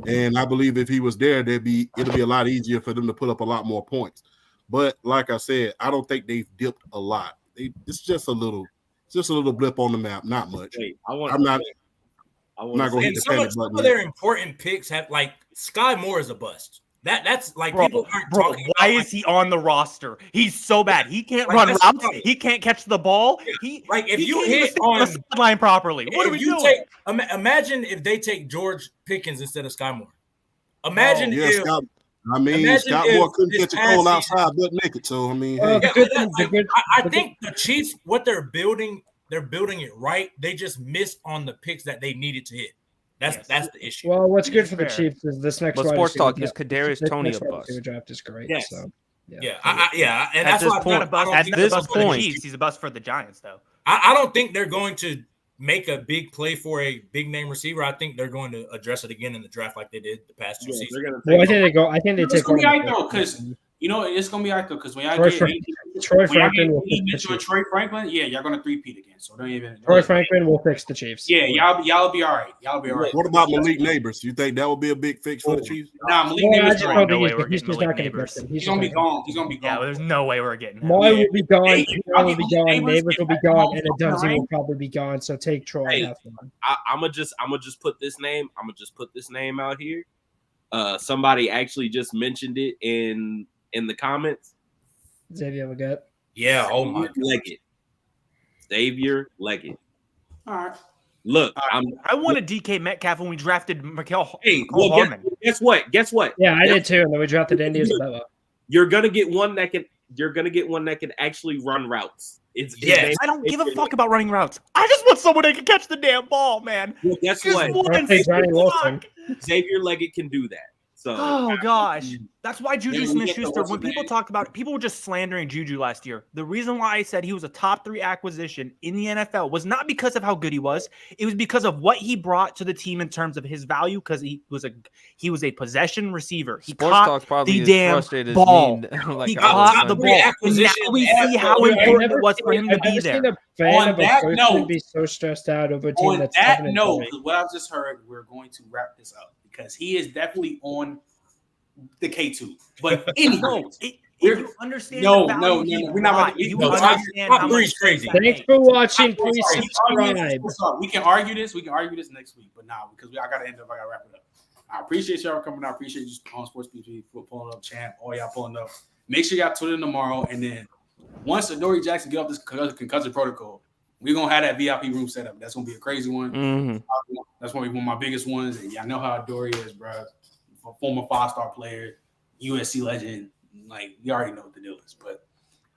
and I believe if he was there, it'll be a lot easier for them to put up a lot more points. But like I said, I don't think they've dipped a lot. It's just a little blip on the map, not much. Hey, I'm not going to hit the panic button. Some of their important picks have Sky Moore is a bust. That's like people aren't talking. Why is he on the roster? He's so bad. He can't run routes. He can't catch the ball. If you hit on the sideline properly, what are we doing? Imagine if they take George Pickens instead of Sky Moore. Imagine if. Scott Moore couldn't catch a pole outside but naked. So I think the Chiefs, what they're building it right. They just missed on the picks that they needed to hit. That's the issue. Well, what's good for the Chiefs is this next. But sports talk is Kadarius Toney a bust. Draft is great. Yes. So, and at that's why at this point, he's a bust for the Giants, though. I don't think they're going to make a big play for a big name receiver, I think they're going to address it again in the draft like they did the past 2 seasons. Well, I think they go. I think they take. It's gonna be right though, because it's gonna be right though, because when y'all get Troy Franklin will fix the Troy Franklin, y'all gonna three-peat again. So don't even. Troy Franklin will fix the Chiefs. Yeah, y'all be all right. Y'all be all right. What about Malik Neighbors? You think that would be a big fix for the Chiefs? Nah, Malik Neighbors. No way we're getting Malik Neighbors. He's gonna be gone. He's gonna be gone. Yeah, there's no way we're getting him. Moy will be gone. Keon will be gone. Neighbors will be gone, and Dunzy will probably be gone. So take Troy. I'm gonna just put this name. I'm gonna just put this name out here. Somebody actually just mentioned it in the comments. Xavier Leggett. Yeah. Oh my Leggett. Xavier Leggett. All right. Look, I wanted DK Metcalf when we drafted Mikael. Guess what? Yeah, I did too. And then we drafted Indy Isabella. You're gonna get one that can actually run routes. I don't give a fuck about running routes. I just want someone that can catch the damn ball, man. Well, guess what? Xavier Leggett can do that. So, oh gosh, that's why Juju Smith-Schuster. When people talk about it, people were just slandering Juju last year. The reason why I said he was a top 3 acquisition in the NFL was not because of how good he was. It was because of what he brought to the team in terms of his value. Because he was a possession receiver. He caught the damn ball. He caught the ball. And now we see how important it was for him to be there. On that note, be so stressed out over a team on that's that note, what I just heard, we're going to wrap this up because he is definitely on the K2. But anyway, you understand no, we're not about you understand how much crazy. Thanks for watching. Please subscribe. We can argue this. Next week, but now because I gotta end up. I gotta wrap it up. I appreciate y'all coming out. I appreciate you on Sports PG for pulling up, champ. All y'all pulling up. Make sure y'all tune in tomorrow, and then once Adoree Jackson get off this concussion protocol, we're gonna have that VIP room set up. That's gonna be a crazy one. Mm-hmm. That's gonna be one of my biggest ones. And y'all know how Adoree is, bro. A former 5-star player, USC legend. Like, you already know what the deal is. But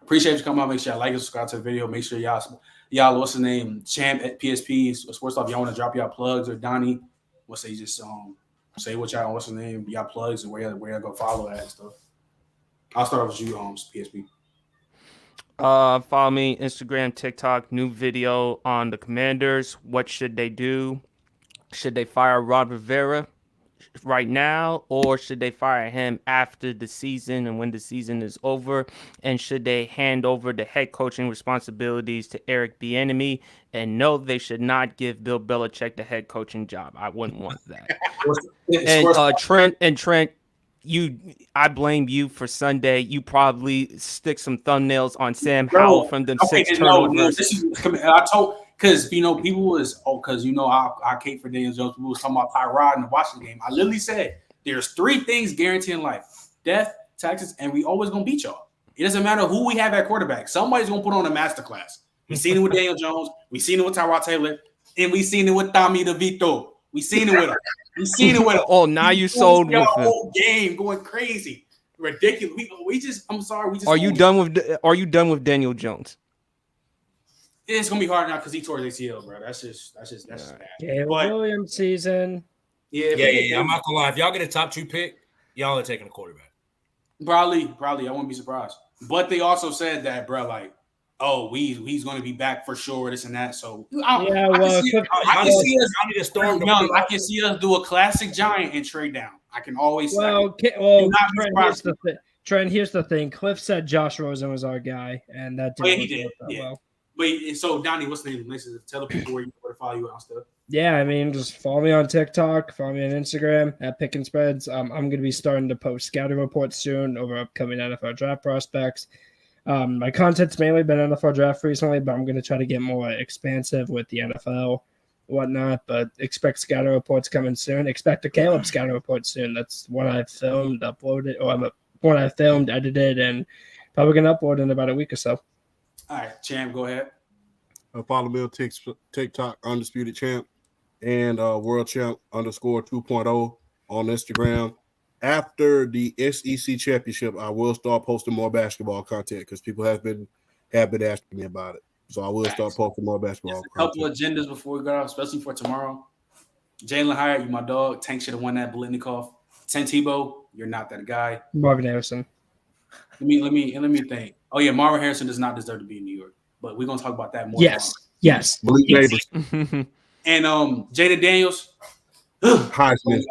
appreciate you coming out. Make sure y'all like and subscribe to the video. Make sure y'all what's the name? Champ at PSP Sports Stuff. Y'all want to drop y'all plugs, or Donnie? What's say just say what y'all what's the name? Y'all plugs and where y'all go follow that and stuff. I'll start with you, PSP. Follow me Instagram, TikTok. New video on the Commanders. What should they do? Should they fire Ron Rivera right now, or should they fire him after the season and when the season is over? And should they hand over the head coaching responsibilities to Eric Bieniemy? And no, they should not give Bill Belichick the head coaching job. I wouldn't want that. And Trent, I blame you for Sunday. You probably stick some thumbnails on Sam Howell from them 6 turnovers. I told. Because, people was, I cape for Daniel Jones. People was talking about Tyrod in the Washington game. I literally said, there's 3 things guaranteed in life: death, taxes, and we always going to beat y'all. It doesn't matter who we have at quarterback. Somebody's going to put on a masterclass. We've seen it with Daniel Jones. We've seen it with Tyrod Taylor. And we've seen it with Tommy DeVito. We've seen it with him. We've seen it with him. Oh, now you sold with him. Whole game going crazy. Ridiculous. I'm sorry. Are you done with Daniel Jones? It's gonna be hard now because he tore his ACL, bro. That's just bad. Yeah, Williams season. Yeah. I'm not gonna lie. If y'all get a top 2 pick, y'all are taking a quarterback. Probably. I wouldn't be surprised. But they also said that, bro, like, he's going to be back for sure, this and that. So I can see us do a classic Giant and trade down. I can always say. Trent, here's the thing. Cliff said Josh Rosen was our guy, and that didn't he did. Well. But so Donnie, what's the name? Tell the people where to follow you on stuff. Yeah, just follow me on TikTok, follow me on Instagram at Pick and Spreads. I'm going to be starting to post scouting reports soon over upcoming NFL draft prospects. My content's mainly been NFL draft recently, but I'm going to try to get more expansive with the NFL, whatnot. But expect scouting reports coming soon. Expect a Caleb scouting report soon. That's one I've filmed, uploaded, or one I filmed, edited, and probably going to upload in about a week or so. All right, Champ, go ahead. Follow me on TikTok, Undisputed Champ, and World Champ _2.0 on Instagram. After the SEC Championship, I will start posting more basketball content because people have been asking me about it. So I will start posting more basketball content. A couple agendas before we go off, especially for tomorrow. Jalen Hyatt, you my dog. Tank should have won that. Biletnikoff. Tim Tebow, you're not that guy. Marvin Harrison. Let me think. Oh yeah, Marvin Harrison does not deserve to be in New York, but we're gonna talk about that more. Yes. Yes. Malik Neighbors. And Jada Daniels. Heisman.